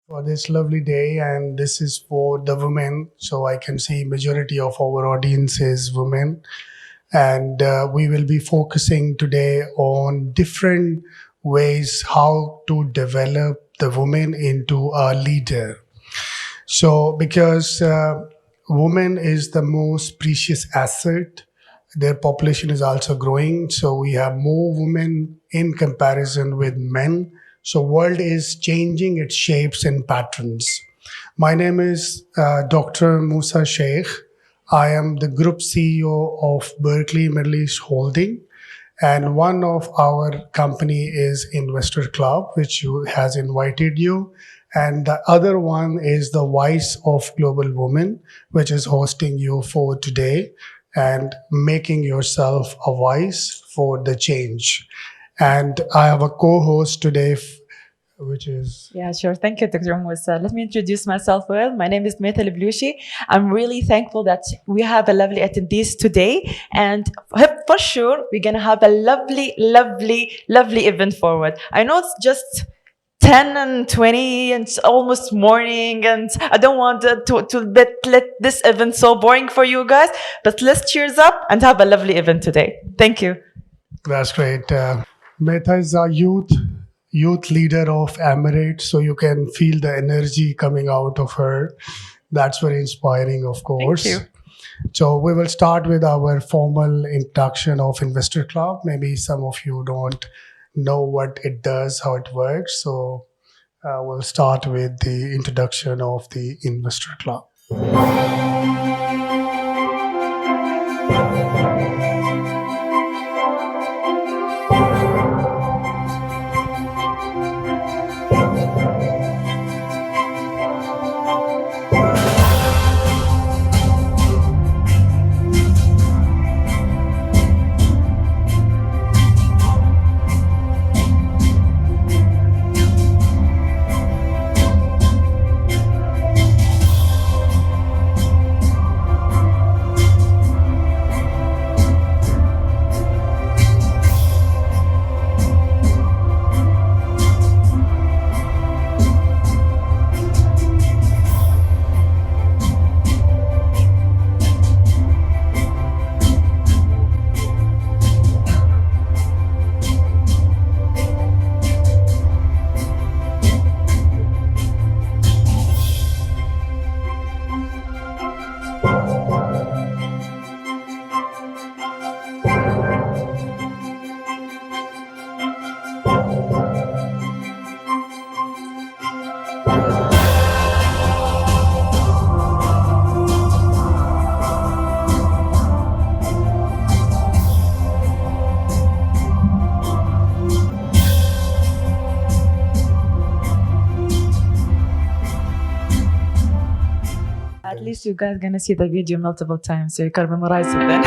For this lovely day, and this is for the women. So I can see majority of our audience is women, and we will be focusing today on different ways how to develop the woman into a leader. So because women is the most precious asset, their population is also growing. So we have more women in comparison with men. So world is changing its shapes and patterns. My name is Dr. Musa Sheikh. I am the group CEO of Berkeley Middle East Holding, and one of our company is Investor Club, which has invited you. And the other one is the Voice of Global Women, which is hosting you for today and making yourself a voice for the change. And I have a co-host today, which is Yeah, sure. Thank you, Dr. Musa. Let me introduce myself well. My name is Methal Blushi. I'm really thankful that we have a lovely attendees today. And for sure, we're going to have a lovely, lovely, lovely event forward. I know it's just 10 and 20 and it's almost morning, and I don't want let this event so boring for you guys, but let's cheers up and have a lovely event today. Thank you. that's great. Mehta is a youth leader of Emirates, so you can feel the energy coming out of her. That's very inspiring, of course. Thank you. So we will start with our formal introduction of Investor Club. Maybe some of you don't know what it does, how it works. So we'll start with the introduction of the Investor Club. At least you guys gonna see the video multiple times, so you can memorize it then.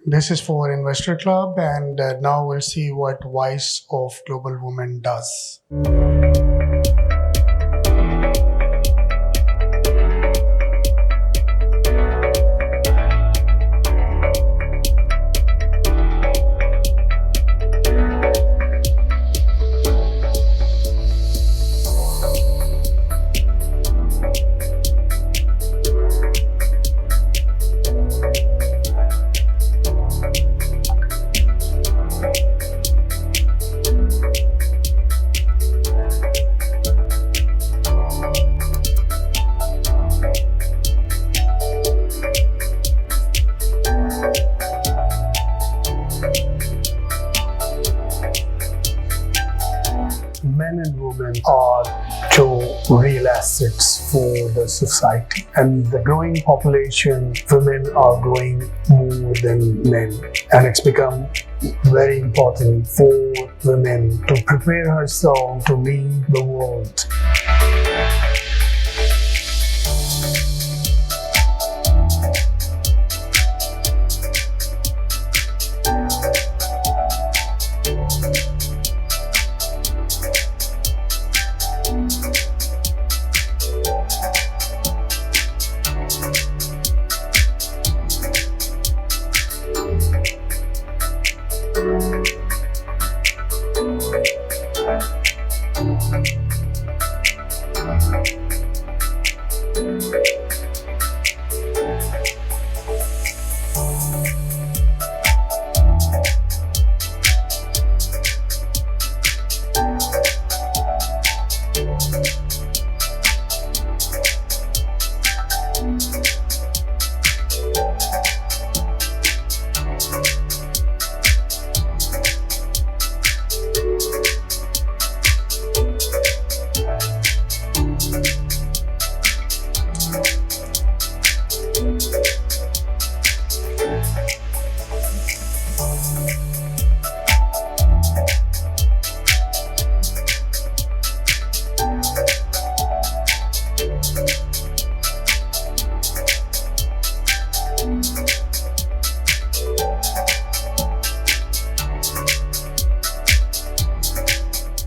This is for Investor Club, and now we'll see what Voice of Global Women does. Men and women are two real assets for the society, and the growing population, women are growing more than men, and it's become very important for women to prepare herself to lead the world.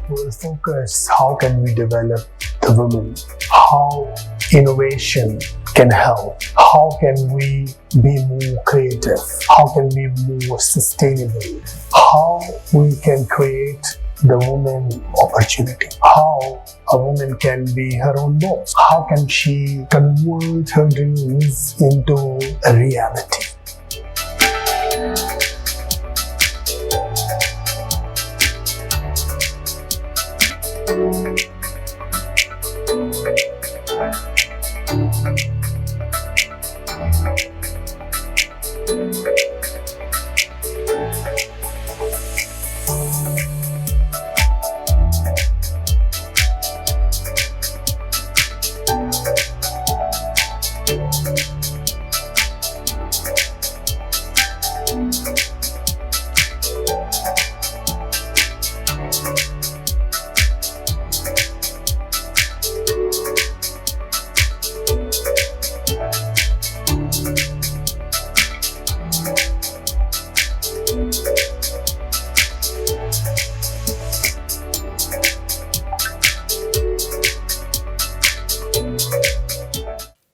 We'll focus how can we develop the women, how innovation can help, how can we be more creative, how can we be more sustainable, how we can create the woman opportunity, how a woman can be her own boss, how can she convert her dreams into a reality.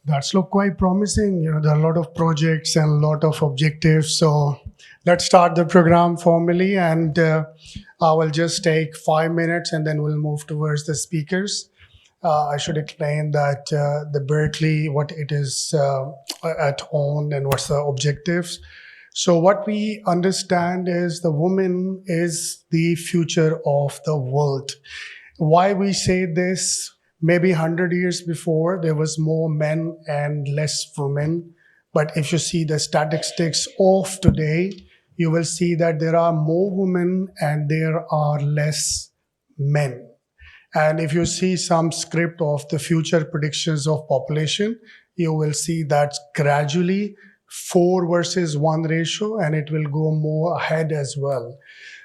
That's look quite promising. There are a lot of projects and a lot of objectives. So let's start the program formally, and I will just take 5 minutes and then we'll move towards the speakers. I should explain that the Berkeley, what it is at on and what's the objectives. So what we understand is the woman is the future of the world. Why we say this? Maybe 100 years before, there was more men and less women. But if you see the statistics of today, you will see that there are more women and there are less men. And if you see some script of the future predictions of population, you will see that gradually 4 versus 1 ratio, and it will go more ahead as well.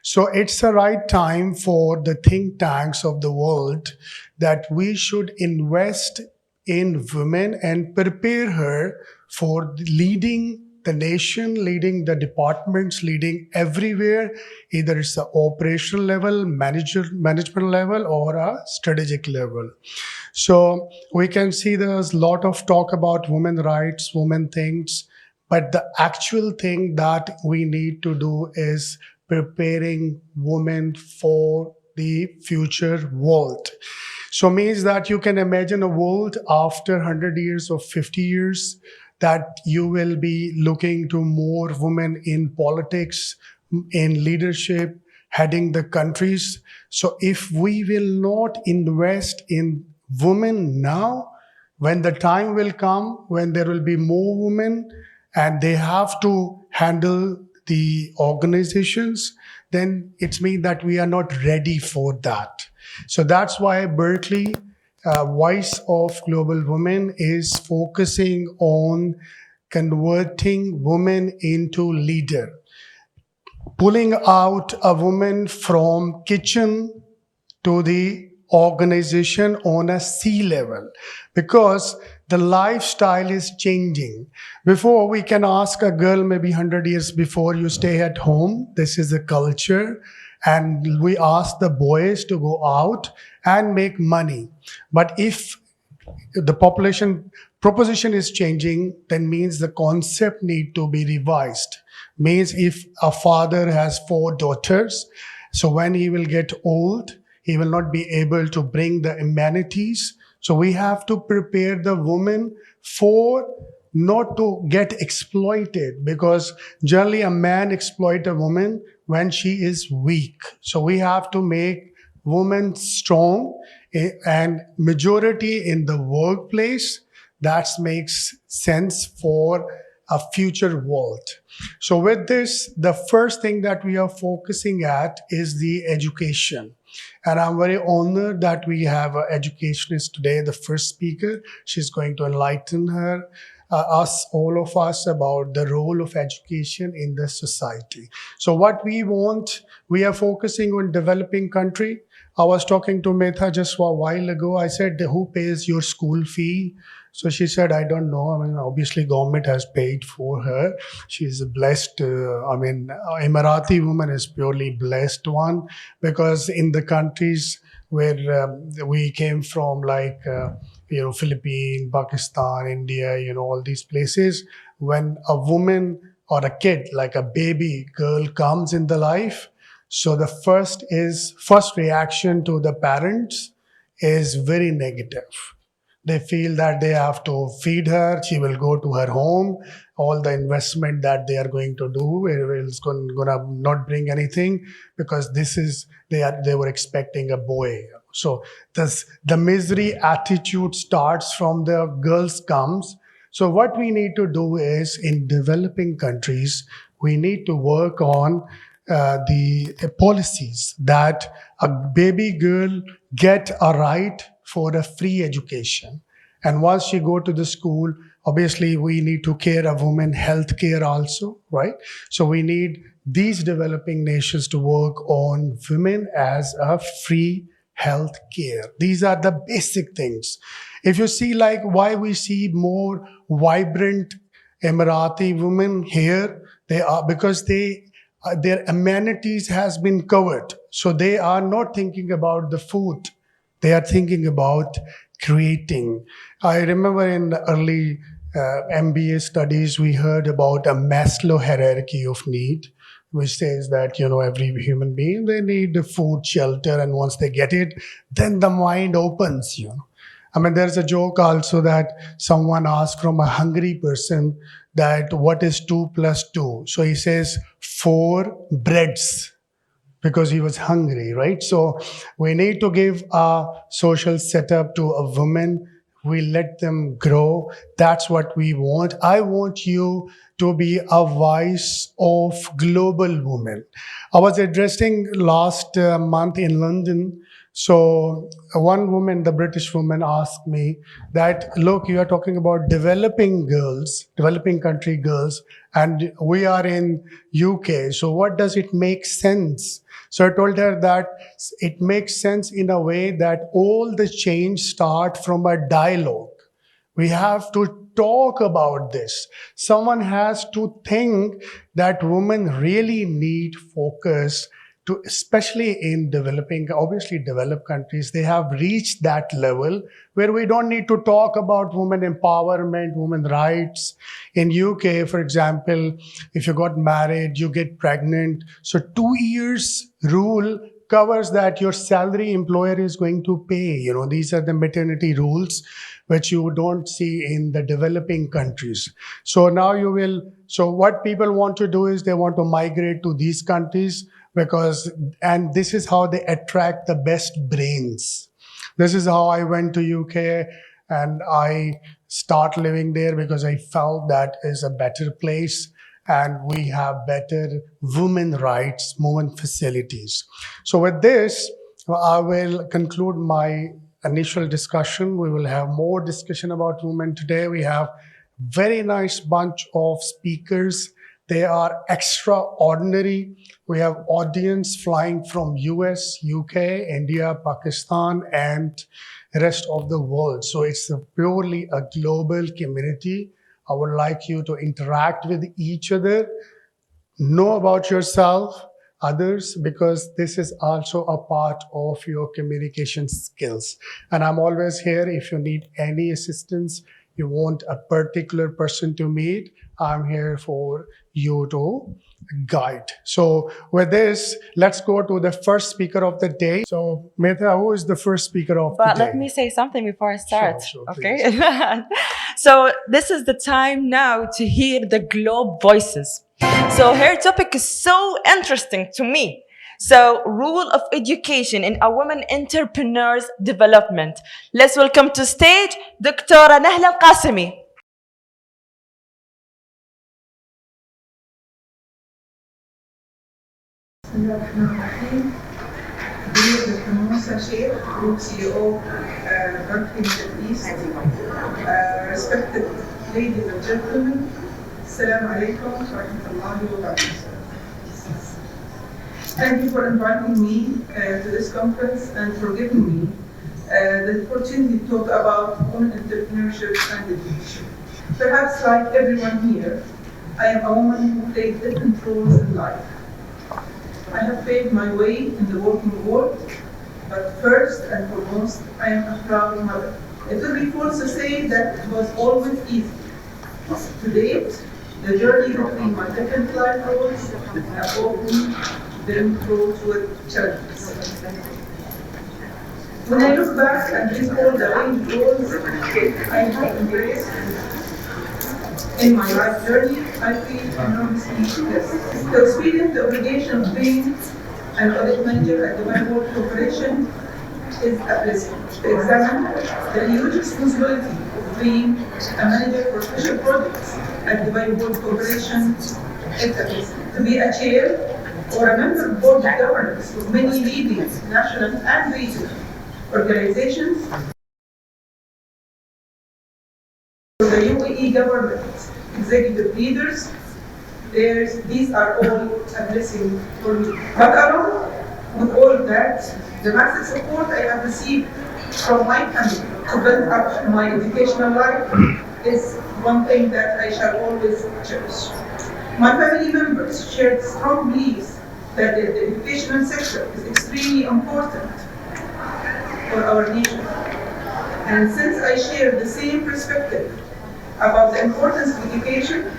So it's the right time for the think tanks of the world that we should invest in women and prepare her for leading the nation, leading the departments, leading everywhere. Either it's the operational level, management level, or a strategic level. So we can see there's a lot of talk about women rights, women things, but the actual thing that we need to do is preparing women for the future world. So means that you can imagine a world after 100 years or 50 years that you will be looking to more women in politics, in leadership, heading the countries. So if we will not invest in women now, when the time will come when there will be more women and they have to handle the organizations, then it means that we are not ready for that. So that's why Berkeley, Voice of Global Women, is focusing on converting women into leader, pulling out a woman from kitchen to the organization on a C level, because the lifestyle is changing. Before, we can ask a girl maybe 100 years before, you stay at home, this is the culture, and we ask the boys to go out and make money. But if the population proposition is changing, then means the concept need to be revised. Means if a father has 4 daughters, so when he will get old, he will not be able to bring the amenities. So we have to prepare the woman for not to get exploited, because generally a man exploit a woman when she is weak. So we have to make women strong, and majority in the workplace. That makes sense for a future world. So with this, the first thing that we are focusing at is the education. And I'm very honored that we have an educationist today, the first speaker. She's going to enlighten all of us about the role of education in the society. So what we want, we are focusing on developing country. I was talking to Metha just a while ago. I said, who pays your school fee? So she said, I don't know. I mean, obviously government has paid for her. She's a blessed, Emirati woman is purely blessed one, because in the countries where we came from, like, Philippines, Pakistan, India, all these places, when a woman or a kid, like a baby girl comes in the life, so the first reaction to the parents is very negative. They feel that they have to feed her, she will go to her home, all the investment that they are going to do is going to not bring anything, because they were expecting a boy. So the misery attitude starts from the girls comes. So what we need to do is, in developing countries, we need to work on the policies that a baby girl get a right for a free education. And once she go to the school, obviously we need to care of women health care also, right? So we need these developing nations to work on women as a free health care. These are the basic things. If you see, like, why we see more vibrant Emirati women here, they are because their amenities has been covered. So they are not thinking about the food. They are thinking about creating. I remember in the early MBA studies, we heard about a Maslow hierarchy of need, which says that, every human being, they need the food, shelter, and once they get it, then the mind opens, I mean, there's a joke also that someone asked from a hungry person that what is 2 plus 2? So he says 4 breads, because he was hungry, right? So we need to give a social setup to a woman. We let them grow. That's what we want. I want you to be a voice of global women. I was addressing last month in London. So one woman, the British woman, asked me that, look, you are talking about developing country girls, and we are in UK. So what does it make sense? So I told her that it makes sense in a way that all the change start from a dialogue. We have to talk about this. Someone has to think that women really need focus to, especially in developing, obviously developed countries, they have reached that level where we don't need to talk about women empowerment, women rights. In UK, for example, if you got married, you get pregnant. So 2 years rule covers that your salary employer is going to pay. These are the maternity rules which you don't see in the developing countries. So now so what people want to do is they want to migrate to these countries and this is how they attract the best brains. This is how I went to UK and I start living there because I felt that is a better place and we have better women rights, women facilities. So with this, I will conclude my initial discussion. We will have more discussion about women today. We have very nice bunch of speakers. They are extraordinary. We have audience flying from US, UK, India, Pakistan, and rest of the world. So it's purely a global community. I would like you to interact with each other, know about yourself, others, because this is also a part of your communication skills. And I'm always here if you need any assistance, you want a particular person to meet, I'm here for you to guide. So with this, let's go to the first speaker of the day. So Meta, who is the first speaker of the day? But let me say something before I start. Sure, Okay. So this is the time now to hear the globe voices. So her topic is so interesting to me. So role of education in a women entrepreneurs development. Let's welcome to stage Dr. Nahla Qasimi. Berkeley Group CEO, Berkeley Middle East. Respected ladies and gentlemen, Assalamu alaikum wa rahmatullahi wa barakatuh. Thank you for inviting me to this conference and for giving me the opportunity to talk about women entrepreneurship and education. Perhaps like everyone here, I am a woman who played different roles in life. I have paved my way in the working world, but first and foremost, I am a proud mother. It would be false to say that it was always easy. To date, the journey between my different life roles have often been fraught with challenges. When I look back and recall the range of roles I have embraced in my life journey, I feel enormously blessed. To experience the obligation of being an audit manager at the Dubai World Corporation is a blessing. To examine the huge responsibility of being a manager for special projects at the Dubai World Corporation is a blessing. To be a chair or a member of board of governance of many leading national and regional organizations, for the UAE government, executive leaders, these are all a blessing for me. But along with all of that, the massive support I have received from my family to build up my educational life is one thing that I shall always cherish. My family members shared strong beliefs that the educational sector is extremely important for our nation. And since I share the same perspective about the importance of education,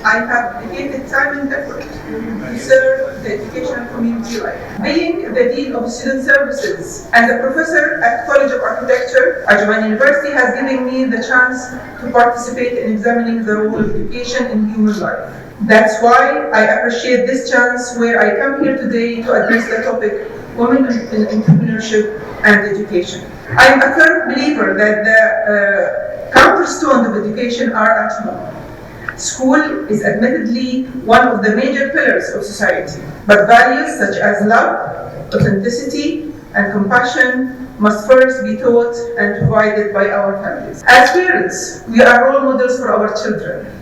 I have dedicated time and effort to serve the educational community life. Being the Dean of Student Services and a professor at College of Architecture, Ajman University has given me the chance to participate in examining the role of education in human life. That's why I appreciate this chance where I come here today to address the topic Women in Entrepreneurship and Education. I am a firm believer that the cornerstone of education are at home. School is admittedly one of the major pillars of society, but values such as love, authenticity, and compassion must first be taught and provided by our families. As parents, we are role models for our children.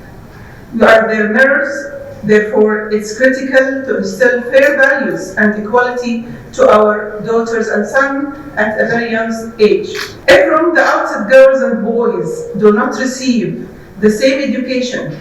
We are their mirrors, therefore it's critical to instill fair values and equality to our daughters and sons at a very young age. If from the outset girls and boys do not receive the same education,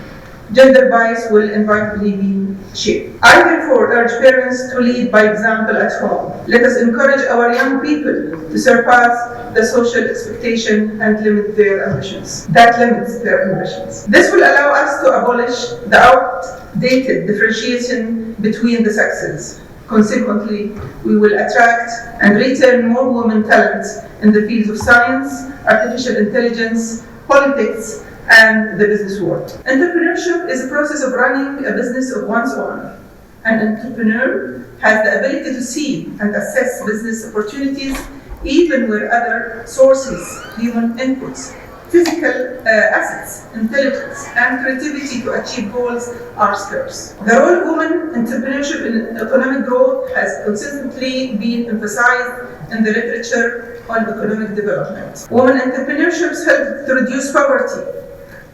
gender bias will inevitably be shaped. I therefore urge parents to lead by example at home. Let us encourage our young people to surpass the social expectation and limit their ambitions. That limits their ambitions. This will allow us to abolish the outdated differentiation between the sexes. Consequently, we will attract and retain more women talent in the fields of science, artificial intelligence, politics, and the business world. Entrepreneurship is a process of running a business of one's own. An entrepreneur has the ability to see and assess business opportunities even where other sources, human inputs, physical assets, intelligence, and creativity to achieve goals are scarce. The role of women entrepreneurship in economic growth has consistently been emphasized in the literature on economic development. Women entrepreneurships help to reduce poverty,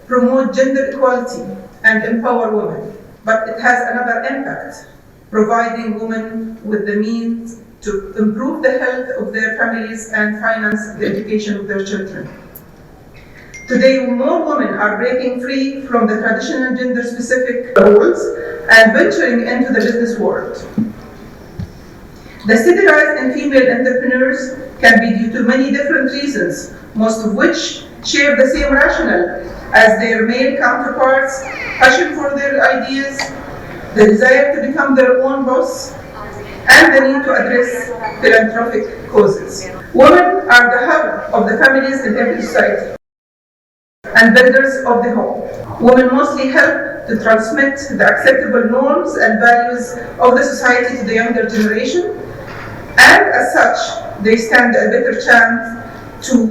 promote gender equality, and empower women. But it has another impact, providing women with the means to improve the health of their families and finance the education of their children. Today, more women are breaking free from the traditional gender-specific roles and venturing into the business world. The steady rise in female entrepreneurs can be due to many different reasons, most of which share the same rationale as their male counterparts: passion for their ideas, the desire to become their own boss, and the need to address philanthropic causes. Women are the hub of the families in every society and builders of the home. Women mostly help to transmit the acceptable norms and values of the society to the younger generation, and as such, they stand a better chance to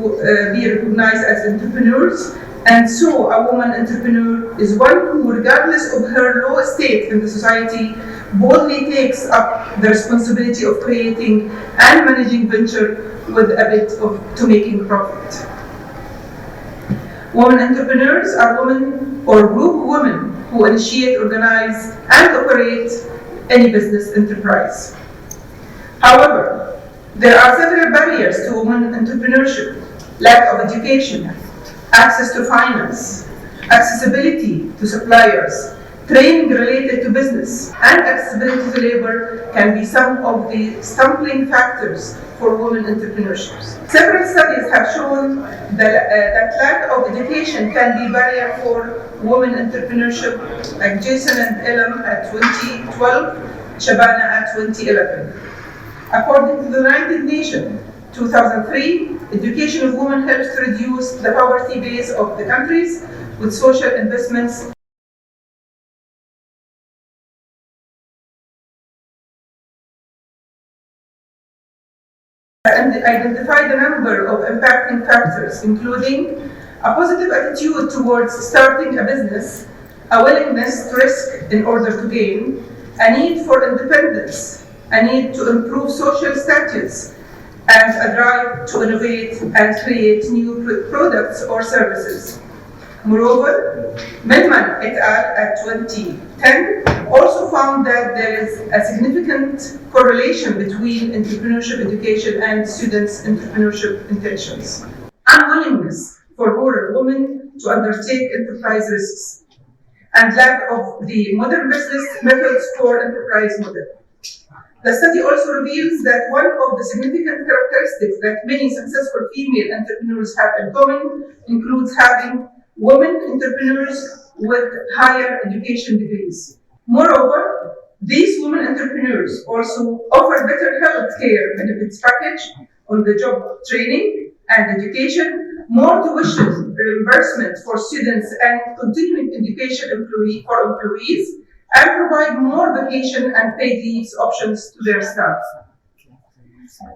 be recognized as entrepreneurs. And so a woman entrepreneur is one who, regardless of her low estate in the society, boldly takes up the responsibility of creating and managing venture with a bit to making profit. Women entrepreneurs are women or group of women who initiate, organize, and operate any business enterprise. However, there are several barriers to women entrepreneurship: lack of education, access to finance, accessibility to suppliers, training related to business, and accessibility to labor can be some of the stumbling factors for women entrepreneurships. Several studies have shown that lack of education can be a barrier for women entrepreneurship, like Jason and Elam at 2012, Shabana at 2011. According to the United Nations, 2003, education of women helps to reduce the poverty base of the countries with social investments and identified a number of impacting factors, including a positive attitude towards starting a business, a willingness to risk in order to gain, a need for independence, a need to improve social status, and a drive to innovate and create new products or services. Moreover, Midman et al. At 2010 also found that there is a significant correlation between entrepreneurship education and students' entrepreneurship intentions. Unwillingness for rural women to undertake enterprise risks, and lack of the modern business methods for enterprise model. The study also reveals that one of the significant characteristics that many successful female entrepreneurs have in common includes having women entrepreneurs with higher education degrees. Moreover, these women entrepreneurs also offer better health care benefits package, on-the-job training and education, more tuition reimbursement for students and continuing education for employees, and provide more vacation and paid leaves options to their staff.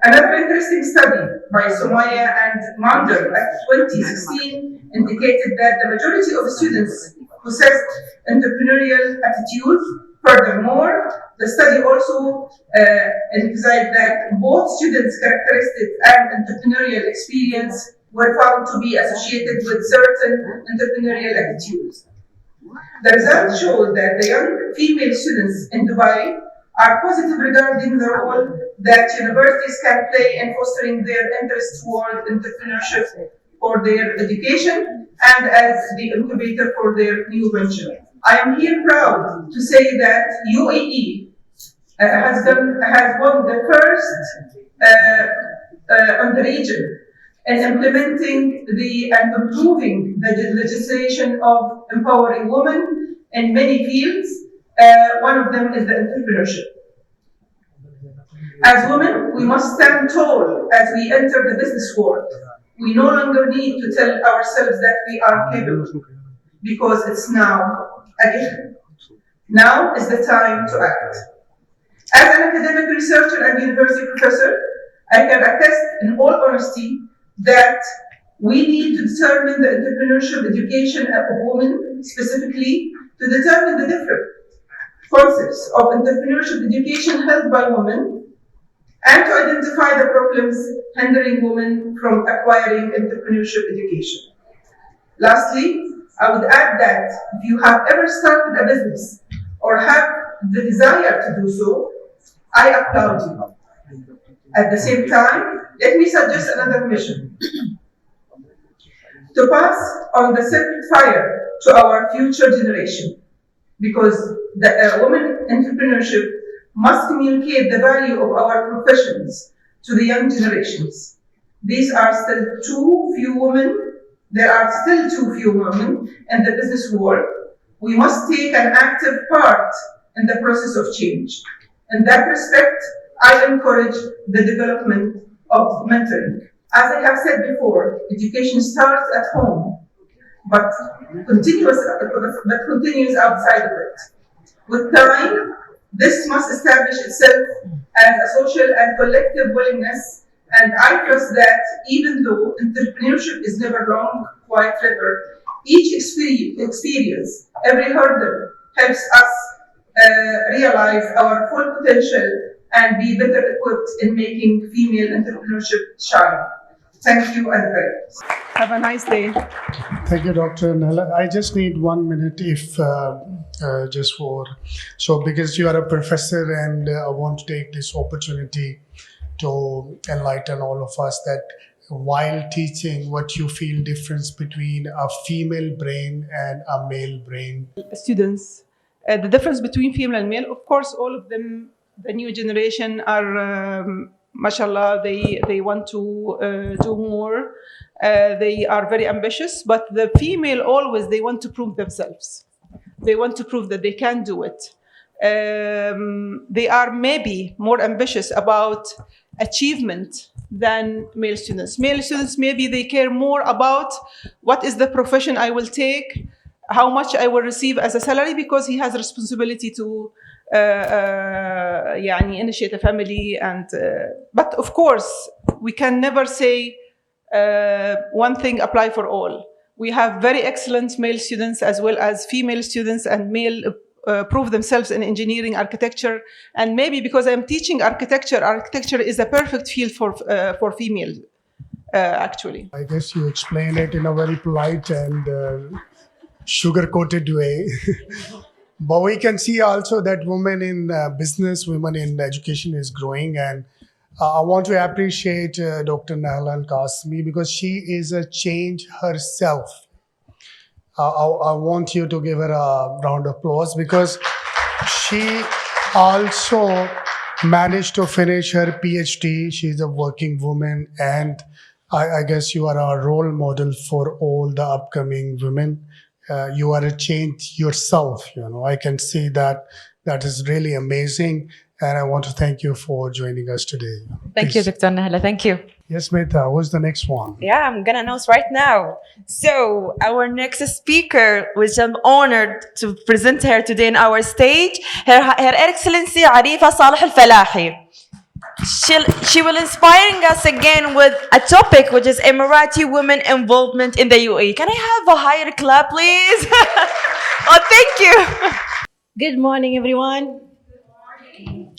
Another interesting study by Somaya and Mander at 2016 indicated that the majority of students possessed entrepreneurial attitudes. Furthermore, the study also emphasized that both students' characteristics and entrepreneurial experience were found to be associated with certain entrepreneurial attitudes. The results show that the young female students in Dubai are positive regarding the role that universities can play in fostering their interest toward entrepreneurship for their education and as the incubator for their new venture. I am here proud to say that UAE has won the first on the region in implementing and improving the legislation of empowering women in many fields. One of them is the entrepreneurship. As women, we must stand tall as we enter the business world. We no longer need to tell ourselves that we are capable, because it's now again. Now is the time to act. As an academic researcher and university professor, I can attest in all honesty that we need to determine the entrepreneurship education of women, specifically to determine the different concepts of entrepreneurship education held by women, and to identify the problems hindering women from acquiring entrepreneurship education. Lastly, I would add that if you have ever started a business or have the desire to do so, I applaud you. At the same time, let me suggest another mission. To pass on the sacred fire to our future generation, because the women entrepreneurship must communicate the value of our professions to the young generations. There are still too few women in the business world. We must take an active part in the process of change. In that respect, I encourage the development of mentoring. As I have said before, education starts at home, but continues outside of it. With time, this must establish itself as a social and collective willingness, and I trust that even though entrepreneurship is never long, quiet river, each experience, every hurdle helps us realize our full potential and be better equipped in making female entrepreneurship shine. Thank you and prayers. Have a nice day. Thank you, Dr. Nala. I just need 1 minute because you are a professor, and I want to take this opportunity to enlighten all of us that while teaching, what you feel difference between a female brain and a male brain. Students, the difference between female and male, of course, all of them, the new generation are, mashallah, they want to do more. They are very ambitious, but the female always, they want to prove themselves. They want to prove that they can do it. They are maybe more ambitious about achievement than male students. Male students, maybe they care more about what is the profession I will take, how much I will receive as a salary, because he has a responsibility to initiate a family. But of course, we can never say one thing apply for all. We have very excellent male students as well as female students, and male prove themselves in engineering, architecture, and maybe because I'm teaching architecture is a perfect field for female, actually. I guess you explained it in a very polite and sugar-coated way. But we can see also that women in business, women in education is growing, and I want to appreciate Dr. Nahlan Qasmi because she is a change herself. I want you to give her a round of applause because she also managed to finish her PhD. She's a working woman, and I guess you are a role model for all the upcoming women. You are a change yourself. I can see that. That is really amazing, and I want to thank you for joining us today. Thank you, Dr. Nahla. Thank you. Yes, Mehta, who's the next one? Yeah, I'm gonna announce right now. So our next speaker, which I'm honored to present her today in our stage, Her Excellency Arifa Saleh Al-Falahi. She will inspiring us again with a topic which is Emirati women involvement in the UAE. Can I have a higher clap, please? Oh, thank you. Good morning, everyone.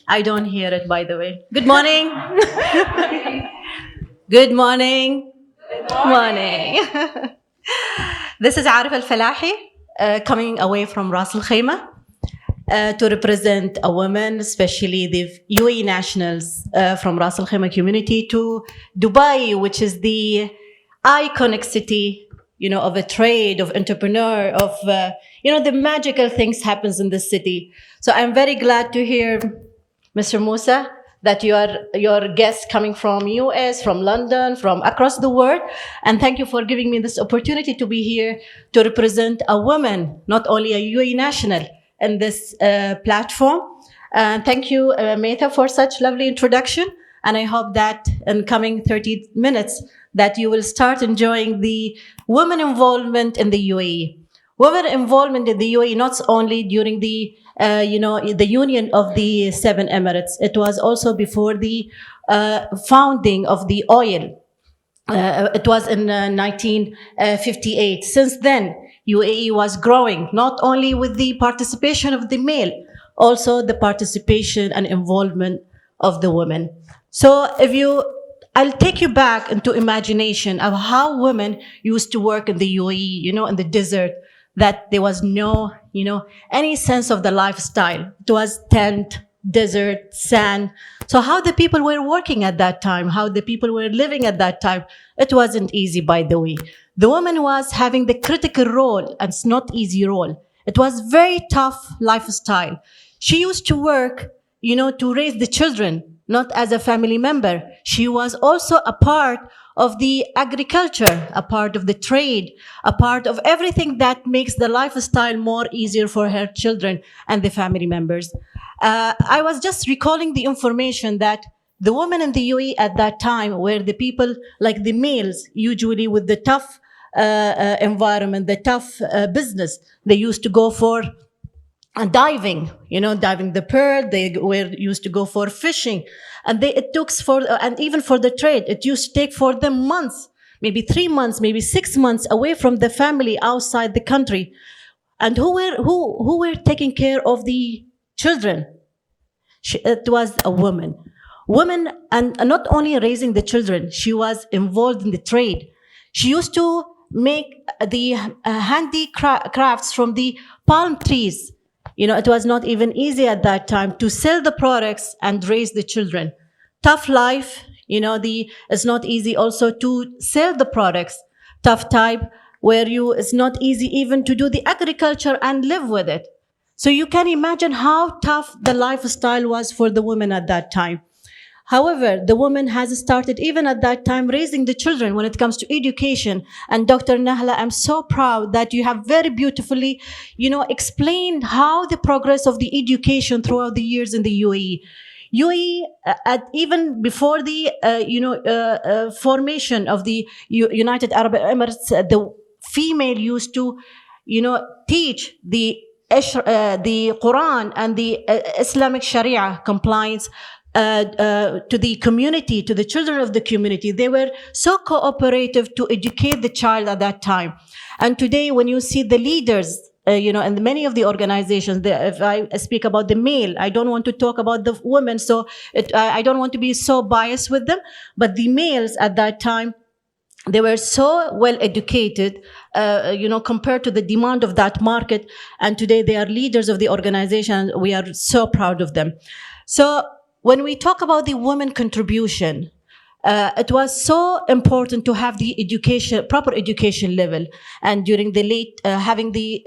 I don't hear it, by the way. Good morning. Good morning. Good morning. This is Arif Al-Falahi, coming away from Ras Al Khaimah to represent a woman, especially the UAE nationals from Ras Al Khaimah community, to Dubai, which is the iconic city, of a trade, of entrepreneur, of, the magical things happens in this city. So I'm very glad to hear, Mr. Musa, that your guests coming from US, from London, from across the world. And thank you for giving me this opportunity to be here to represent a woman, not only a UAE national, in this platform. Thank you, Meta, for such lovely introduction. And I hope that in coming 30 minutes that you will start enjoying the women involvement in the UAE. Women involvement in the UAE, not only during the the union of the Seven Emirates. It was also before the founding of the oil. It was in 1958. Since then, UAE was growing, not only with the participation of the male, also the participation and involvement of the women. So I'll take you back into imagination of how women used to work in the UAE, in the desert, that there was no, any sense of the lifestyle. It was tent, desert, sand. So how the people were working at that time, how the people were living at that time, it wasn't easy, by the way. The woman was having the critical role, and it's not easy role. It was very tough lifestyle. She used to work, to raise the children, not as a family member. She was also a part of the agriculture, a part of the trade, a part of everything that makes the lifestyle more easier for her children and the family members. I was just recalling the information that the women in the UAE at that time were the people like the males, usually with the tough environment, the tough business. They used to go for diving, diving the pearl. They were used to go for fishing, and and even for the trade, it used to take for them months, maybe 3 months, maybe 6 months away from the family outside the country. And who were taking care of the children? It was a woman. Women, and not only raising the children, she was involved in the trade. She used to make the handicrafts from the palm trees. It was not even easy at that time to sell the products and raise the children. Tough life, it's not easy also to sell the products. Tough time where it's not easy even to do the agriculture and live with it. So you can imagine how tough the lifestyle was for the women at that time. However, the woman has started even at that time raising the children when it comes to education. And Dr. Nahla, I'm so proud that you have very beautifully, explained how the progress of the education throughout the years in the UAE. UAE, even before the, formation of the United Arab Emirates, the female used to, teach the Quran and the Islamic Sharia compliance to the community, to the children of the community. They were so cooperative to educate the child at that time. And today, when you see the leaders, and many of the organizations, if I speak about the male, I don't want to talk about the women, so I don't want to be so biased with them. But the males at that time, they were so well educated, compared to the demand of that market. And today they are leaders of the organization. We are so proud of them. So when we talk about the women contribution, it was so important to have the proper education level. And during the late, having the,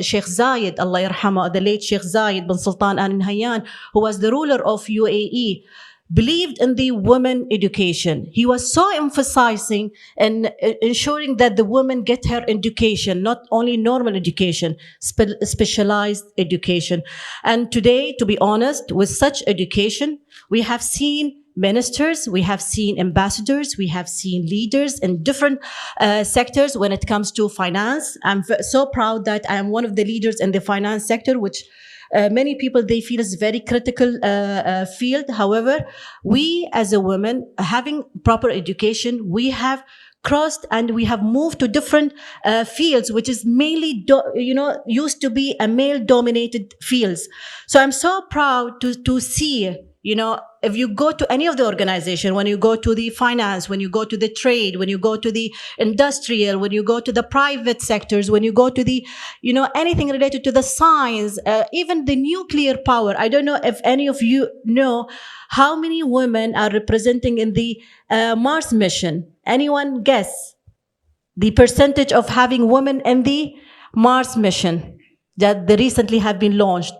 Sheikh Zayed, Allah yarhamah, the late Sheikh Zayed bin Sultan Al Nahyan, who was the ruler of UAE, believed in the women education. He was so emphasizing and ensuring that the women get her education, not only normal education, specialized education. And today, to be honest, with such education, we have seen ministers, we have seen ambassadors, we have seen leaders in different sectors when it comes to finance. I'm so proud that I am one of the leaders in the finance sector, which many people, they feel is very critical field. However, we as a woman, having proper education, we have crossed and we have moved to different fields, which is mainly, used to be a male-dominated fields. So I'm so proud to see, if you go to any of the organization, when you go to the finance, when you go to the trade, when you go to the industrial, when you go to the private sectors, when you go to the, anything related to the science, even the nuclear power. I don't know if any of you know how many women are representing in the Mars mission. Anyone guess? the percentage of having women in the Mars mission that they recently have been launched.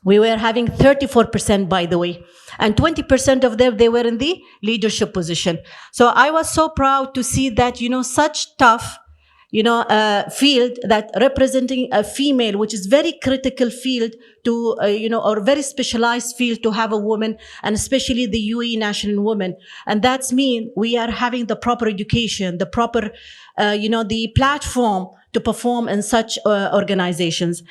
We were having 34%, by the way, and 20% of them, they were in the leadership position. So I was so proud to see that, such tough, field that representing a female, which is very critical field to, or very specialized field to have a woman, and especially the UAE national woman. And that's mean we are having the proper education, the proper, the platform to perform in such organizations.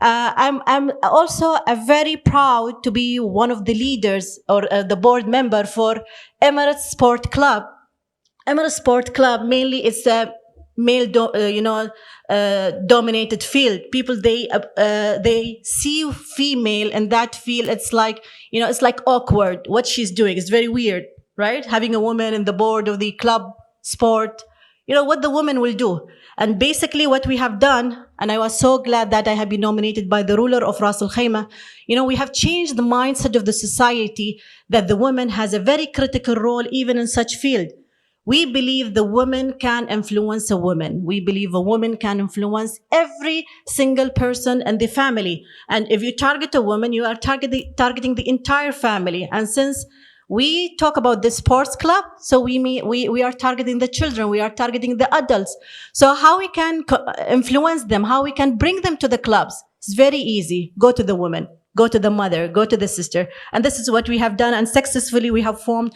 I'm also very proud to be one of the leaders or the board member for Emirates Sport Club. Emirates Sport Club, mainly it's a male, dominated field. People, they see female in that field. It's like, it's like awkward. What she's doing is very weird, right? Having a woman in the board of the club sport, what the woman will do. And basically what we have done, and I was so glad that I have been nominated by the ruler of Ras Al Khaimah, we have changed the mindset of the society that the woman has a very critical role even in such field. We believe the woman can influence a woman. We believe a woman can influence every single person in the family. And if you target a woman, you are targeting the entire family. And since we talk about the sports club, so we are targeting the children, we are targeting the adults. So how we can influence them, how we can bring them to the clubs? It's very easy. Go to the woman, go to the mother, go to the sister. And this is what we have done. And successfully we have formed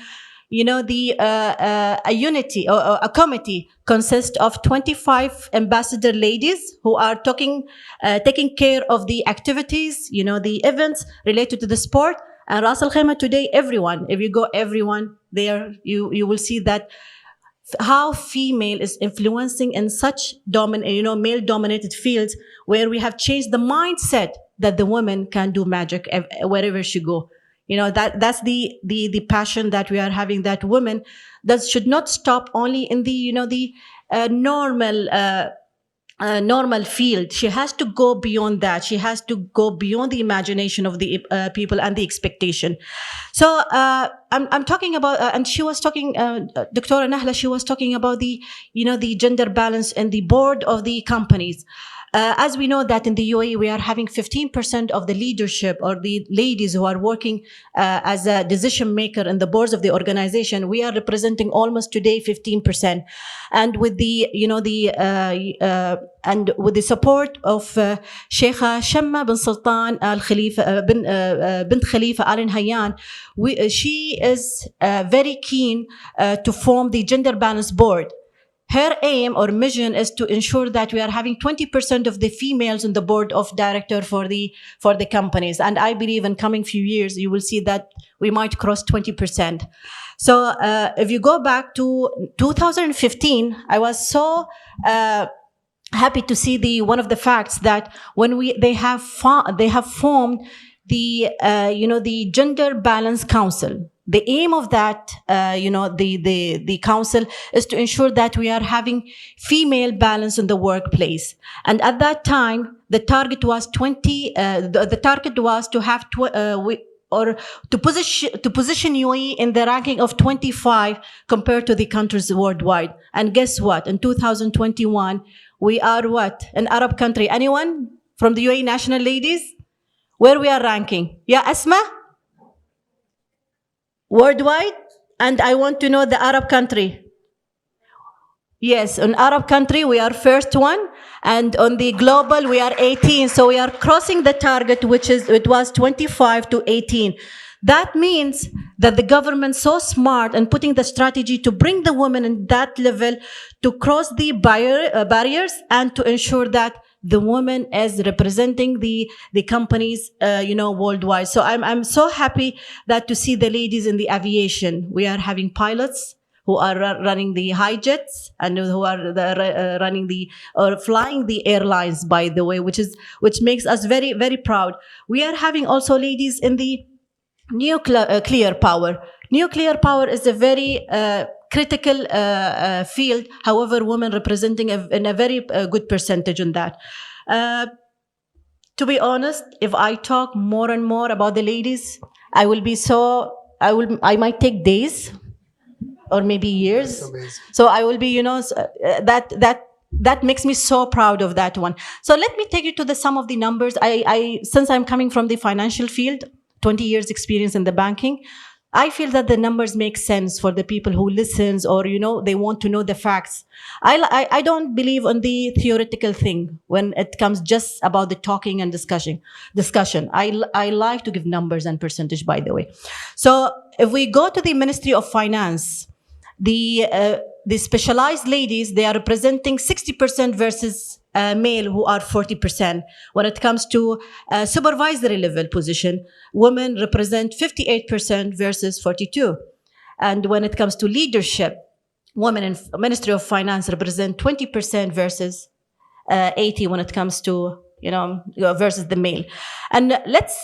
a unity or a committee consists of 25 ambassador ladies who are taking care of the activities, the events related to the sport. And Ras Al Khaimah today, everyone, if you go everyone there, you will see that how female is influencing in such male dominated fields where we have changed the mindset that the woman can do magic wherever she go. That's the passion that we are having, that women that should not stop only in the normal field. She has to go beyond that. She has to go beyond the imagination of the people and the expectation. So I'm talking about, and she was talking, Dr. Nahla, she was talking about the gender balance in the board of the companies. As we know that in the UAE, we are having 15% of the leadership or the ladies who are working as a decision maker in the boards of the organization. We are representing almost today 15%. And with the, and with the support of Sheikha Shamma bin Sultan Al Khalifa, bint Khalifa Al Nahyan, she is very keen to form the gender balance board. Her aim or mission is to ensure that we are having 20% of the females on the board of director for the companies. And I believe in coming few years, you will see that we might cross 20%. So if you go back to 2015, I was so happy to see one of the facts that when they have formed the Gender Balance Council. The aim of that, the council is to ensure that we are having female balance in the workplace. And at that time, the target was 20. The target was to have to position UAE in the ranking of 25 compared to the countries worldwide. And guess what? In 2021, we are what? An Arab country. Anyone from the UAE national ladies? Where we are ranking? Yeah, Asma? Worldwide? And I want to know the Arab country. Yes, on Arab country, we are first one. And on the global, we are 18. So we are crossing the target, it was 25 to 18. That means that the government so smart and putting the strategy to bring the women in that level to cross the barriers and to ensure that the woman is representing the companies, worldwide. So I'm so happy that to see the ladies in the aviation. We are having pilots who are running the high jets and who are running or flying the airlines, by the way, which makes us very, very proud. We are having also ladies in the nuclear power. Nuclear power is a very critical field. However, women representing in a very good percentage on that. To be honest, if I talk more and more about the ladies, I might take days or maybe years. That's amazing. So I will be, that makes me so proud of that one. So let me take you to some of the numbers. Since I'm coming from the financial field, 20 years experience in the banking, I feel that the numbers make sense for the people who listens, or they want to know the facts. I don't believe on the theoretical thing when it comes just about the talking and discussion. I like to give numbers and percentage, by the way. So if we go to the Ministry of Finance, the specialized ladies, they are representing 60% versus male, who are 40%. When it comes to supervisory level position, women represent 58% versus 42%. And when it comes to leadership, women in Ministry of Finance represent 20% versus 80% when it comes to, versus the male. And let's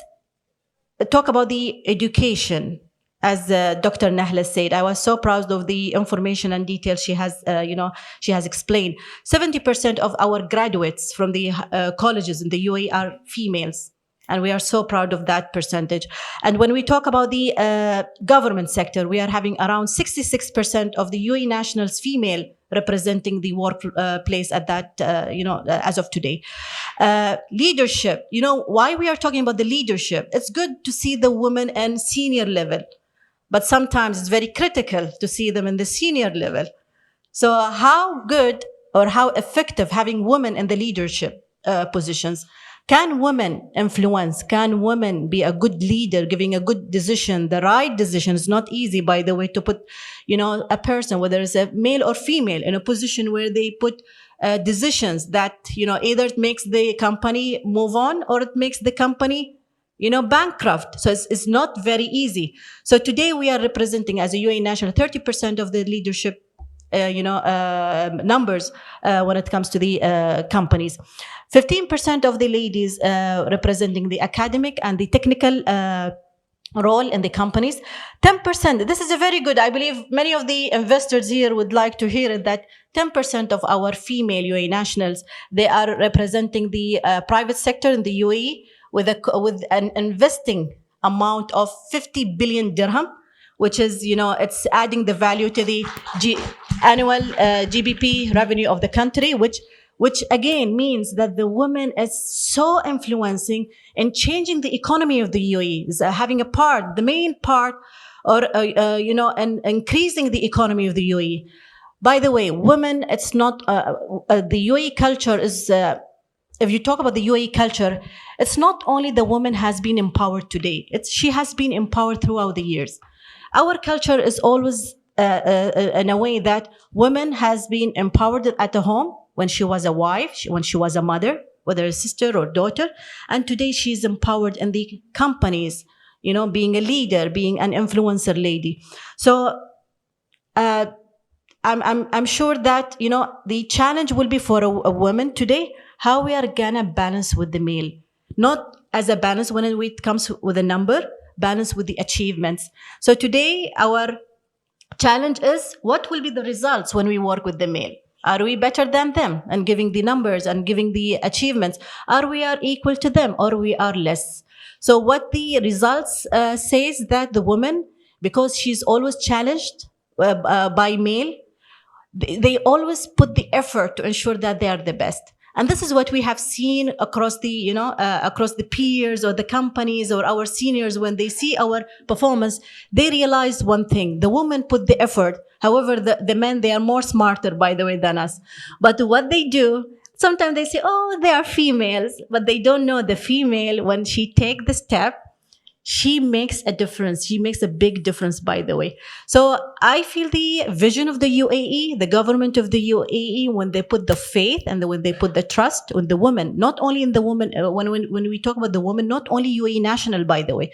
talk about the education. As Dr. Nahla said, I was so proud of the information and details she has explained. 70% of our graduates from the colleges in the UAE are females, and we are so proud of that percentage. And when we talk about the government sector, we are having around 66% of the UAE nationals female representing the workplace at that, as of today. Leadership, why we are talking about the leadership? It's good to see the women in senior level, but sometimes it's very critical to see them in the senior level. So how good or how effective having women in the leadership positions? Can women influence? Can women be a good leader, giving a good decision, the right decision? It's not easy, by the way, to put, a person, whether it's a male or female, in a position where they put decisions that, either it makes the company move on or it makes the company bankrupt. So it's not very easy. So today we are representing as a UAE national 30% of the leadership, numbers when it comes to the companies. 15% of the ladies representing the academic and the technical role in the companies. 10%, this is a very good, I believe many of the investors here would like to hear it, that 10% of our female UAE nationals, they are representing the private sector in the UAE, with an investing amount of 50 billion dirham, which is, it's adding the value to the annual GBP revenue of the country, which again means that the woman is so influencing in changing the economy of the UAE, is having a part, the main part, or, and increasing the economy of the UAE. By the way, women, it's not, the UAE culture is, if you talk about the UAE culture, it's not only the woman has been empowered today, she has been empowered throughout the years. Our culture is always in a way that woman has been empowered at the home when she was a wife, when she was a mother, whether a sister or daughter, and today she's empowered in the companies, being a leader, being an influencer lady. So I'm sure that the challenge will be for a woman today, how we are gonna balance with the male, not as a balance when it comes with a number, balance with the achievements. So today our challenge is, what will be the results when we work with the male? Are we better than them and giving the numbers and giving the achievements? Are we equal to them, or we are less? So what the results says that the woman, because she's always challenged by male, they always put the effort to ensure that they are the best. And this is what we have seen across the, across the peers or the companies or our seniors. When they see our performance, they realize one thing: the women put the effort. However, the men, they are more smarter, by the way, than us. But what they do, sometimes they say, oh, they are females, but they don't know the female, when she take the step, she makes a difference. She makes a big difference, by the way. So I feel the vision of the UAE, the government of the UAE, when they put the faith and when they put the trust in the woman, not only in the woman, when we talk about the woman, not only UAE national, by the way,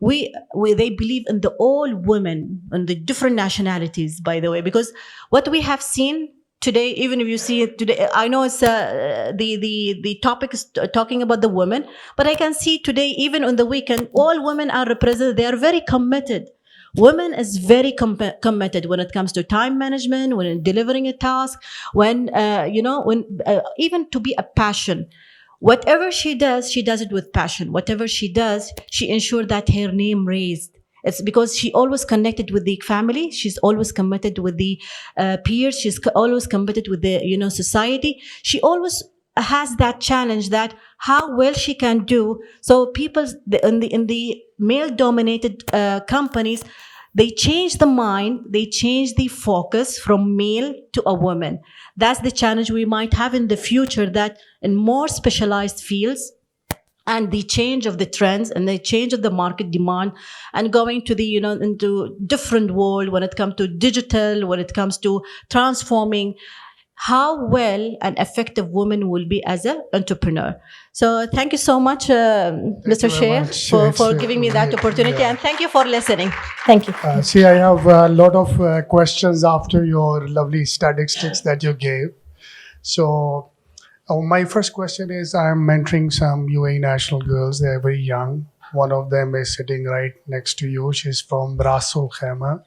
they believe in the all women and the different nationalities, by the way, because what we have seen today, even if you see it today, I know it's the topic is talking about the women, but I can see today, even on the weekend, all women are represented. They are very committed. Women is very committed when it comes to time management, when delivering a task, when even to be a passion. Whatever she does it with passion. Whatever she does, she ensures that her name raised. It's because she always connected with the family. She's always committed with the peers. She's always committed with the, society. She always has that challenge that how well she can do. So people in the male dominated companies, they change the mind, they change the focus from male to a woman. That's the challenge we might have in the future, that in more specialized fields, and the change of the trends and the change of the market demand, and going to the, into different world when it comes to digital, when it comes to transforming, how well an effective woman will be as an entrepreneur. So thank you so much, Mr. Sheikh, for giving me that opportunity, and thank you for listening. Thank you. See, I have a lot of questions after your lovely statistics that you gave. So my first question is, I'm mentoring some UAE national girls. They're very young. One of them is sitting right next to you. She's from Rasul Khaimah,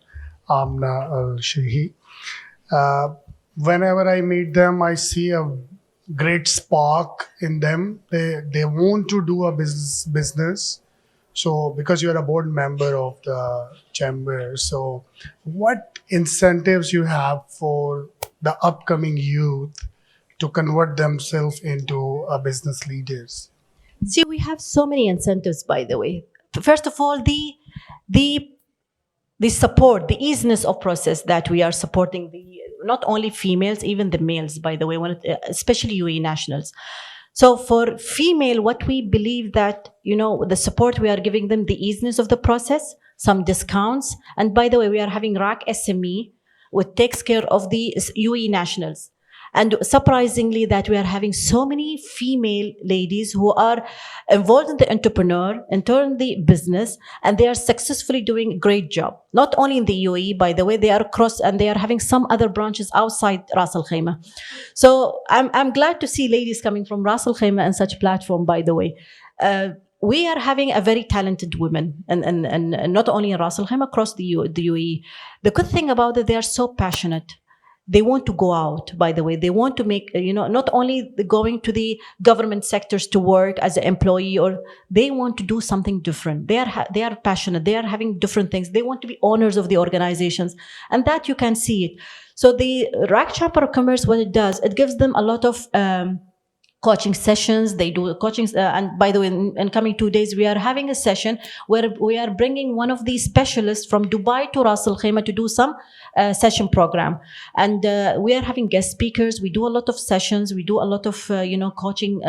Amna Al-Shehi. Whenever I meet them, I see a great spark in them. They want to do a business. So because you're a board member of the chamber, so what incentives you have for the upcoming youth to convert themselves into a business leaders? See, we have so many incentives, by the way. First of all, the support, the easiness of process that we are supporting not only females, even the males, by the way, especially UAE nationals. So for female, what we believe that, the support we are giving them, the easiness of the process, some discounts. And by the way, we are having RAC SME, which takes care of the UAE nationals. And surprisingly, that we are having so many female ladies who are involved in the entrepreneur, in turn the business, and they are successfully doing a great job. Not only in the UAE, by the way, they are across, and they are having some other branches outside Ras Al Khaimah. So I'm glad to see ladies coming from Ras Al Khaimah and such platform, by the way. We are having a very talented women, and not only in Ras Al Khaimah, across the UAE. The good thing about it, they are so passionate. They want to go out, by the way. They want to make, not only going to the government sectors to work as an employee, or they want to do something different. They are passionate. They are having different things. They want to be owners of the organizations, and that you can see it. So the RAC Chamber of Commerce, what it does, it gives them a lot of coaching sessions. They do coachings, and by the way, in coming 2 days, we are having a session where we are bringing one of these specialists from Dubai to Ras Al Khaimah to do some session program, and we are having guest speakers. We do a lot of sessions. We do a lot of coaching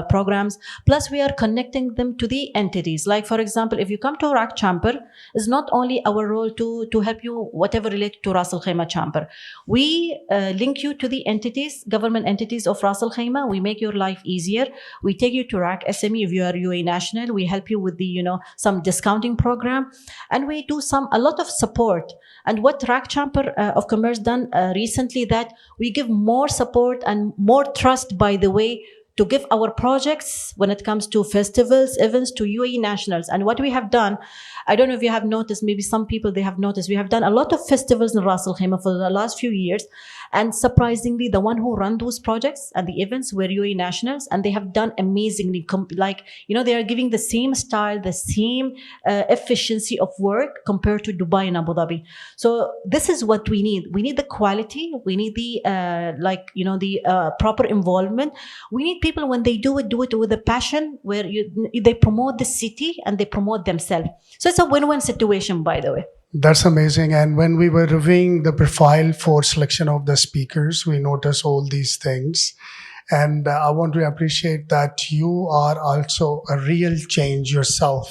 programs. Plus, we are connecting them to the entities. Like, for example, if you come to RAC Chamber, it's not only our role to help you whatever related to Ras Al Khaimah Chamber. We link you to the entities, government entities of Ras Al Khaimah. We make your life easier. We take you to RAC SME if you are UAE national. We help you with the some discounting program, and we do a lot of support. And what RAC Chamber of Commerce done recently, that we give more support and more trust, by the way, to give our projects when it comes to festivals, events, to UAE nationals. And what we have done, I don't know if you have noticed, maybe some people, they have noticed, we have done a lot of festivals in Ras Al Khaimah for the last few years. And surprisingly, the one who run those projects and the events were UAE nationals, and they have done amazingly. They are giving the same style, the same efficiency of work compared to Dubai and Abu Dhabi. So this is what we need. We need the quality. We need the proper involvement. We need people, when they do it with a passion, where they promote the city and they promote themselves. So it's a win-win situation, by the way. That's amazing. And when we were reviewing the profile for selection of the speakers, we noticed all these things. And I want to appreciate that you are also a real change yourself,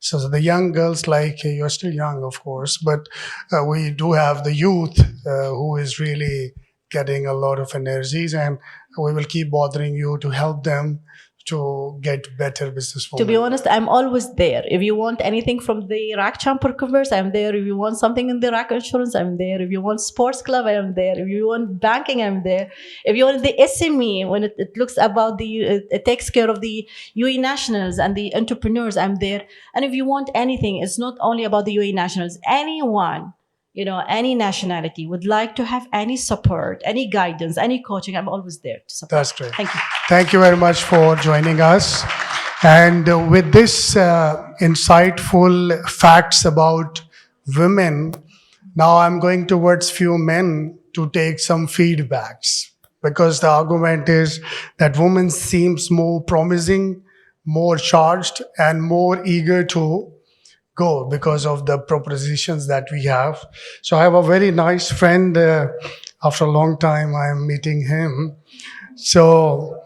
So the young girls, like you're still young, of course, but we do have the youth who is really getting a lot of energies, and we will keep bothering you to help them to get better business women. To be honest, I'm always there. If you want anything from the RAC Chamber of Commerce, I'm there. If you want something in the RAC Insurance, I'm there. If you want sports club, I'm there. If you want banking, I'm there. If you want the SME, when it looks about it takes care of the UAE nationals and the entrepreneurs, I'm there. And if you want anything, it's not only about the UAE nationals. Anyone, any nationality would like to have any support, any guidance, any coaching, I'm always there to support. That's great. Thank you. Thank you very much for joining us. And with this insightful facts about women. Now I'm going towards few men to take some feedbacks, because the argument is that women seems more promising, more charged, and more eager to go because of the propositions that we have. So I have a very nice friend. After a long time, I am meeting him. So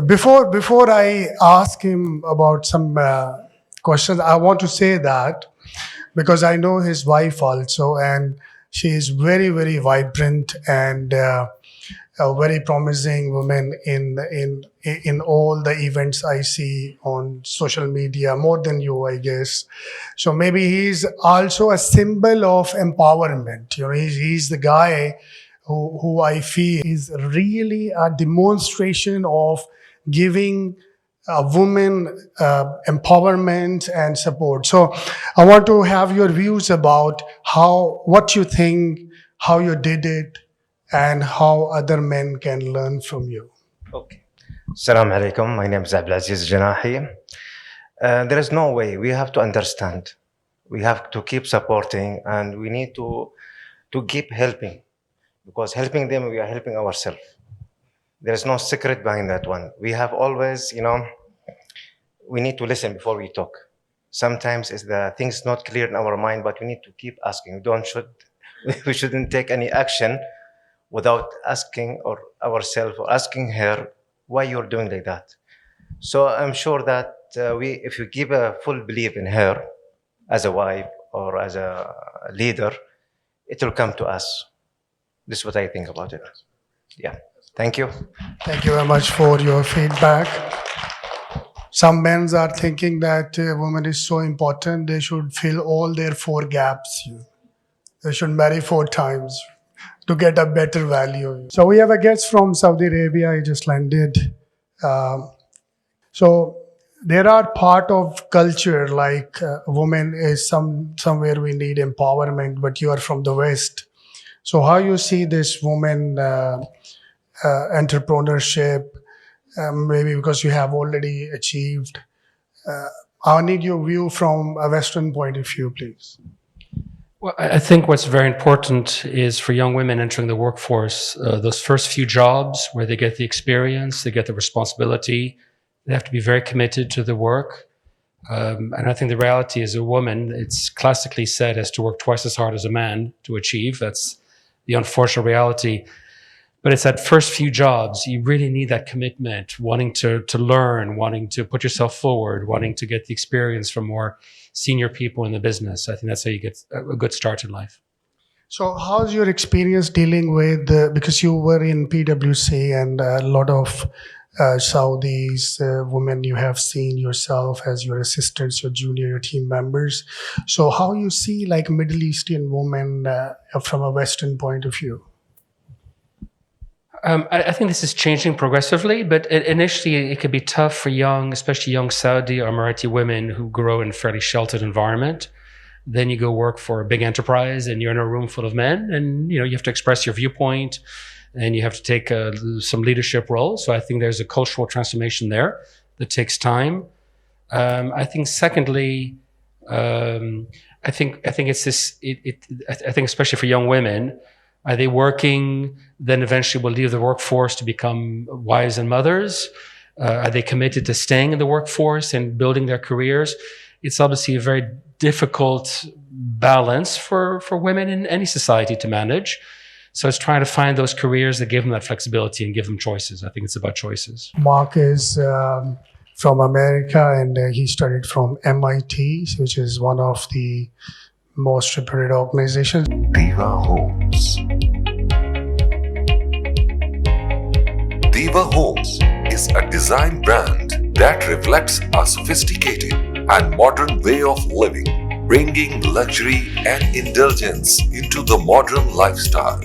before I ask him about some questions, I want to say that because I know his wife also, and she is very, very vibrant and a very promising woman in all the events I see on social media, more than you, I guess. So maybe he's also a symbol of empowerment. You know, he's the guy who I feel is really a demonstration of giving a woman empowerment and support. So I want to have your views about what you think, how you did it, and how other men can learn from you. Okay. Assalamu alaikum. My name is Abdulaziz Janahi. There is no way. We have to understand. We have to keep supporting, and we need to keep helping, because helping them, we are helping ourselves. There is no secret behind that one. We have always, we need to listen before we talk. Sometimes it's the things not clear in our mind, but we need to keep asking. We shouldn't take any action without asking ourselves or asking her why you're doing like that. So I'm sure that if you give a full belief in her as a wife or as a leader, it will come to us. This is what I think about it. Yeah. Thank you. Thank you very much for your feedback. Some men are thinking that a woman is so important, they should fill all their 4 gaps. They should marry 4 times to get a better value. So we have a guest from Saudi Arabia. He just landed. So there are part of culture like woman is somewhere we need empowerment, but you are from the West. So how you see this woman entrepreneurship, maybe because you have already achieved. I need your view from a Western point of view, please. Well, I think what's very important is for young women entering the workforce, those first few jobs where they get the experience, they get the responsibility, they have to be very committed to the work. And I think the reality is a woman, it's classically said, has to work twice as hard as a man to achieve. That's the unfortunate reality. But it's that first few jobs, you really need that commitment, wanting to learn, wanting to put yourself forward, wanting to get the experience from more senior people in the business. I think that's how you get a good start in life. So how's your experience dealing with, because you were in PwC and a lot of Saudis, women you have seen yourself as your assistants, your junior, your team members. So how you see like Middle Eastern women from a Western point of view? I think this is changing progressively, but initially it could be tough for especially young Saudi or Emirati women who grow in a fairly sheltered environment. Then you go work for a big enterprise and you're in a room full of men, and you have to express your viewpoint and you have to take some leadership role. So I think there's a cultural transformation there that takes time. I think secondly, I think it's this. I think especially for young women, are they working? Then eventually will leave the workforce to become wives and mothers. Are they committed to staying in the workforce and building their careers? It's obviously a very difficult balance for women in any society to manage. So it's trying to find those careers that give them that flexibility and give them choices. I think it's about choices. Mark is from America, and he studied from MIT, which is one of the most reputed organizations. Diva Homes. Diva Homes is a design brand that reflects a sophisticated and modern way of living, bringing luxury and indulgence into the modern lifestyle.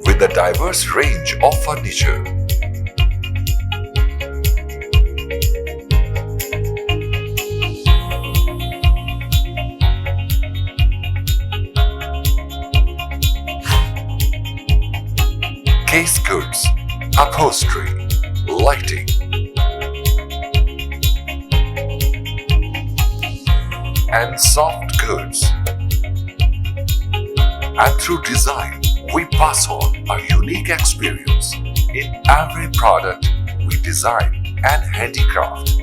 With a diverse range of furniture, case goods, upholstery, lighting, and soft goods. And through design, we pass on a unique experience in every product we design and handicraft.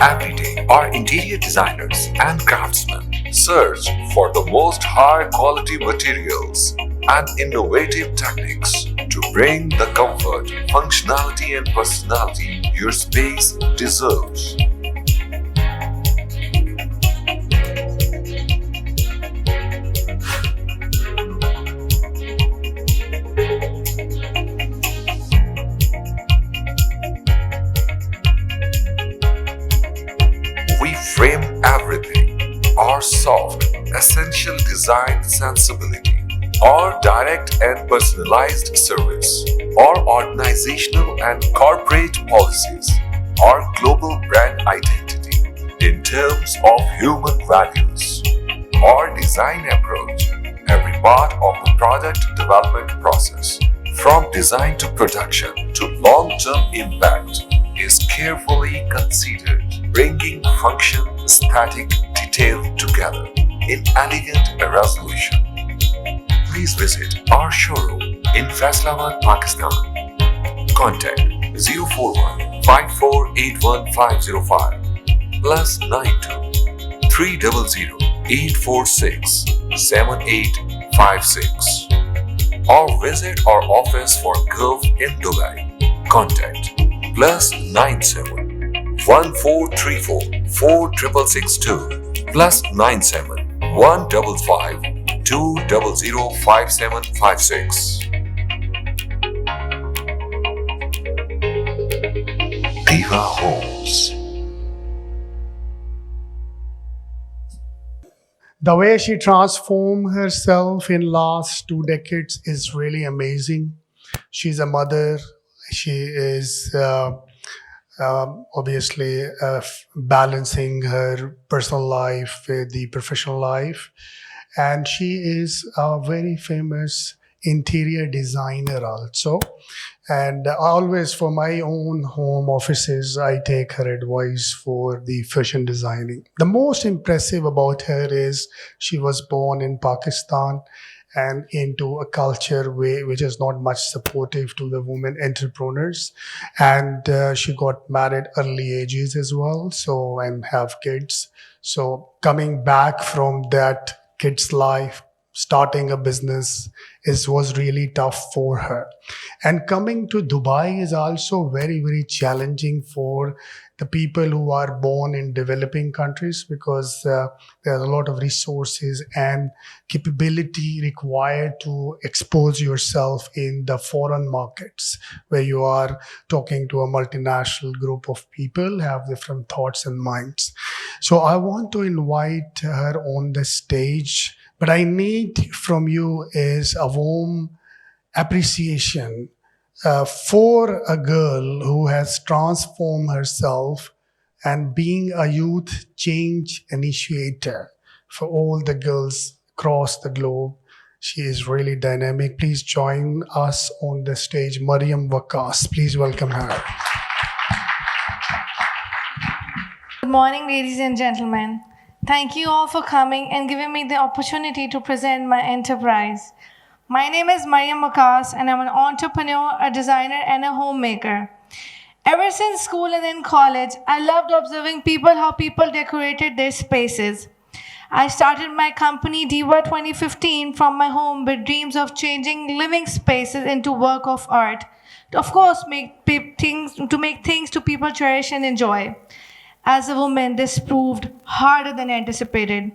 Every day, our interior designers and craftsmen search for the most high quality materials and innovative techniques to bring the comfort, functionality, and personality your space deserves. We frame everything, our soft, essential design sensibility, our direct and personalized service, our organizational and corporate policies, our global brand identity in terms of human values, our design approach, every part of the product development process, from design to production to long-term impact, is carefully considered, bringing function, aesthetic, detail together in elegant resolution. Please visit our showroom in Faisalabad, Pakistan. Contact 041 5481505 +92 300 846 7856 or visit our office for Gulf in Dubai. Contact +97 1434 4662 +97 155 2005756. Diva Homes. The way she transformed herself in last 2 decades is really amazing. She's a mother. She is obviously balancing her personal life with the professional life. And she is a very famous interior designer also. And always for my own home offices, I take her advice for the fashion designing. The most impressive about her is she was born in Pakistan and into a culture which is not much supportive to the women entrepreneurs. And she got married early ages as well, so, and have kids. So coming back from that kids' life, starting a business was really tough for her. And coming to Dubai is also very, very challenging for the people who are born in developing countries, because there are a lot of resources and capability required to expose yourself in the foreign markets, where you are talking to a multinational group of people, have different thoughts and minds. So I want to invite her on the stage, but I need from you is a warm appreciation for a girl who has transformed herself and being a youth change initiator for all the girls across the globe. She is really dynamic. Please join us on the stage, Mariam Wakas. Please welcome her. Good morning, ladies and gentlemen. Thank you all for coming and giving me the opportunity to present my enterprise. My name is Mariam Wakas, and I'm an entrepreneur, a designer, and a homemaker. Ever since school and in college, I loved observing how people decorated their spaces. I started my company Diva 2015 from my home with dreams of changing living spaces into work of art. Of course, make things to people cherish and enjoy. As a woman, this proved harder than anticipated.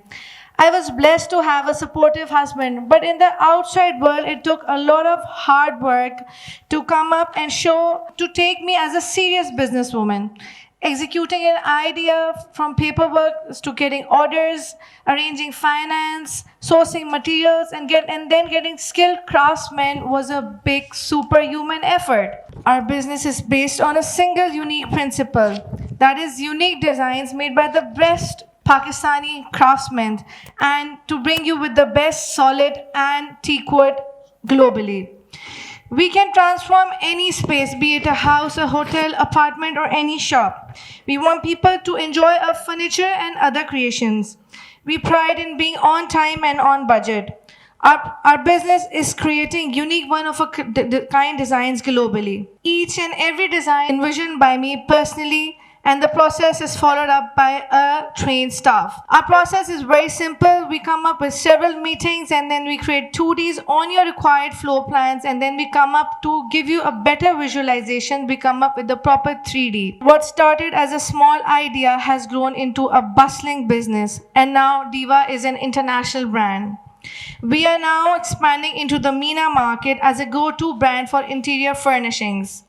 I was blessed to have a supportive husband, but in the outside world, it took a lot of hard work to come up and to take me as a serious businesswoman. Executing an idea from paperwork to getting orders, arranging finance, sourcing materials, and then getting skilled craftsmen was a big superhuman effort. Our business is based on a single unique principle: that is unique designs made by the best Pakistani craftsmen, and to bring you with the best solid and teakwood globally. We can transform any space, be it a house, a hotel, apartment, or any shop. We want people to enjoy our furniture and other creations. We pride in being on time and on budget. Our business is creating unique one-of-a-kind designs globally. Each and every design envisioned by me personally, and the process is followed up by a trained staff. Our process is very simple. We come up with several meetings, and then we create 2Ds on your required floor plans, and then we come up to give you a better visualization. We come up with the proper 3D. What started as a small idea has grown into a bustling business, and now Diva is an international brand. We are now expanding into the MENA market as a go-to brand for interior furnishings.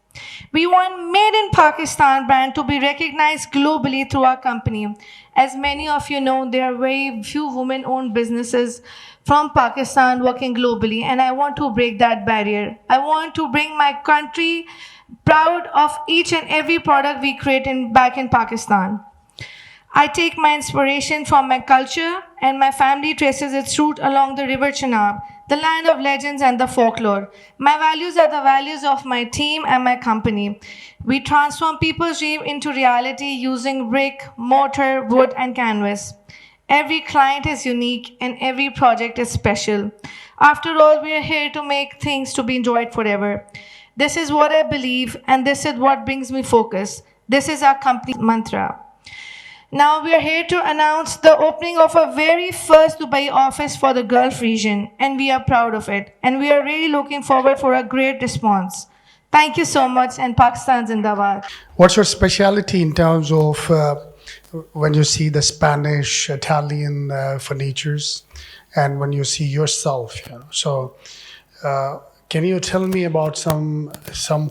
We want Made in Pakistan brand to be recognized globally through our company. As many of you know, there are very few women-owned businesses from Pakistan working globally, and I want to break that barrier. I want to bring my country proud of each and every product we create back in Pakistan. I take my inspiration from my culture, and my family traces its root along the river Chenab, the land of legends and the folklore. My values are the values of my team and my company. We transform people's dream into reality using brick, mortar, wood, and canvas. Every client is unique and every project is special. After all, we are here to make things to be enjoyed forever. This is what I believe, and this is what brings me focus. This is our company mantra. Now we are here to announce the opening of our very first Dubai office for the Gulf region, and we are proud of it. And we are really looking forward for a great response. Thank you so much, and Pakistan Zindabad. What's your specialty in terms of when you see the Spanish, Italian furnitures, and when you see yourself? So, can you tell me about some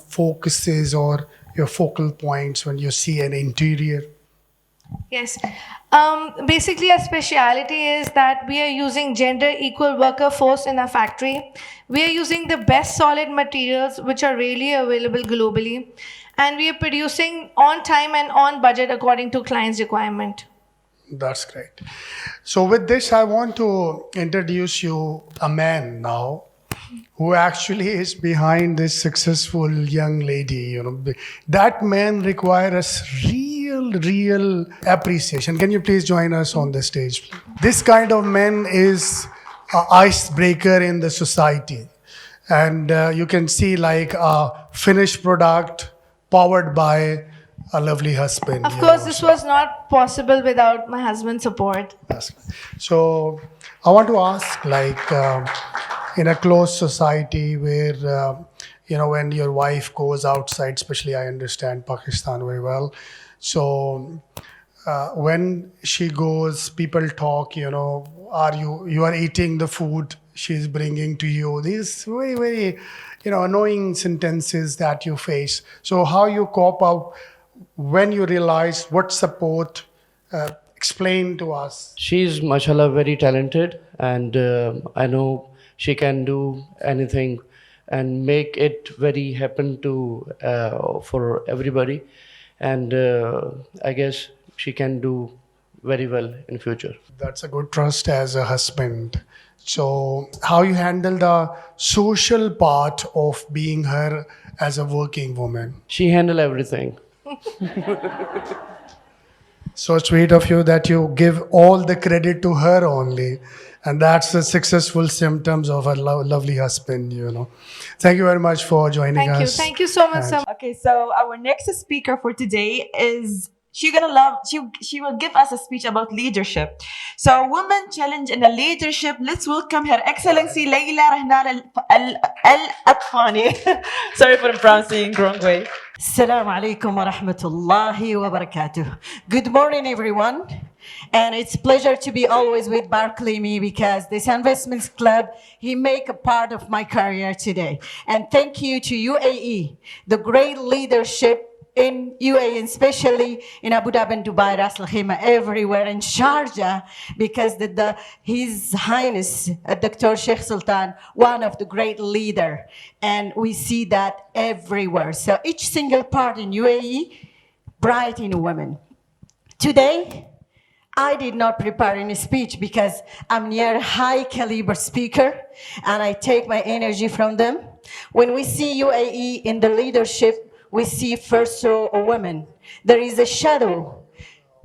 focuses or your focal points when you see an interior? Yes. Basically, our speciality is that we are using gender equal worker force in our factory. We are using the best solid materials which are really available globally. And we are producing on time and on budget according to client's requirement. That's great. So with this, I want to introduce you a man now who actually is behind this successful young lady. That man requires real appreciation. Can you please join us on the stage? This kind of man is an icebreaker in the society. And you can see like a finished product powered by a lovely husband. Of course, this was not possible without my husband's support. So I want to ask, like, in a closed society where, when your wife goes outside, especially I understand Pakistan very well. So when she goes, people talk, you are eating the food she's bringing to you. These very, annoying sentences that you face. So how you cope up when you realize what support, explain to us. She's, mashallah, very talented, and I know she can do anything and make it very happen to for everybody. And I guess she can do very well in future. That's a good trust as a husband. So how you handle the social part of being her as a working woman? She handle everything. So sweet of you that you give all the credit to her only. And that's the successful symptoms of a lovely husband, Thank you very much for joining us. Thank you so much, sir. Okay, so our next speaker for today is she will give us a speech about leadership. So women challenge in a leadership. Let's welcome Her Excellency Leila Rahnan Al-Atfani. Sorry for pronouncing wrong way. Assalamu alaikum wa rahmatullahi wa barakatuh. Good morning, everyone. And it's a pleasure to be always with Berkeleyme because this investments club, he make a part of my career today. And thank you to UAE, the great leadership in UAE, especially in Abu Dhabi and Dubai, Ras Al Khaimah, everywhere, in Sharjah, because His Highness Dr. Sheikh Sultan, one of the great leader, and we see that everywhere. So each single part in UAE bright in women. Today, I did not prepare any speech because I'm near high caliber speaker and I take my energy from them. When we see UAE in the leadership, we see first row of women. There is a shadow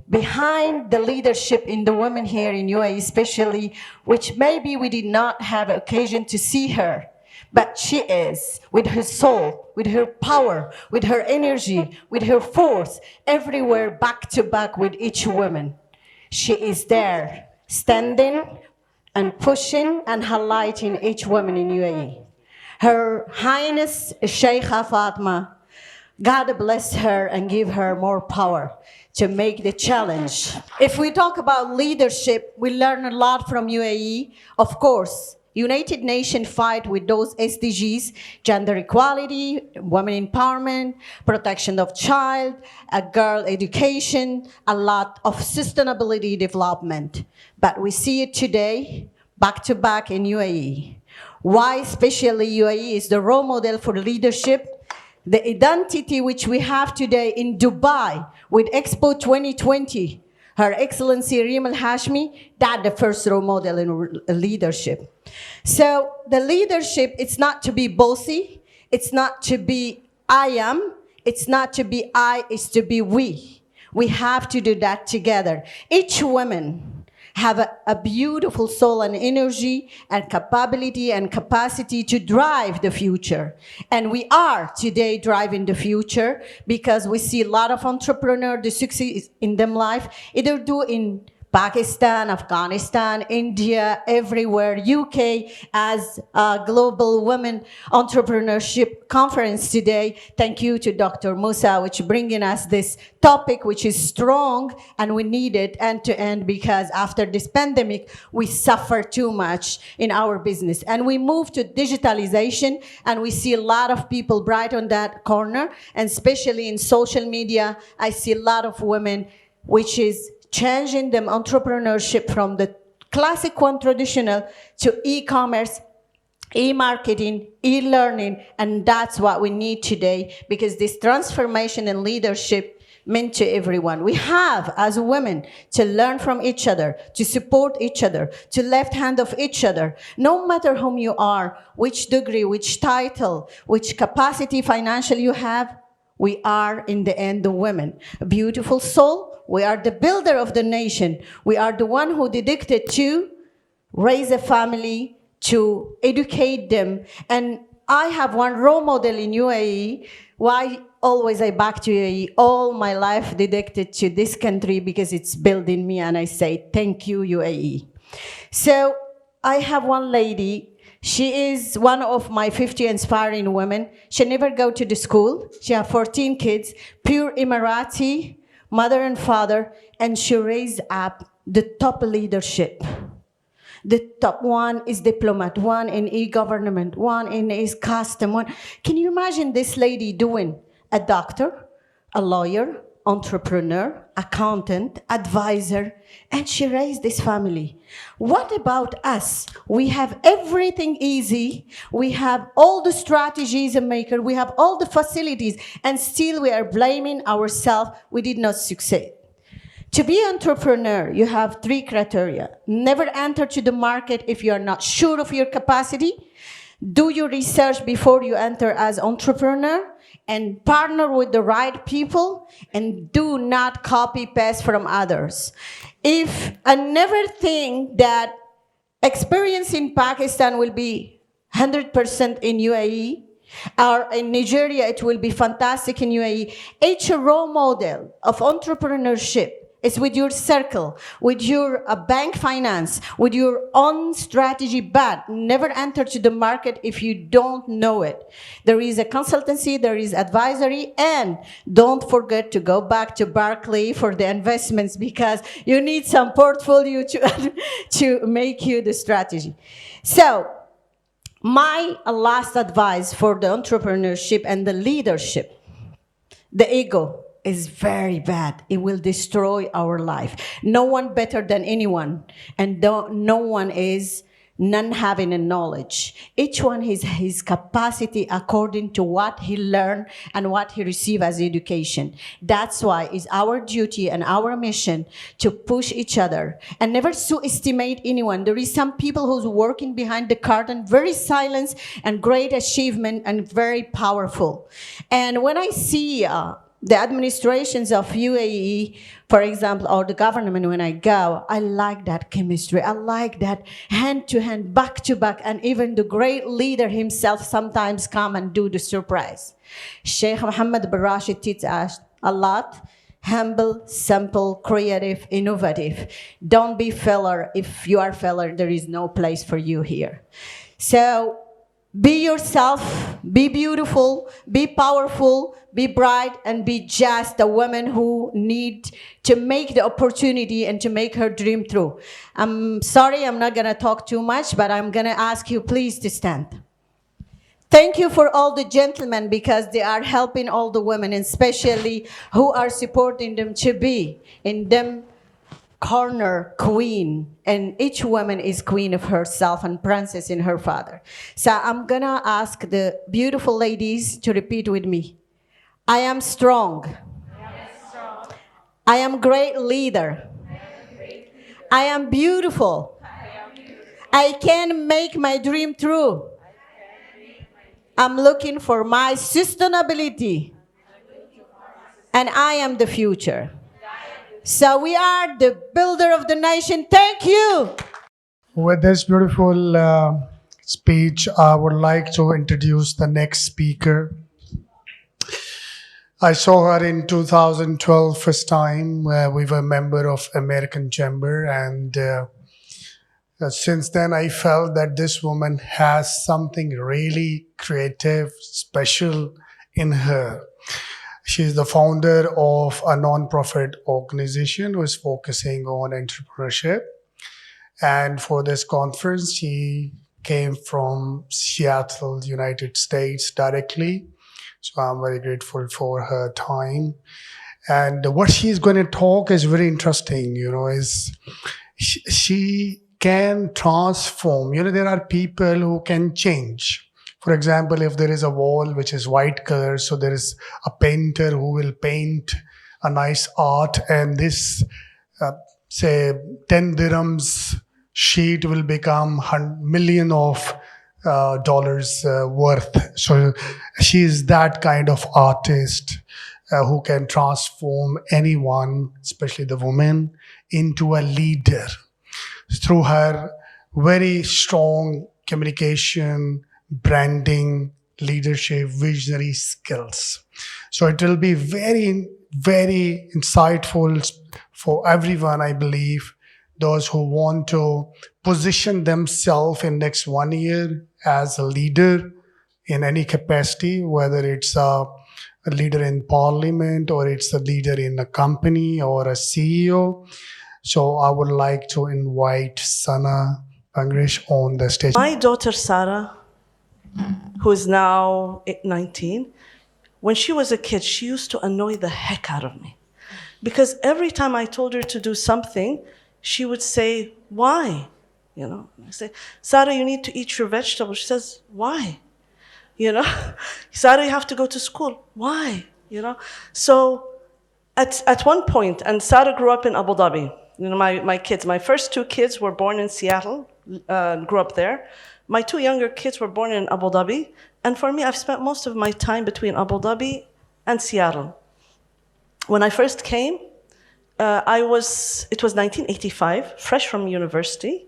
behind the leadership in the women here in UAE especially, which maybe we did not have occasion to see her. But she is, with her soul, with her power, with her energy, with her force, everywhere back to back with each woman. She is there, standing and pushing and highlighting each woman in UAE. Her Highness Sheikha Fatma, God bless her and give her more power to make the challenge. If we talk about leadership, we learn a lot from UAE. Of course, United Nations fight with those SDGs, gender equality, women empowerment, protection of child, a girl education, a lot of sustainability development. But we see it today, back to back in UAE. Why especially UAE is the role model for leadership. The identity which we have today in Dubai with Expo 2020, Her Excellency Riem Al Hashmi, that's the first role model in leadership. So the leadership, it's not to be bossy, it's not to be I am, it's not to be I, it's to be we. We have to do that together. Each woman have a beautiful soul and energy and capability and capacity to drive the future. And we are today driving the future because we see a lot of entrepreneurs, the success in them life, either do in Pakistan, Afghanistan, India, everywhere, UK, as a global women entrepreneurship conference today. Thank you to Dr. Musa, which bringing us this topic, which is strong, and we need it end to end because after this pandemic, we suffer too much in our business. And we move to digitalization, and we see a lot of people bright on that corner, and especially in social media, I see a lot of women, which is changing them entrepreneurship from the classic one, traditional, to e-commerce, e-marketing, e-learning, and that's what we need today because this transformation in leadership meant to everyone. We have, as women, to learn from each other, to support each other, to left hand of each other. No matter whom you are, which degree, which title, which capacity financial you have, we are, in the end, the women. A beautiful soul. We are the builder of the nation. We are the one who dedicated to raise a family, to educate them. And I have one role model in UAE. Why always I back to UAE? All my life dedicated to this country because it's building me, and I say, thank you, UAE. So I have one lady. She is one of my 50 inspiring women. She never go to the school. She have 14 kids, pure Emirati, mother and father, and she raised up the top leadership. The top one is diplomat, one in e-government, one in his custom. One. Can you imagine this lady doing a doctor, a lawyer, entrepreneur, accountant, advisor, and she raised this family. What about us? We have everything easy. We have all the strategies and maker. We have all the facilities, and still we are blaming ourselves. We did not succeed. To be an entrepreneur, you have 3 criteria. Never enter to the market if you are not sure of your capacity. Do your research before you enter as entrepreneur, and partner with the right people, and do not copy paste from others. If I never think that experience in Pakistan will be 100% in UAE, or in Nigeria it will be fantastic in UAE, each role model of entrepreneurship is with your circle, with your bank finance, with your own strategy, but never enter to the market if you don't know it. There is a consultancy, there is advisory, and don't forget to go back to Berkeley for the investments because you need some portfolio to make you the strategy. So, my last advice for the entrepreneurship and the leadership, the ego is very bad. It will destroy our life. No one better than anyone, and no one is none having a knowledge. Each one has his capacity according to what he learned and what he received as education. That's why it's our duty and our mission to push each other and never estimate anyone. There is some people who's working behind the curtain, very silent and great achievement and very powerful. And when I see the administrations of UAE, for example, or the government, when I go, I like that chemistry. I like that hand to hand, back to back, and even the great leader himself sometimes come and do the surprise. Sheikh Mohammed bin Rashid teaches us a lot. Humble, simple, creative, innovative. Don't be failure. If you are failure, there is no place for you here. So be yourself, be beautiful, be powerful, be bright, and be just a woman who need to make the opportunity and to make her dream true. I'm sorry, I'm not gonna talk too much, but I'm gonna ask you please to stand. Thank you for all the gentlemen because they are helping all the women, and especially who are supporting them to be in them corner queen, and each woman is queen of herself and princess in her father. So I'm gonna ask the beautiful ladies to repeat with me. I am strong. I am great leader. I am beautiful. I can make my dream true. I'm looking for my sustainability. And I am the future. So we are the builder of the nation. Thank you. With this beautiful speech, I would like to introduce the next speaker. I saw her in 2012 first time. We were a member of American Chamber, and since then I felt that this woman has something really creative, special in her. She is the founder of a non-profit organization who is focusing on entrepreneurship. And for this conference, she came from Seattle, United States directly. So I'm very grateful for her time. And what she's going to talk is very interesting, is she can transform. There are people who can change. For example, if there is a wall which is white color, so there is a painter who will paint a nice art, and this, say, 10 dirhams sheet will become million of dollars worth. So she is that kind of artist who can transform anyone, especially the woman, into a leader through her very strong communication, branding, leadership, visionary skills. So it will be very, very insightful for everyone, I believe, those who want to position themselves in next 1 year as a leader in any capacity, whether it's a leader in parliament or it's a leader in a company or a CEO. So I would like to invite Sana Bangresh on the stage. My daughter Sarah, who is now 19, when she was a kid, she used to annoy the heck out of me. Because every time I told her to do something, she would say, why? I say, Sarah, you need to eat your vegetables. She says, why? Sarah, you have to go to school. Why? So at one point, and Sarah grew up in Abu Dhabi. My first two kids were born in Seattle, grew up there. My two younger kids were born in Abu Dhabi. And for me, I've spent most of my time between Abu Dhabi and Seattle. When I first came, it was 1985, fresh from university.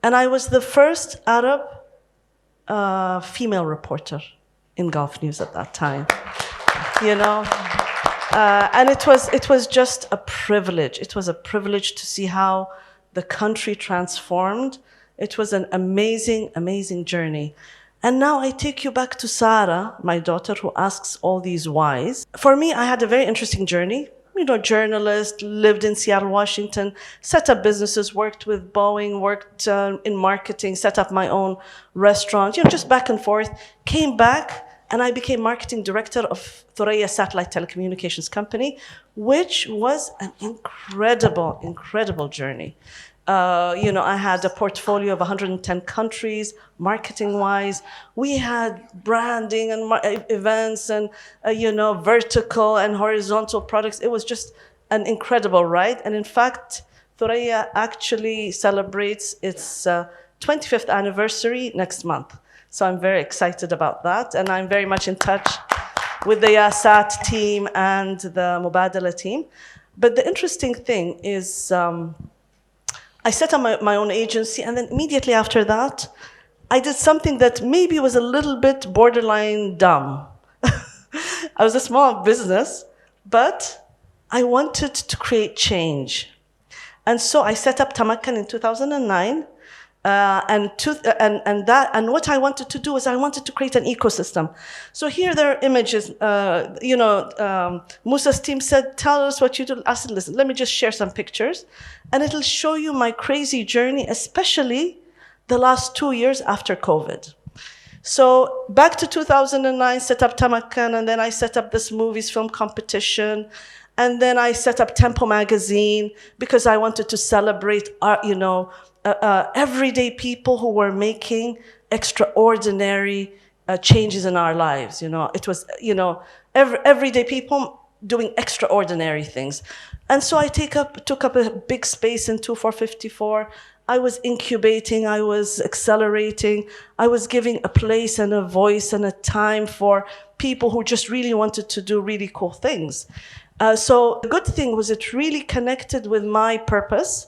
And I was the first Arab female reporter in Gulf News at that time. And it was just a privilege. It was a privilege to see how the country transformed. It was an amazing, amazing journey. And now I take you back to Sarah, my daughter, who asks all these whys. For me, I had a very interesting journey. Journalist, lived in Seattle, Washington, set up businesses, worked with Boeing, worked in marketing, set up my own restaurant, just back and forth. Came back and I became marketing director of Thuraya Satellite Telecommunications Company, which was an incredible journey. I had a portfolio of 110 countries, marketing-wise. We had branding and events and, vertical and horizontal products. It was just an incredible ride. And in fact, Thuraya actually celebrates its 25th anniversary next month. So I'm very excited about that. And I'm very much in touch with the Yasat team and the Mubadala team. But the interesting thing is, I set up my own agency, and then immediately after that, I did something that maybe was a little bit borderline dumb. I was a small business, but I wanted to create change. And so I set up Tamakkan in 2009. And what I wanted to do is I wanted to create an ecosystem. So here there are images. Musa's team said, "Tell us what you do." I said, "Listen, let me just share some pictures, and it'll show you my crazy journey, especially the last 2 years after COVID." So back to 2009, set up Tamakkan, and then I set up this movies film competition. And then I set up Tempo magazine because I wanted to celebrate everyday people who were making extraordinary changes in our lives. It was, everyday people doing extraordinary things. And so I took up a big space in 2454. I was incubating, I was accelerating, I was giving a place and a voice and a time for people who just really wanted to do really cool things. So the good thing was it really connected with my purpose.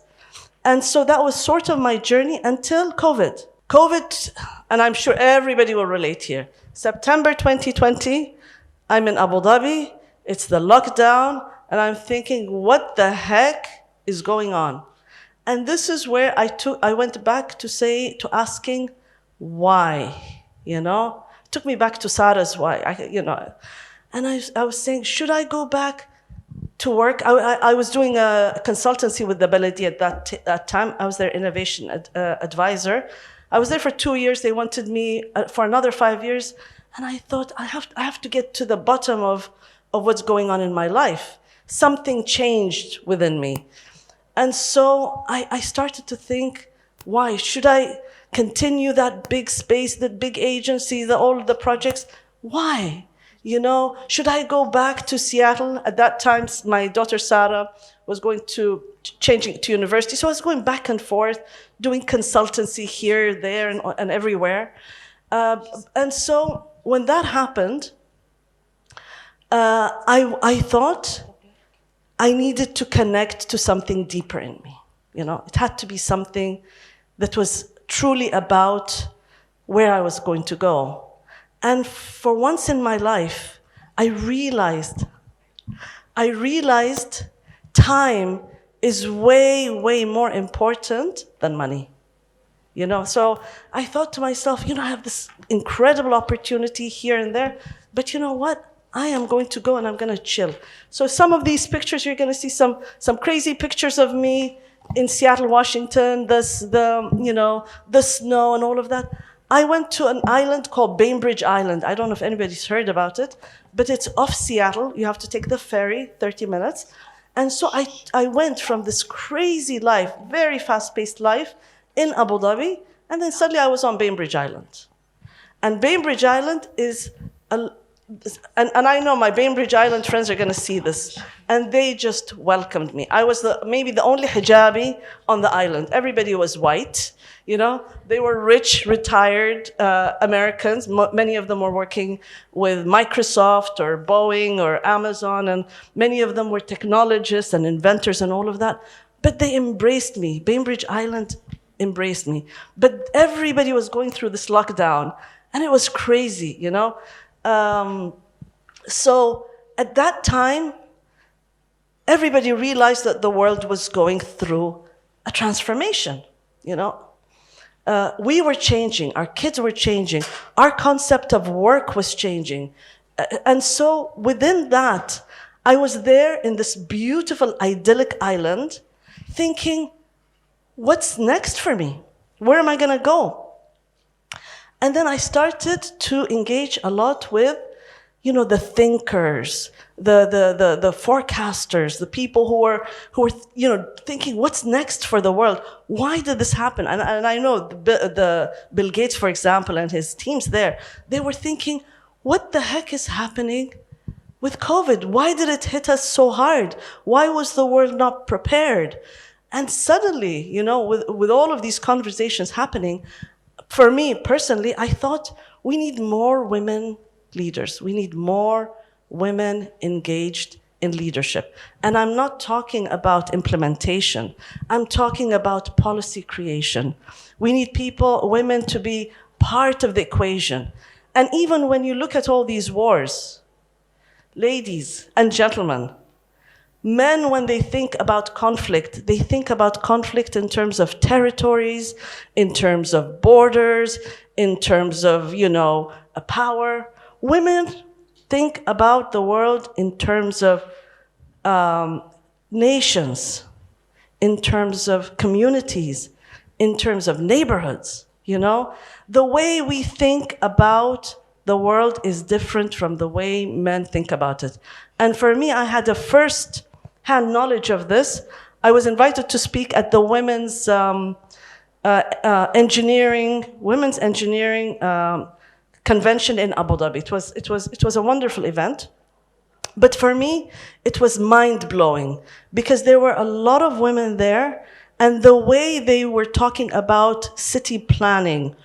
And so that was sort of my journey until COVID. COVID, and I'm sure everybody will relate here. September 2020, I'm in Abu Dhabi, it's the lockdown, and I'm thinking, what the heck is going on? And this is where I went back to asking why, It took me back to Sarah's why, And I was saying, should I go back to work? I was doing a consultancy with the Baladi at that time. I was their innovation advisor. I was there for 2 years. They wanted me for another 5 years. And I thought, I have to get to the bottom of what's going on in my life. Something changed within me. And so I started to think, why? Should I continue that big space, that big agency, all the projects? Why? Should I go back to Seattle? At that time, my daughter Sarah was changing to university. So I was going back and forth, doing consultancy here, there, and everywhere. And so when that happened, I thought I needed to connect to something deeper in me. It had to be something that was truly about where I was going to go. And for once in my life, I realized time is way, way more important than money. So I thought to myself, I have this incredible opportunity here and there, but you know what? I am going to go and I'm going to chill. So some of these pictures, you're going to see some crazy pictures of me in Seattle, Washington, the snow and all of that. I went to an island called Bainbridge Island. I don't know if anybody's heard about it, but it's off Seattle. You have to take the ferry, 30 minutes. And so I went from this crazy life, very fast-paced life in Abu Dhabi, and then suddenly I was on Bainbridge Island. And Bainbridge Island is and I know my Bainbridge Island friends are going to see this. And they just welcomed me. I was maybe the only hijabi on the island. Everybody was white, They were rich, retired Americans. Many of them were working with Microsoft or Boeing or Amazon. And many of them were technologists and inventors and all of that. But they embraced me. Bainbridge Island embraced me. But everybody was going through this lockdown. And it was crazy, So at that time, everybody realized that the world was going through a transformation, We were changing, our kids were changing, our concept of work was changing. And so within that, I was there in this beautiful, idyllic island thinking, what's next for me? Where am I going to go? And then I started to engage a lot with, the thinkers, the forecasters, the people who were thinking, what's next for the world? Why did this happen? And I know the Bill Gates, for example, and his teams there, they were thinking, what the heck is happening with COVID? Why did it hit us so hard? Why was the world not prepared? And suddenly, with all of these conversations happening, for me personally, I thought we need more women leaders. We need more women engaged in leadership. And I'm not talking about implementation. I'm talking about policy creation. We need women to be part of the equation. And even when you look at all these wars, ladies and gentlemen, men, when they think about conflict, they think about conflict in terms of territories, in terms of borders, in terms of, power. Women think about the world in terms of nations, in terms of communities, in terms of neighborhoods, The way we think about the world is different from the way men think about it. And for me, I had a first-hand knowledge of this. I was invited to speak at the women's engineering convention in Abu Dhabi. It was a wonderful event. But for me, it was mind-blowing because there were a lot of women there, and the way they were talking about city planning,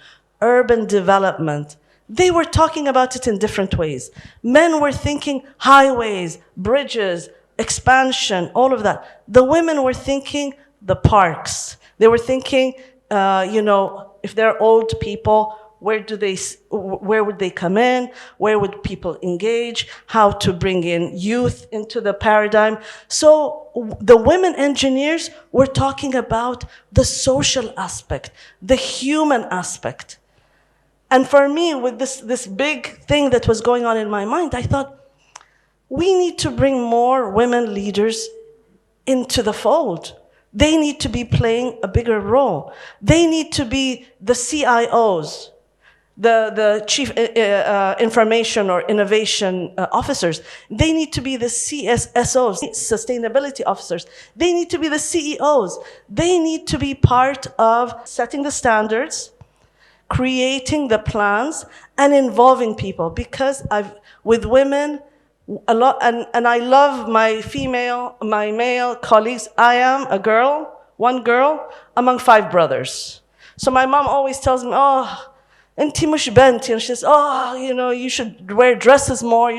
urban development, they were talking about it in different ways. Men were thinking highways, bridges, expansion, all of that. The women were thinking the parks. They were thinking, if they're old people, where would they come in? Where would people engage? How to bring in youth into the paradigm? So the women engineers were talking about the social aspect, the human aspect. And for me, with this big thing that was going on in my mind, I thought, we need to bring more women leaders into the fold. They need to be playing a bigger role. They need to be the CIOs, the chief information or innovation officers. They need to be the CSSOs, sustainability officers. They need to be the CEOs. They need to be part of setting the standards, creating the plans, and involving people. Because with women, a lot, and I love my male colleagues. I am one girl among 5 brothers. So my mom always tells me, انتي مش بنت. She says, you should wear dresses more.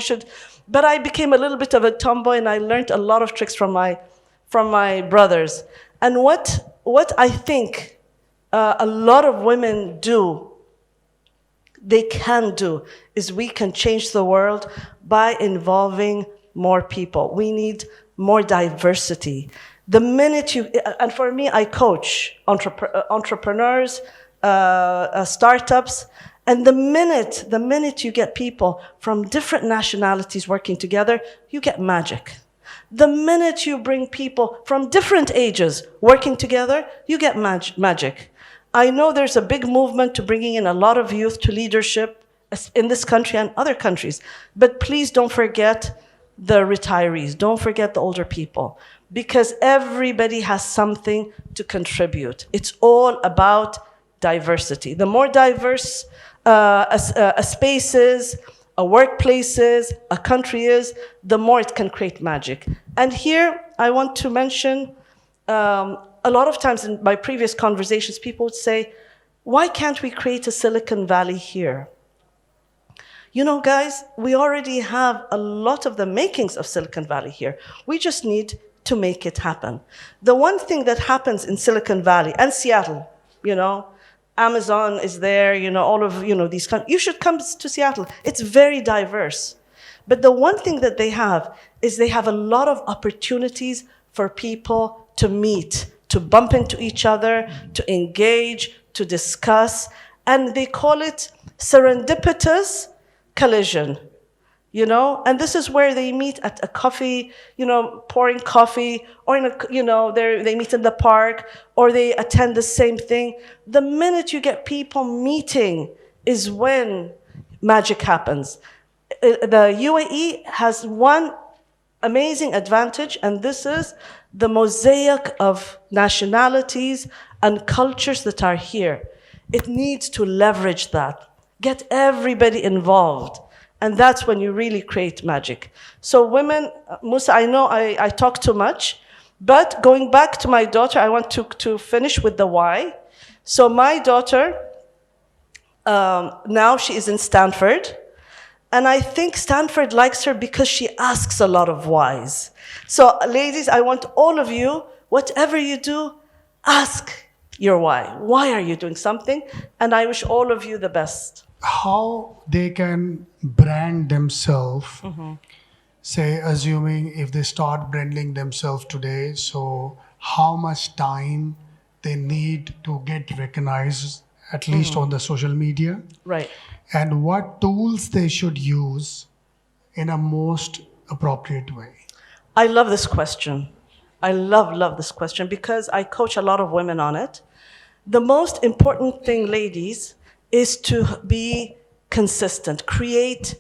But I became a little bit of a tomboy, and I learned a lot of tricks from my brothers. And what I think a lot of women they can do, is we can change the world by involving more people. We need more diversity. The minute and for me, I coach entrepreneurs, startups, and the minute you get people from different nationalities working together, you get magic. The minute you bring people from different ages working together, you get magic. I know there's a big movement to bringing in a lot of youth to leadership in this country and other countries. But please don't forget the retirees. Don't forget the older people. Because everybody has something to contribute. It's all about diversity. The more diverse a space is, a workplace is, a country is, the more it can create magic. And here I want to mention, a lot of times in my previous conversations, people would say, why can't we create a Silicon Valley here? Guys, we already have a lot of the makings of Silicon Valley here. We just need to make it happen. The one thing that happens in Silicon Valley and Seattle, Amazon is there, all of, these countries. You should come to Seattle. It's very diverse. But the one thing that they have is they have a lot of opportunities for people to meet, to bump into each other, to engage, to discuss. And they call it serendipitous collision. And this is where they meet at a coffee, pouring coffee, or they meet in the park, or they attend the same thing. The minute you get people meeting is when magic happens. The UAE has one amazing advantage, and this is the mosaic of nationalities and cultures that are here. It needs to leverage that, get everybody involved, and that's when you really create magic. So women, Musa, I know I talk too much, but going back to my daughter, I want to finish with the why. So my daughter, now she is in Stanford, and I think Stanford likes her because she asks a lot of whys. So ladies, I want all of you, whatever you do, ask your why. Why are you doing something? And I wish all of you the best. How they can brand themselves, say, assuming if they start branding themselves today, so how much time they need to get recognized, at least on the social media? Right. And what tools they should use in a most appropriate way? I love this question. I love this question because I coach a lot of women on it. The most important thing, ladies, is to be consistent. Create,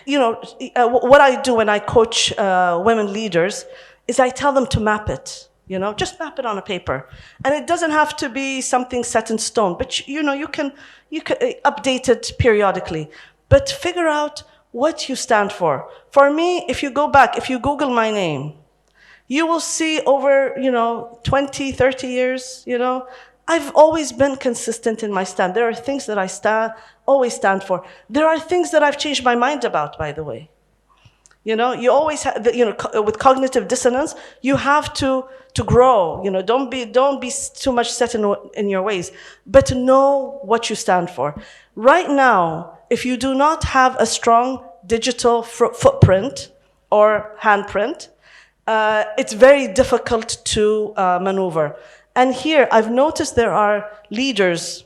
what I do when I coach women leaders is I tell them to map it. Just map it on a paper. And it doesn't have to be something set in stone, but you can update it periodically. But figure out what you stand for. For me, if you go back, if you Google my name, you will see over, 20, 30 years, I've always been consistent in my stand. There are things that I always stand for. There are things that I've changed my mind about, by the way. You always have, with cognitive dissonance, you have to grow. Don't be too much set in your ways, but know what you stand for. Right now, if you do not have a strong digital footprint or handprint, it's very difficult to maneuver. And here, I've noticed there are leaders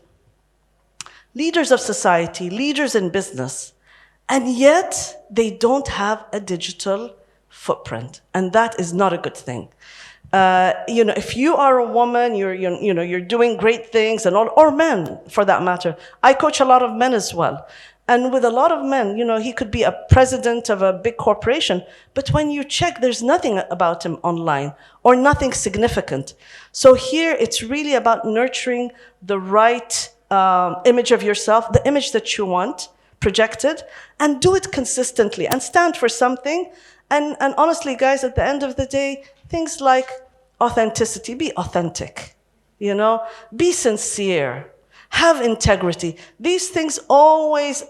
of society, leaders in business, and yet they don't have a digital footprint, and that is not a good thing. If you are a woman, you're doing great things, and all, or men for that matter. I coach a lot of men as well. And with a lot of men, he could be a president of a big corporation, but when you check, there's nothing about him online or nothing significant. So here, it's really about nurturing the right image of yourself, the image that you want projected, and do it consistently and stand for something. And honestly, guys, at the end of the day, things like authenticity, be authentic, be sincere. Have integrity. These things always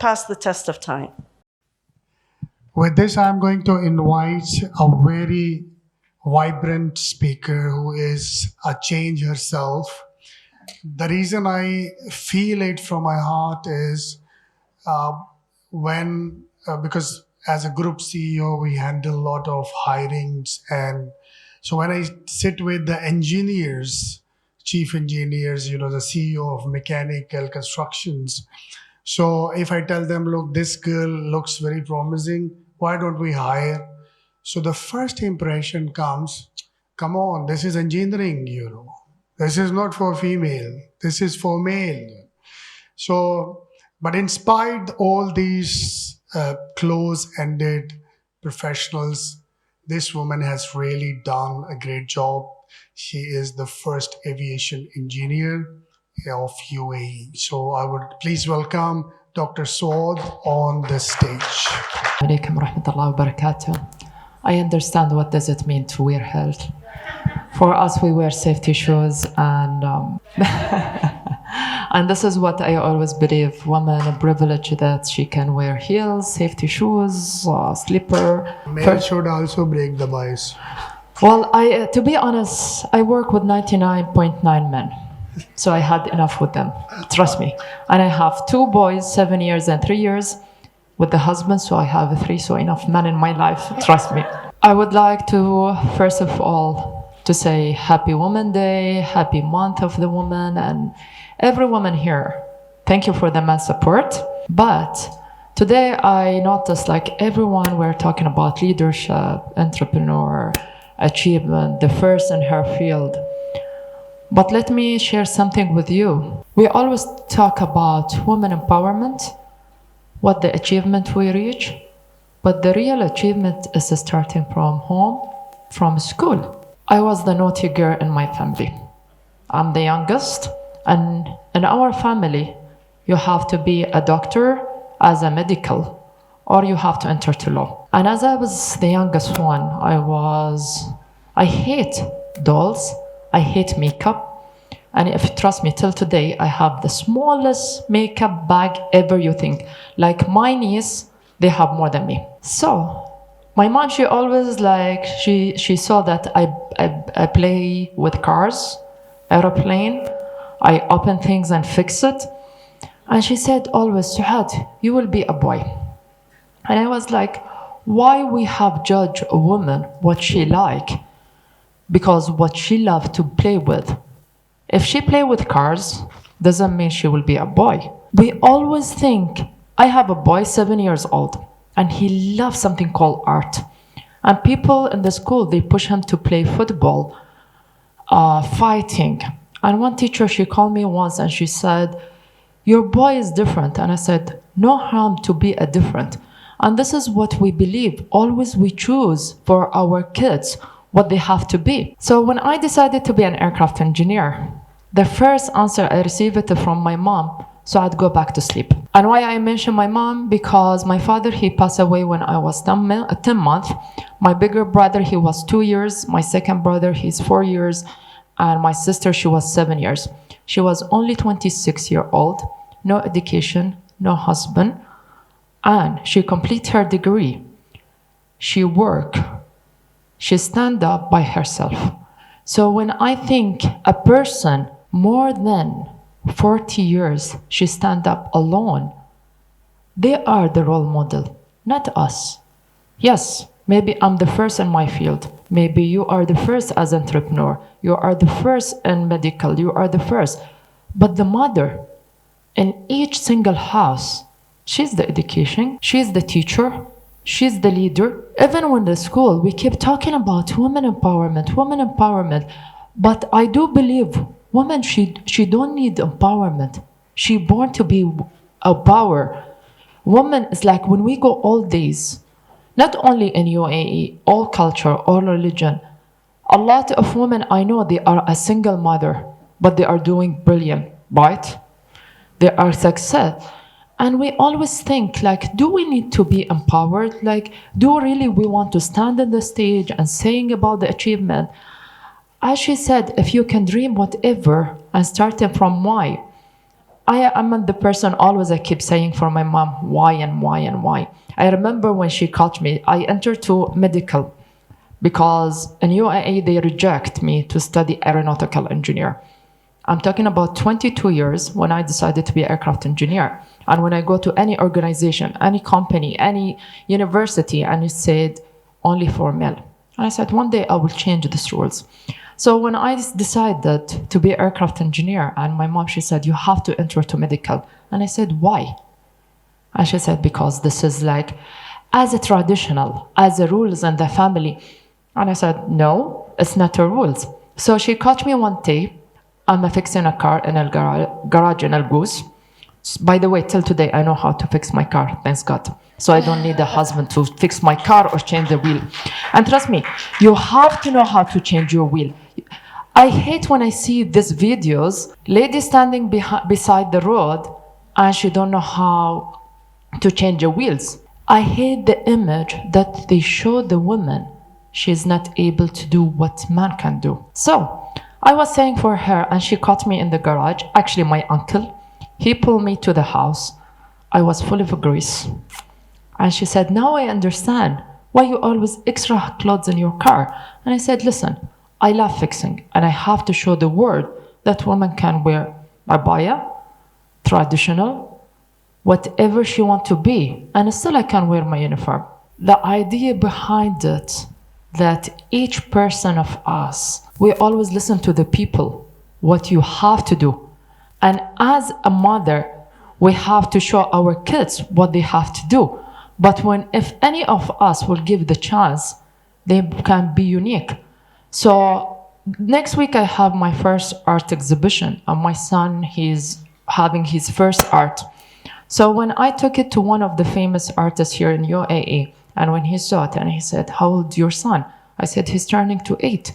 pass the test of time. With this, I'm going to invite a very vibrant speaker who is a change herself. The reason I feel it from my heart is because as a group CEO, we handle a lot of hirings. And so when I sit with the engineers, chief engineers, the CEO of mechanical constructions. So if I tell them, look, this girl looks very promising, why don't we hire? So the first impression comes, come on, this is engineering, This is not for female, this is for male. So, but in spite of all these close-ended professionals, this woman has really done a great job. She is the first aviation engineer of UAE. So I would please welcome Dr. Saud on the stage. Alaikum rahmatullahi wa barakatuh. I understand what does it mean to wear health. For us, we wear safety shoes and and this is what I always believe, women a privilege that she can wear heels, safety shoes, slipper. Men should also break the bias. Well, to be honest, I work with 99.9 men. So I had enough with them, trust me. And I have 2 boys, 7 years and 3 years with the husband. So I have 3, so enough men in my life, trust me. I would like to, first of all, to say Happy Women's Day, happy month of the woman, and every woman here. Thank you for the men's support. But today I noticed everyone, we're talking about leadership, entrepreneur, achievement, the first in her field. But let me share something with you. We always talk about women empowerment, what the achievement we reach, but the real achievement is starting from home, from school. I was the naughty girl in my family. I'm the youngest, and in our family, you have to be a doctor as a medical, or you have to enter to law. And as I was the youngest one, I hate dolls, I hate makeup. And if you trust me, till today, I have the smallest makeup bag ever you think. Like my niece, they have more than me. So my mom, she always she saw that I play with cars, aeroplane, I open things and fix it. And she said always, Suhad, you will be a boy. And I was like, why we have judged a woman what she like? Because what she love to play with. If she play with cars, doesn't mean she will be a boy. We always think, I have a boy 7 years old, and he loves something called art. And people in the school, they push him to play football, fighting. And one teacher, she called me once and she said, your boy is different. And I said, no harm to be a different. And this is what we believe. Always we choose for our kids what they have to be. So when I decided to be an aircraft engineer, the first answer I received it from my mom, so I'd go back to sleep. And why I mention my mom? Because my father, he passed away when I was 10 months. My bigger brother, he was 2 years. My second brother, he's 4 years. And my sister, she was 7 years. She was only 26-years old, no education, no husband. And she completed her degree. She worked. She stand up by herself. So when I think a person more than 40 years, she stand up alone, they are the role model, not us. Yes, maybe I'm the first in my field. Maybe you are the first as entrepreneur. You are the first in medical. You are the first. But the mother in each single house, she's the education, she's the teacher, she's the leader. Even when the school, we keep talking about women empowerment. But I do believe women, she don't need empowerment. She born to be a power. Woman is like when we go all days, not only in UAE, all culture, all religion. A lot of women I know, they are a single mother, but they are doing brilliant, right? They are success. And we always think, like, do we need to be empowered? Like, do really we want to stand on the stage and saying about the achievement? As she said, if you can dream whatever and starting from why. I am the person always I keep saying for my mom, why and why and why. I remember when she called me, I entered to medical because in UAE they reject me to study aeronautical engineer. I'm talking about 22 years when I decided to be an aircraft engineer. And when I go to any organization, any company, any university, and it said only for male. And I said, one day I will change these rules. So when I decided to be an aircraft engineer, and my mom, she said, you have to enter to medical. And I said, why? And she said, because this is like, as a traditional, as a rules in the family. And I said, no, it's not a rules. So she caught me one day. I'm fixing a car in a garage in Al Goose. By the way, till today, I know how to fix my car, thanks God. So I don't need a husband to fix my car or change the wheel. And trust me, you have to know how to change your wheel. I hate when I see these videos, lady standing beside the road, and she don't know how to change the wheels. I hate the image that they show the woman. She's not able to do what man can do. So I was saying for her, and she caught me in the garage. Actually, my uncle, he pulled me to the house. I was full of grease. And she said, now I understand why you always extra clothes in your car. And I said, listen, I love fixing, and I have to show the world that women can wear abaya, traditional, whatever she wants to be, and still I can wear my uniform. The idea behind it, that each person of us, we always listen to the people, what you have to do. And as a mother, we have to show our kids what they have to do. But if any of us will give the chance, they can be unique. So next week I have my first art exhibition, and my son, he's having his first art. So when I took it to one of the famous artists here in UAE, and when he saw it and he said, "How old is your son?" I said, "He's turning to 8."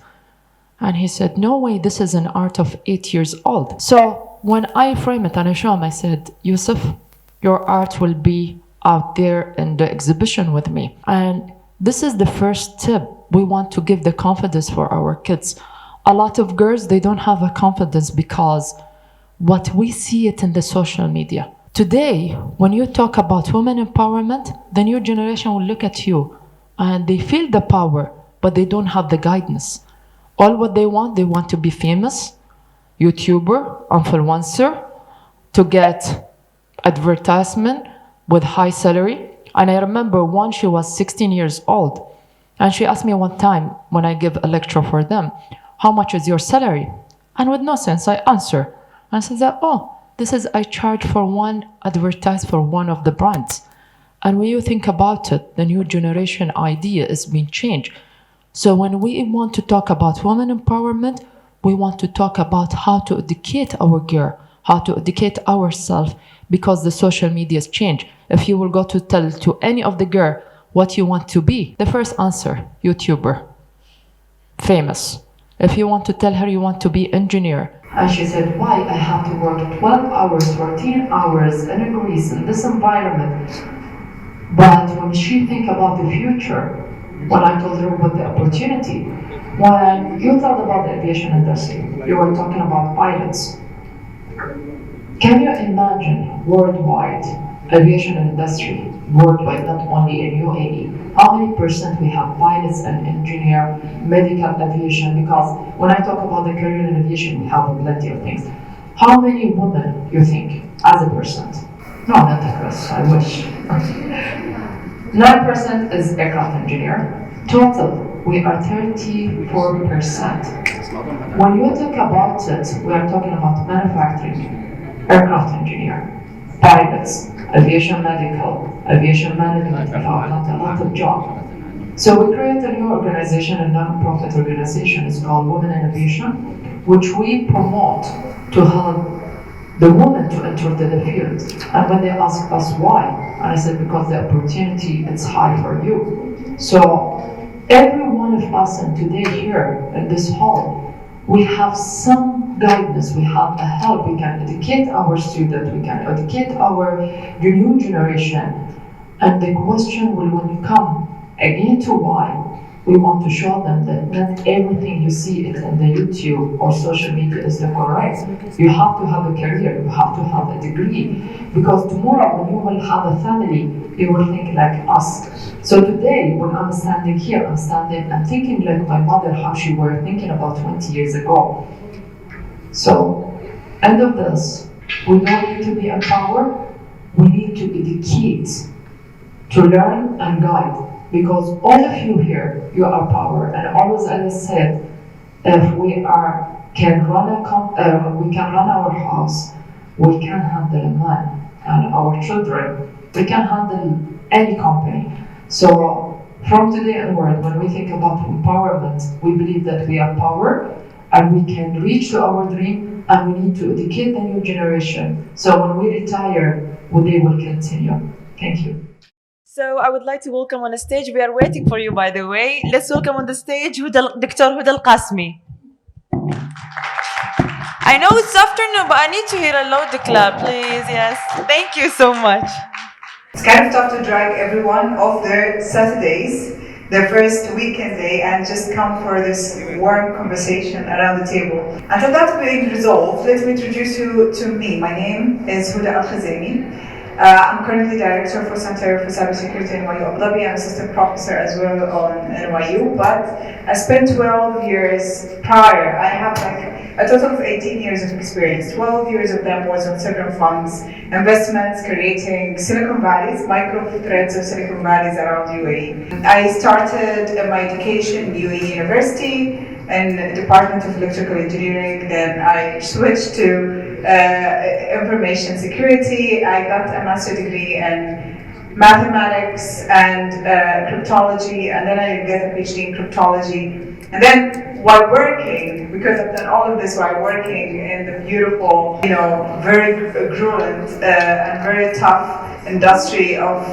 And he said, "No way, this is an art of 8 years old." So when I frame it and I show him, I said, "Yusuf, your art will be out there in the exhibition with me." And this is the first tip. We want to give the confidence for our kids. A lot of girls, they don't have a confidence because what we see it in the social media. Today, when you talk about women empowerment, the new generation will look at you and they feel the power, but they don't have the guidance. All what they want to be famous, YouTuber, influencer, to get advertisement with high salary. And I remember once she was 16 years old, and she asked me one time when I give a lecture for them, "How much is your salary?" And with no sense, I answer. I said that, "Oh, this is I charge for one advertise for one of the brands." And when you think about it, the new generation idea is being changed. So when we want to talk about women empowerment, we want to talk about how to educate our girl, how to educate ourselves, because the social media has changed. If you will go to tell to any of the girl what you want to be, the first answer, YouTuber, famous. If you want to tell her you want to be engineer, and she said, "Why I have to work 12 hours, 14 hours in a Greece in this environment?" But when she think about the future, when I told her about the opportunity, when you thought about the aviation industry, you were talking about pilots. Can you imagine worldwide, aviation industry, worldwide, not only in UAE, how many percent we have pilots and engineer, medical aviation? Because when I talk about the career in aviation, we have plenty of things. How many women you think as a percent? No, not across, I wish. 9% is aircraft engineer. Total, we are 34%. When you talk about it, we are talking about manufacturing, aircraft engineer, pilots, aviation medical, aviation management, a lot of jobs. So we create a new organization, a non-profit organization. It's called Women in Aviation, which we promote to help the women to enter the field. And when they ask us why, and I said, because the opportunity is high for you. So every one of us, and today here in this hall, we have some guidance, we have a help, we can educate our students, we can educate the new generation. And the question will, when you come again to why, we want to show them that not everything you see it in the YouTube or social media is the correct. You have to have a career, you have to have a degree, because tomorrow when you will have a family, you will think like us. So today, when I'm standing here, I'm thinking like my mother, how she were thinking about 20 years ago. So, end of this, we don't need to be empowered, we need to educate, to learn and guide. Because all of you here, you are power, and always, as I said, if we can run our house, we can handle a man and our children. We can handle any company. So from today onward, when we think about empowerment, we believe that we have power and we can reach to our dream, and we need to educate the new generation. So when we retire, they will continue. Thank you. So I would like to welcome on the stage. We are waiting for you, by the way. Let's welcome on the stage Dr. Huda Al-Qasmi. I know it's afternoon, but I need to hear a loud clap, please. Yes. Thank you so much. It's kind of tough to drag everyone off their Saturdays, their first weekend day, and just come for this warm conversation around the table. Until that's being resolved, let me introduce you to me. My name is Huda Al-Khazemi. I'm currently Director for Center for Cybersecurity in NYU Abu Dhabi. I'm Assistant Professor as well on NYU, but I spent 12 years prior. I have a total of 18 years of experience. 12 years of them was on sovereign funds, investments, creating Silicon Valleys, micro threads of Silicon Valleys around UAE. I started my education in UAE University in the Department of Electrical Engineering. Then I switched to information security. I got a master's degree in mathematics and cryptology, and then I got a PhD in cryptology. And then while working, because I've done all of this while working in the beautiful, very gruelant and very tough industry of,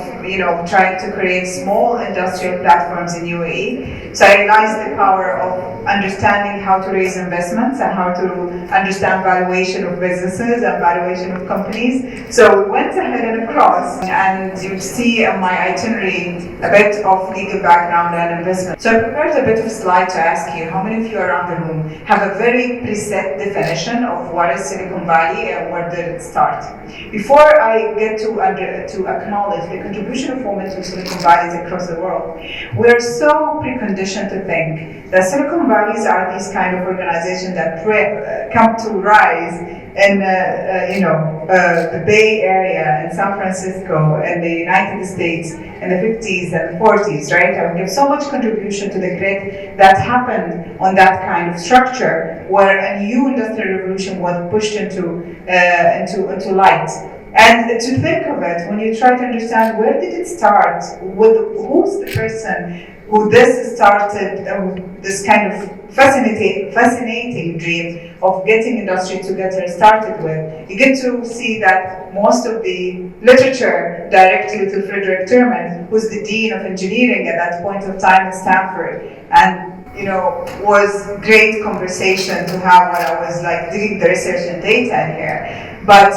trying to create small industrial platforms in UAE. So I realized the power of understanding how to raise investments and how to understand valuation of businesses and valuation of companies. So we went ahead and across, and you see on my itinerary a bit of legal background and investment. So I prepared a bit of slide to ask you, how many of you around the room have a very preset definition of what is Silicon Valley and where did it start? Before I get to acknowledge the contribution of women to Silicon Valleys across the world, we are so preconditioned to think that Silicon Valleys are these kind of organizations that come to rise in the Bay Area in San Francisco in the United States in the 50s and 40s, right? I would give so much contribution to the grid that happened on that kind of structure where a new industrial revolution was pushed into light. And to think of it, when you try to understand where did it start, who's the person who this started, this kind of fascinating dream of getting industry together started with, you get to see that most of the literature directly to Frederick Terman, who's the dean of engineering at that point of time at Stanford, and was great conversation to have when I was doing the research and data in here. But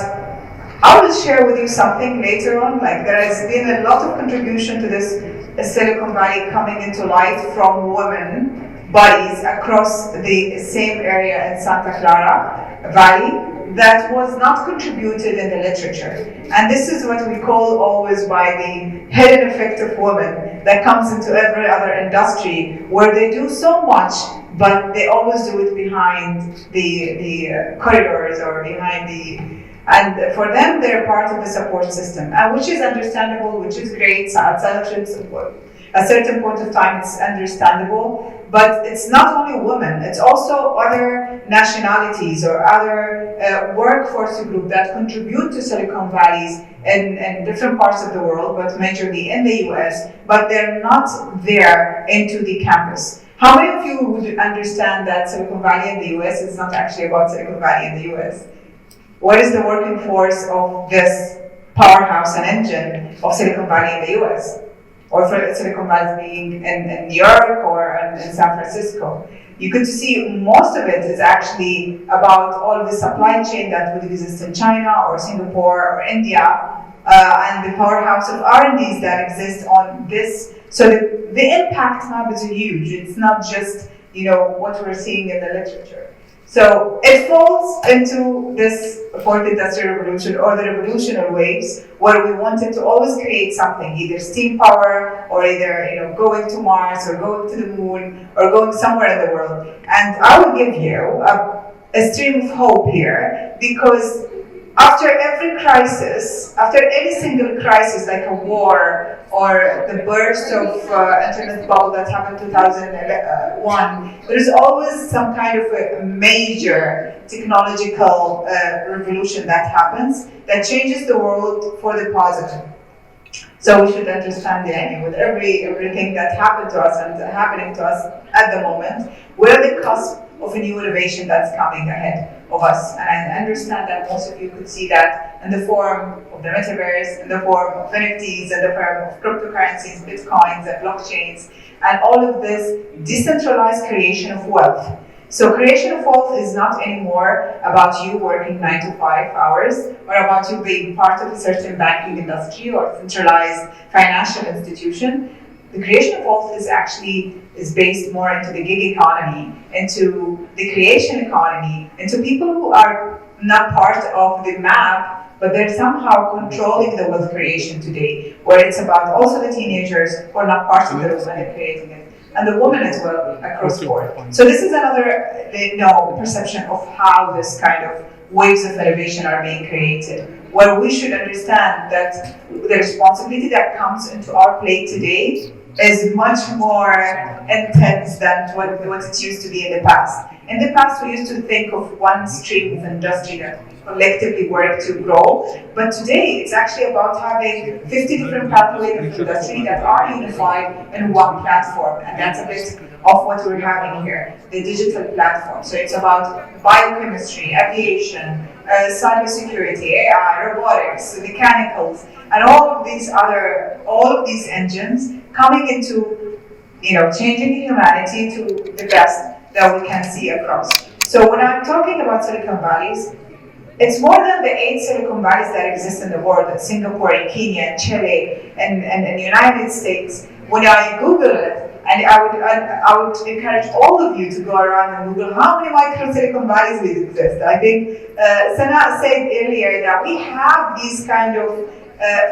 I will share with you something later on, there has been a lot of contribution to this Silicon Valley coming into light from women bodies across the same area in Santa Clara Valley that was not contributed in the literature. And this is what we call always by the hidden effect of women that comes into every other industry where they do so much, but they always do it behind the corridors or behind and for them, they're part of the support system, which is understandable, which is great. So at a certain point of time, it's understandable. But it's not only women, it's also other nationalities or other workforce groups that contribute to Silicon Valleys in different parts of the world, but majorly in the US, but they're not there into the campus. How many of you would understand that Silicon Valley in the US is not actually about Silicon Valley in the US? What is the working force of this powerhouse and engine of Silicon Valley in the US? Or for Silicon Valley being in New York or in San Francisco? You could see most of it is actually about all of the supply chain that would exist in China or Singapore or India, and the powerhouse of R&Ds that exist on this. So the impact map is huge. It's not just what we're seeing in the literature. So it falls into this fourth industrial revolution or the revolutionary waves where we wanted to always create something, either steam power or either going to Mars or going to the moon or going somewhere in the world. And I will give you a stream of hope here, because after every crisis, after any single crisis like a war or the burst of internet bubble that happened in 2001, there's always some kind of a major technological revolution that happens that changes the world for the positive. So we should understand with everything that happened to us and happening to us at the moment, we're at the cusp of a new innovation that's coming ahead of us. And I understand that most of you could see that in the form of the metaverse, in the form of NFTs, in the form of cryptocurrencies, bitcoins, and blockchains, and all of this decentralized creation of wealth. So creation of wealth is not anymore about you working 9 to 5 hours or about you being part of a certain banking industry or centralized financial institution. The creation of wealth is based more into the gig economy, into the creation economy, into people who are not part of the map, but they're somehow controlling the wealth creation today, where it's about also the teenagers who are not part of the movement and creating it, and the women as well across the board. So this is another perception of how this kind of waves of innovation are being created, where we should understand that the responsibility that comes into our plate today is much more intense than what it used to be in the past. In the past, we used to think of one stream of industry that collectively work to grow, but today it's actually about having 50 different pathways of industry that are unified in one platform, and that's a bit of what we're having here, the digital platform. So it's about biochemistry, aviation, cybersecurity, AI, robotics, mechanicals, and all of these engines coming into, changing humanity to the best that we can see across. So when I'm talking about Silicon Valleys, it's more than the 8 Silicon Valleys that exist in the world, Singapore, Kenya, Chile, and the United States. When I Google it, and I would encourage all of you to go around and Google how many micro Silicon Valleys exist. I think Sana said earlier that we have these kind of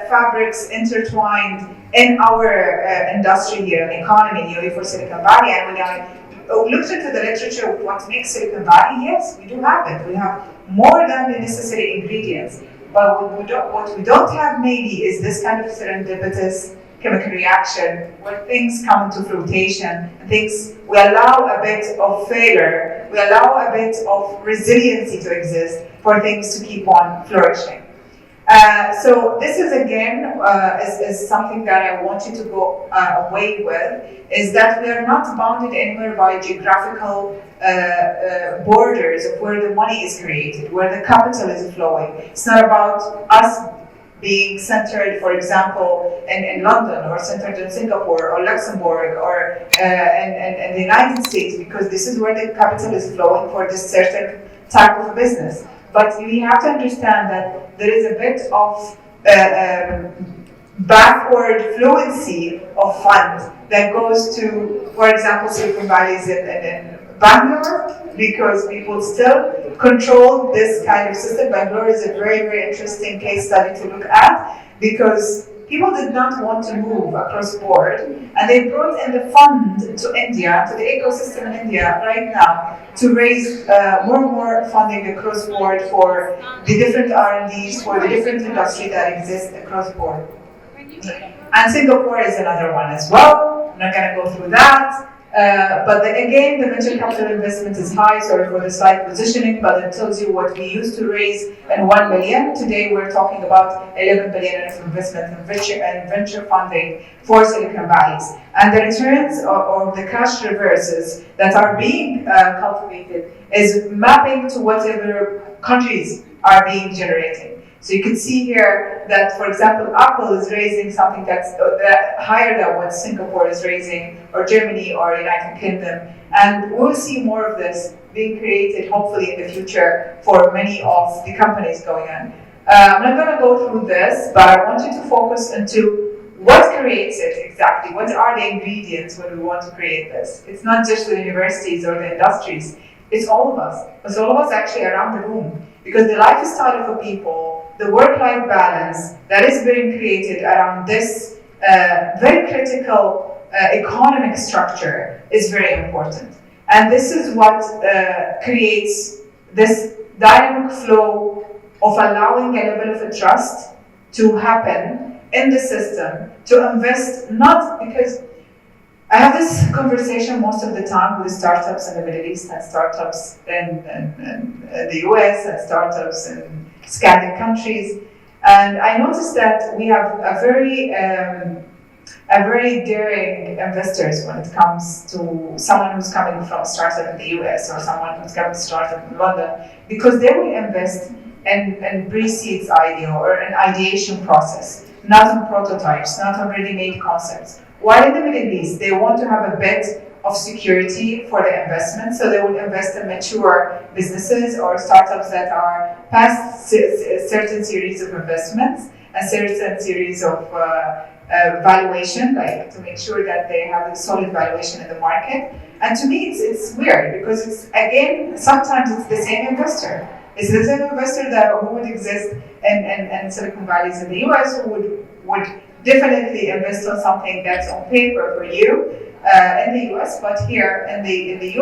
fabrics intertwined in our industry here, in economy, for Silicon Valley. And when I looked into the literature of what makes Silicon Valley, yes, we do have it. We have more than the necessary ingredients. But what we don't have maybe is this kind of serendipitous chemical reaction where things come into fruition, we allow a bit of failure, we allow a bit of resiliency to exist for things to keep on flourishing. So this is again is something that I want you to go away with, is that we are not bounded anywhere by geographical borders of where the money is created, where the capital is flowing. It's not about us being centered, for example, in London, or centered in Singapore or Luxembourg or in the United States, because this is where the capital is flowing for this certain type of business. But we have to understand that there is a bit of backward fluency of funds that goes to, for example, Silicon Valley's in Bangalore, because people still control this kind of system. Bangalore is a very, very interesting case study to look at, because people did not want to move across board, and they brought in the fund to India, to the ecosystem in India right now, to raise more and more funding across board for the different R&Ds, for the different industry that exists across board. And Singapore is another one as well. I'm not going to go through that. But then again, the venture capital investment is high, sorry for the slight positioning, but it tells you what we used to raise in 1 million. Today we're talking about 11 billion of investment in venture funding for Silicon Valleys. And the returns or the cash reverses that are being cultivated is mapping to whatever countries are being generated. So you can see here that, for example, Apple is raising something that's higher than what Singapore is raising, or Germany, or United Kingdom. And we'll see more of this being created, hopefully, in the future for many of the companies going on. I'm not going to go through this, but I want you to focus into what creates it exactly. What are the ingredients when we want to create this? It's not just the universities or the industries. It's all of us. It's all of us actually around the room. Because the lifestyle of the people, the work-life balance that is being created around this very critical economic structure is very important. And this is what creates this dynamic flow of allowing a level of trust to happen in the system, to invest, not because I have this conversation most of the time with startups in the Middle East and startups in the US and startups in Scandinavian countries. And I noticed that we have a very daring investors when it comes to someone who's coming from a startup in the US or someone who's coming to startup in London, because they will invest in pre-seed idea or an ideation process, not on prototypes, not on ready-made concepts. While in the Middle East, they want to have a bit of security for the investment, so they will invest in mature businesses or startups that are past certain series of investments and certain series of valuation, like to make sure that they have a solid valuation in the market. And to me, it's weird because it's, again, sometimes it's the same investor. It's the same investor who would exist in Silicon Valleys in the US, who would definitely invest on something that's on paper for you in the US, but here in the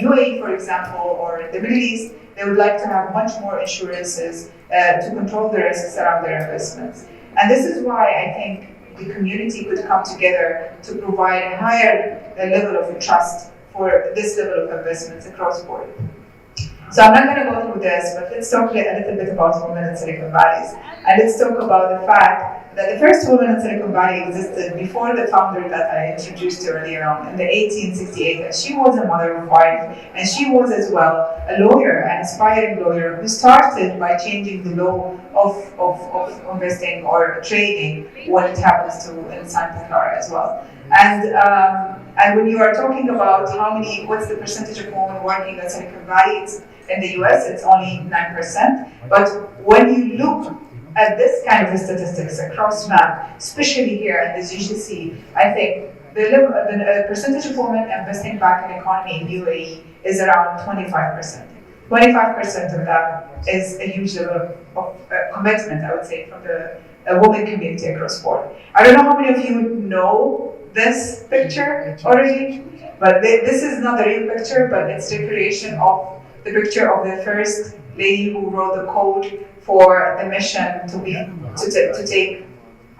UAE, for example, or the Middle East, they would like to have much more insurances to control the risks around their investments. And this is why I think the community could come together to provide a higher level of trust for this level of investments across board. So I'm not going to go through this, but let's talk a little bit about women in Silicon Valley. And let's talk about the fact that the first woman in Silicon Valley existed before the founder that I introduced earlier on in the 1868. And she was a mother of five, and she was as well a lawyer, an aspiring lawyer who started by changing the law of investing or trading when it happens to in Santa Clara as well. And when you are talking about what's the percentage of women working in Silicon Valley, in the US, it's only 9%. But when you look at this kind of statistics across map, especially here in the GCC, I think the percentage of women investing back in economy in UAE is around 25%. 25% of that is a huge level of commitment, I would say, from the women community across board. I don't know how many of you know this picture already, but this is not the real picture, but it's the creation of the picture of the first lady who wrote the code for the mission to take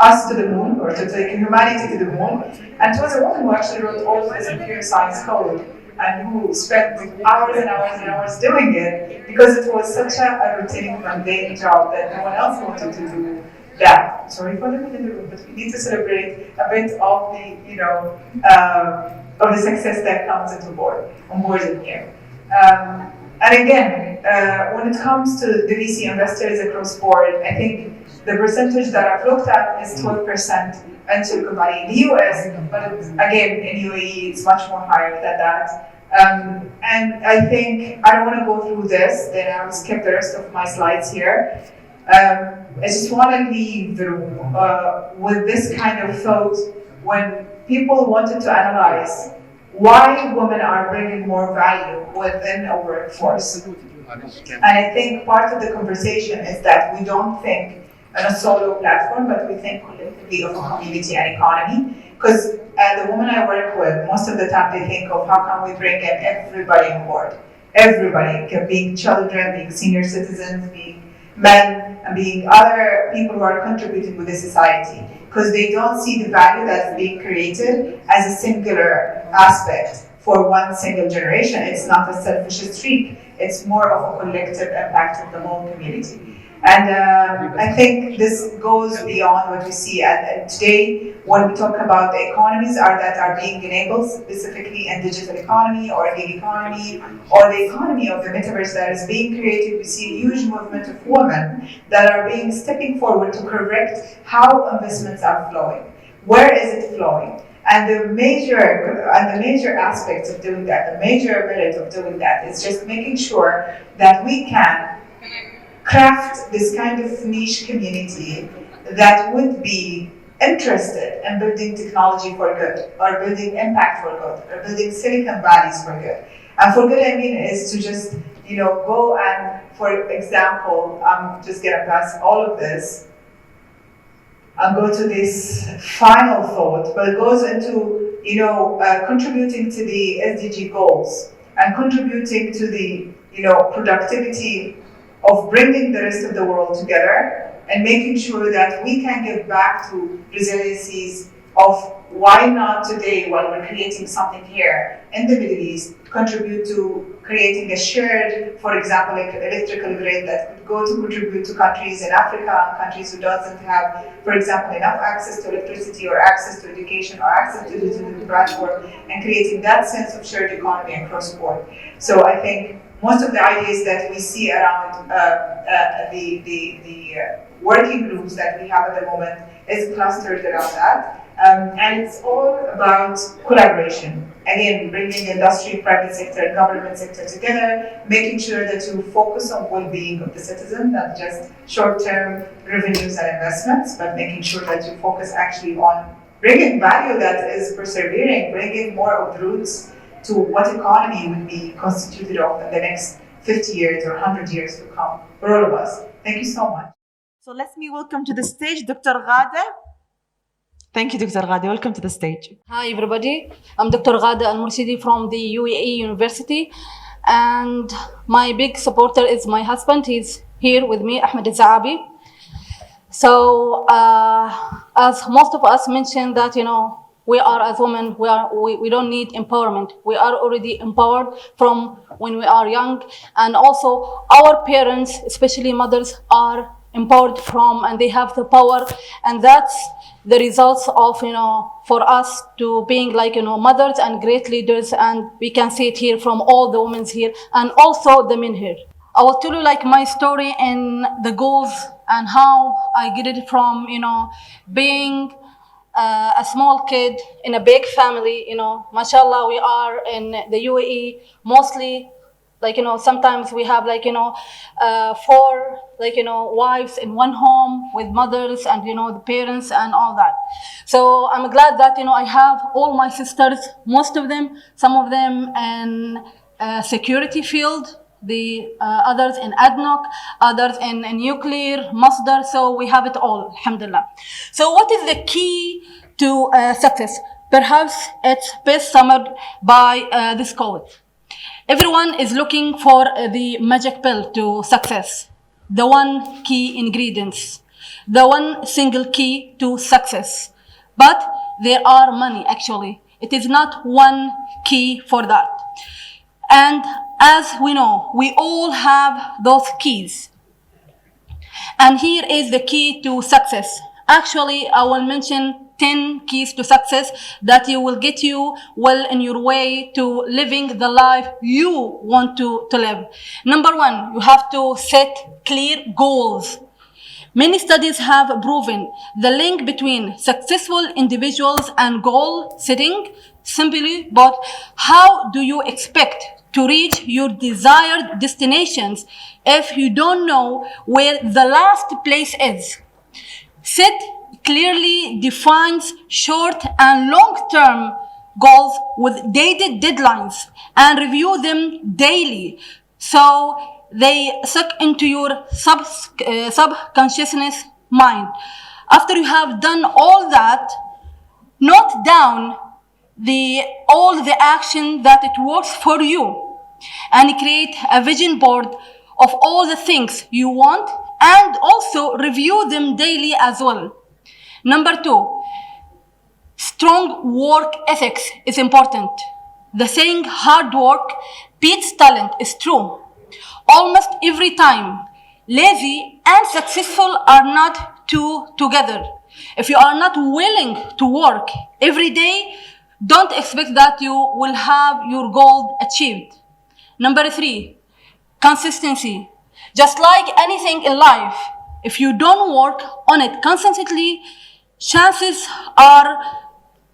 us to the moon, or to take humanity to the moon. And it was a woman who actually wrote all this computer science code and who spent hours and hours and hours doing it because it was such a routine, mundane job that no one else wanted to do that. Sorry for the middle in the room, but we need to celebrate a bit of the success that comes on board in here. And again, when it comes to the VC investors across board, I think the percentage that I've looked at is 12% in Silicon Valley in the US, but again, in UAE, it's much more higher than that. And I think I don't want to go through this, then I'll skip the rest of my slides here. I just want to leave the room with this kind of thought when people wanted to analyze why women are bringing more value within a workforce. And I think part of the conversation is that we don't think on a solo platform, but we think collectively of a community and economy. Because the women I work with, most of the time they think of how can we bring in everybody on board. Everybody, being children, being senior citizens, being men, and being other people who are contributing with the society. Because they don't see the value that's being created as a singular aspect for one single generation. It's not a selfish streak. It's more of a collective impact of the whole community. And I think this goes beyond what we see. And today, when we talk about the economies that are being enabled, specifically in digital economy or gig economy, or the economy of the metaverse that is being created, we see a huge movement of women that are stepping forward to correct how investments are flowing. Where is it flowing? And the major aspects of doing that, the major merit of doing that is just making sure that we can craft this kind of niche community that would be interested in building technology for good, or building impact for good, or building Silicon Valleys for good. And for good, I mean, is to just, go and, for example, I'm just gonna pass all of this and go to this final thought, but it goes into, contributing to the SDG goals and contributing to the, productivity of bringing the rest of the world together and making sure that we can give back to resiliencies of why not today, while we're creating something here in the Middle East, contribute to creating a shared, for example, like electrical grid that could go to contribute to countries in Africa, countries who doesn't have, for example, enough access to electricity or access to education or access to the platform, and creating that sense of shared economy across the board. So I think most of the ideas that we see around the working groups that we have at the moment is clustered around that. And it's all about collaboration. Again, bringing industry, private sector, government sector together, making sure that you focus on well-being of the citizen, not just short-term revenues and investments, but making sure that you focus actually on bringing value that is persevering, bringing more of the roots to what economy would be constituted of in the next 50 years or 100 years to come for all of us. Thank you so much. So let me welcome to the stage Dr. Ghada. Thank you, Dr. Ghada. Welcome to the stage. Hi, everybody. I'm Dr. Ghada Al-Mursidi from the UAE University. And my big supporter is my husband. He's here with me, Ahmed Zaabi. So, as most of us mentioned that, we are as women, we don't need empowerment. We are already empowered from when we are young. And also our parents, especially mothers, are empowered from, and they have the power. And that's the results of, for us to being like, mothers and great leaders. And we can see it here from all the women here and also the men here. I will tell you like my story and the goals and how I get it from, being a small kid in a big family. Mashallah, we are in the UAE mostly, like, sometimes we have like, 4, like, wives in one home with mothers and, the parents and all that. So I'm glad that, I have all my sisters, most of them, some of them in security field, the others in ADNOC, others in nuclear, Masdar, so we have it all, alhamdulillah. So what is the key to success? Perhaps it's best summed by this quote. Everyone is looking for the magic pill to success, the one key ingredients, the one single key to success. But there are many actually. It is not one key for that. And as we know, we all have those keys. And here is the key to success. Actually, I will mention 10 keys to success that you will get you well in your way to living the life you want to live. Number 1, you have to set clear goals. Many studies have proven the link between successful individuals and goal setting. Simply, but how do you expect to reach your desired destinations if you don't know where the last place is? Set clearly defines short and long-term goals with dated deadlines and review them daily so they suck into your subconsciousness mind. After you have done all that, note down all the action that it works for you and create a vision board of all the things you want and also review them daily as well. Number 2, strong work ethics is important. The saying hard work beats talent is true. Almost every time, lazy and successful are not two together. If you are not willing to work every day, don't expect that you will have your goal achieved. Number 3, consistency. Just like anything in life, if you don't work on it consistently, chances are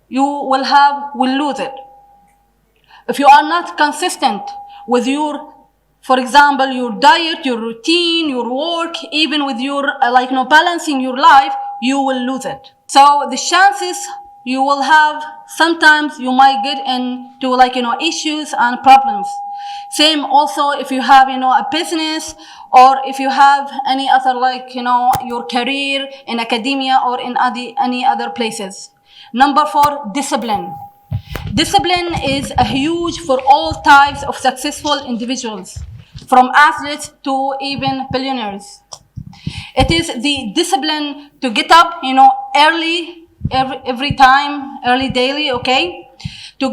you will lose it. If you are not consistent with your, for example, your diet, your routine, your work, even with your balancing your life, you will lose it. So the chances you will have, sometimes you might get into issues and problems. Same also if you have a business, or if you have any other your career in academia or in any other places. Number 4, discipline. Discipline is a huge for all types of successful individuals, from athletes to even billionaires. It is the discipline to get up, early, every time, early daily, okay? To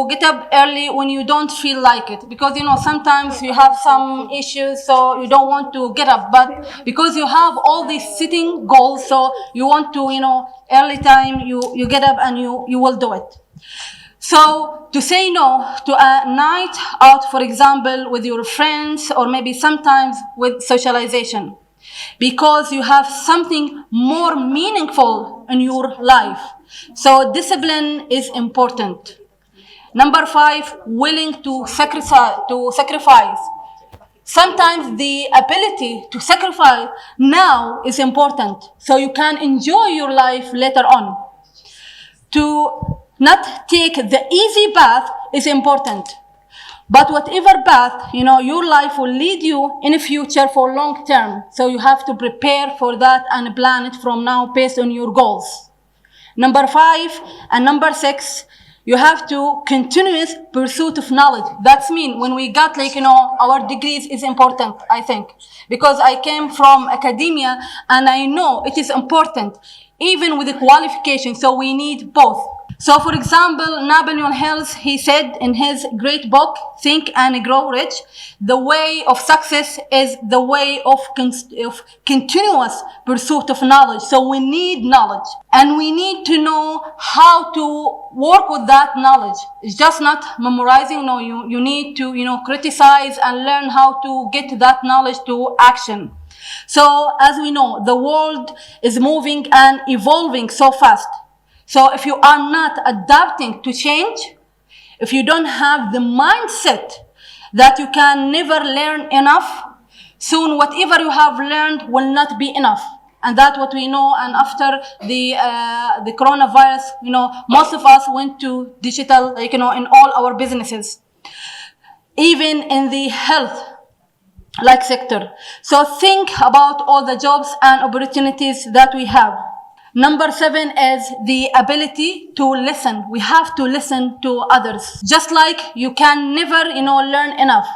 get up early when you don't feel like it, because sometimes you have some issues, so you don't want to get up, but because you have all these sitting goals, so you want to early time you get up and you will do it. So to say no to a night out, for example, with your friends, or maybe sometimes with socialization, because you have something more meaningful in your life. So discipline is important. Number 5, willing to sacrifice. Sometimes the ability to sacrifice now is important, so you can enjoy your life later on. To not take the easy path is important. But whatever path, your life will lead you in the future for long term. So you have to prepare for that and plan it from now based on your goals. Number 5 and number 6, you have to continuous pursuit of knowledge. That's mean when we got our degrees is important, I think. Because I came from academia and I know it is important, even with the qualification. So we need both. So, for example, Napoleon Hill, he said in his great book, Think and Grow Rich, the way of success is the way of continuous pursuit of knowledge. So we need knowledge, and we need to know how to work with that knowledge. It's just not memorizing. No, you need to, criticize and learn how to get that knowledge to action. So as we know, the world is moving and evolving so fast. So if you are not adapting to change, if you don't have the mindset that you can never learn enough, soon whatever you have learned will not be enough. And that's what we know. And after the coronavirus, most of us went to digital, in all our businesses, even in the health sector. So think about all the jobs and opportunities that we have. Number 7 is the ability to listen. We have to listen to others. Just like you can never, learn enough.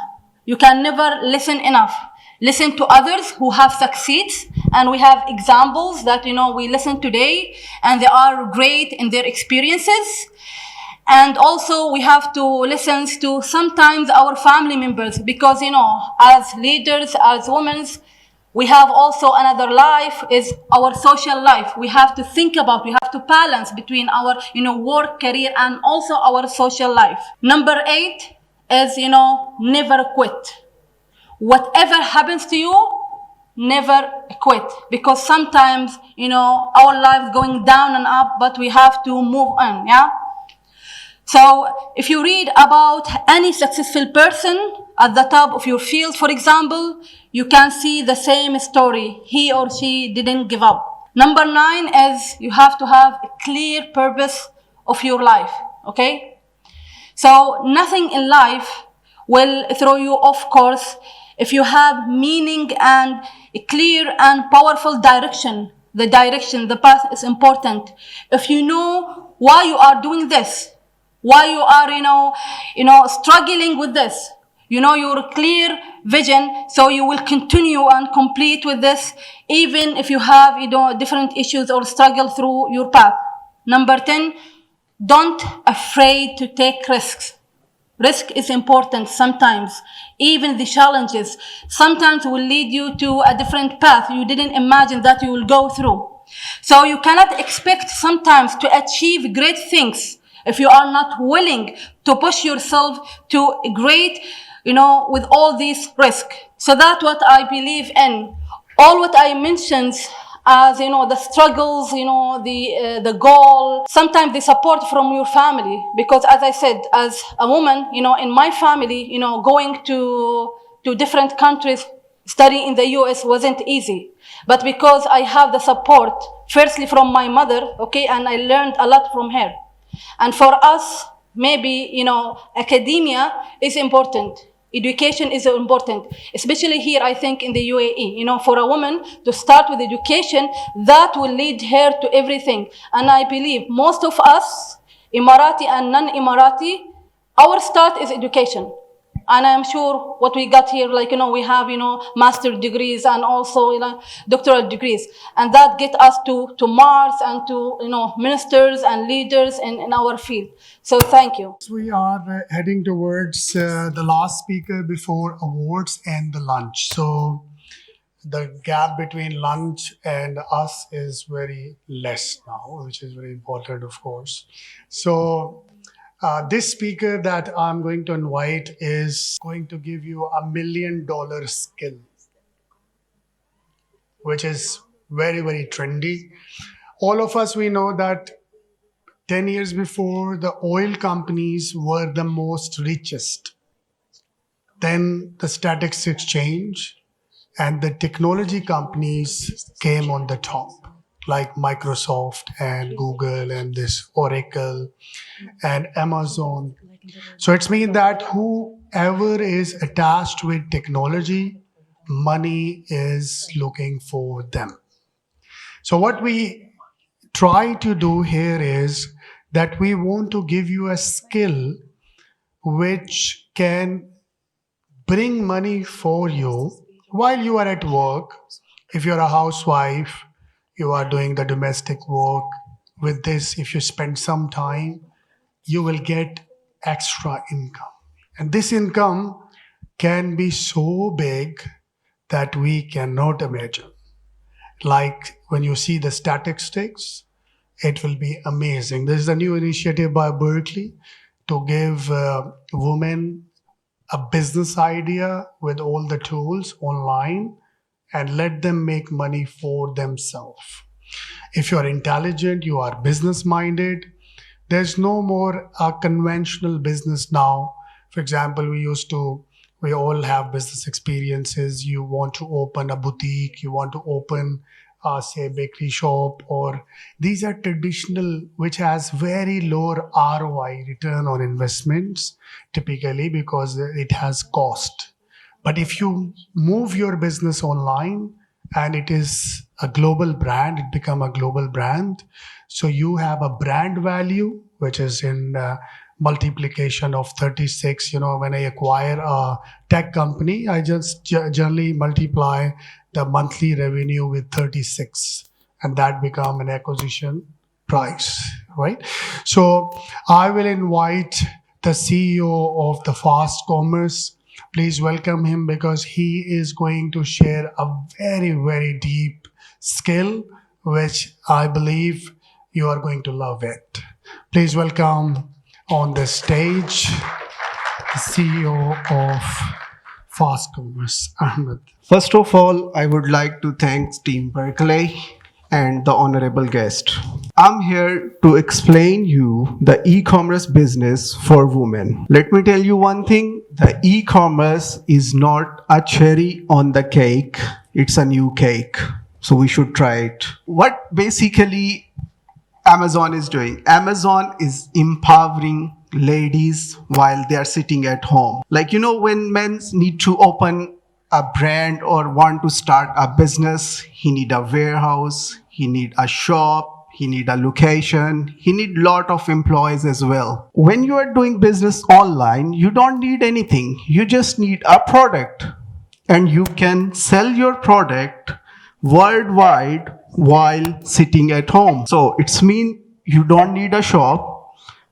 You can never listen enough. Listen to others who have succeeded, and we have examples that, we listen today, and they are great in their experiences. And also we have to listen to sometimes our family members, because, as leaders, as women, we have also another life, is our social life. We have to think about, we have to balance between our, work, career, and also our social life. Number 8 is, never quit. Whatever happens to you, never quit. Because sometimes, our life going down and up, but we have to move on, yeah? So if you read about any successful person at the top of your field, for example, you can see the same story. He or she didn't give up. Number 9 is you have to have a clear purpose of your life, okay? So nothing in life will throw you off course if you have meaning and a clear and powerful direction. The path is important. If you know why you are doing this, why you are, struggling with this, your clear vision, so you will continue and complete with this, even if you have, different issues or struggle through your path. Number 10, don't afraid to take risks. Risk is important sometimes. Even the challenges sometimes will lead you to a different path you didn't imagine that you will go through. So you cannot expect sometimes to achieve great things if you are not willing to push yourself to a great, with all these risks. So that's what I believe in. All what I mentioned as, the struggles, the goal, sometimes the support from your family. Because as I said, as a woman, in my family, going to different countries, studying in the US wasn't easy. But because I have the support, firstly from my mother, okay, and I learned a lot from her. And for us, maybe, academia is important. Education is important, especially here, I think, in the UAE. For a woman to start with education, that will lead her to everything. And I believe most of us, Emirati and non-Emirati, our start is education. And I'm sure what we got here, we have, master degrees and also, doctoral degrees. And that get us to Mars and to, ministers and leaders in our field. So thank you. We are heading towards the last speaker before awards and the lunch. So the gap between lunch and us is very less now, which is very important, of course. So this speaker that I'm going to invite is going to give you $1 million skill, which is very, very trendy. All of us, we know that 10 years before, the oil companies were the most richest. Then the statistics changed and the technology companies came on the top, like Microsoft and Google and this Oracle and Amazon. So it's mean that whoever is attached with technology, money is looking for them. So what we try to do here is that we want to give you a skill which can bring money for you while you are at work. If you're a housewife, you are doing the domestic work, with this, if you spend some time, you will get extra income. And this income can be so big that we cannot imagine. Like when you see the statistics, it will be amazing. This is a new initiative by Berkeley to give women a business idea with all the tools online and let them make money for themselves. If you are intelligent, you are business minded, there's no more a conventional business now. For example, we all have business experiences. You want to open a boutique, you want to open say a bakery shop, or these are traditional, which has very low ROI, return on investments, typically because it has cost. But if you move your business online and it is a global brand, it become a global brand. So you have a brand value, which is in multiplication of 36. When I acquire a tech company, I just generally multiply the monthly revenue with 36, and that become an acquisition price, right? So I will invite the CEO of the Fast Commerce. Please welcome him, because he is going to share a very, very deep skill, which I believe you are going to love it. Please welcome on the stage the CEO of Fast Commerce, Ahmed. First of all, I would like to thank Team Berkeley and the honorable guest. I'm here to explain you the e-commerce business for women. Let me tell you one thing, the e-commerce is not a cherry on the cake, it's a new cake. So we should try it. What basically Amazon is doing? Amazon is empowering ladies while they are sitting at home. Like, when men need to open a brand or want to start a business, he need a warehouse, he need a shop, he need a location, he need lot of employees as well. When you are doing business online, you don't need anything. You just need a product, and you can sell your product worldwide while sitting at home. So it's mean you don't need a shop,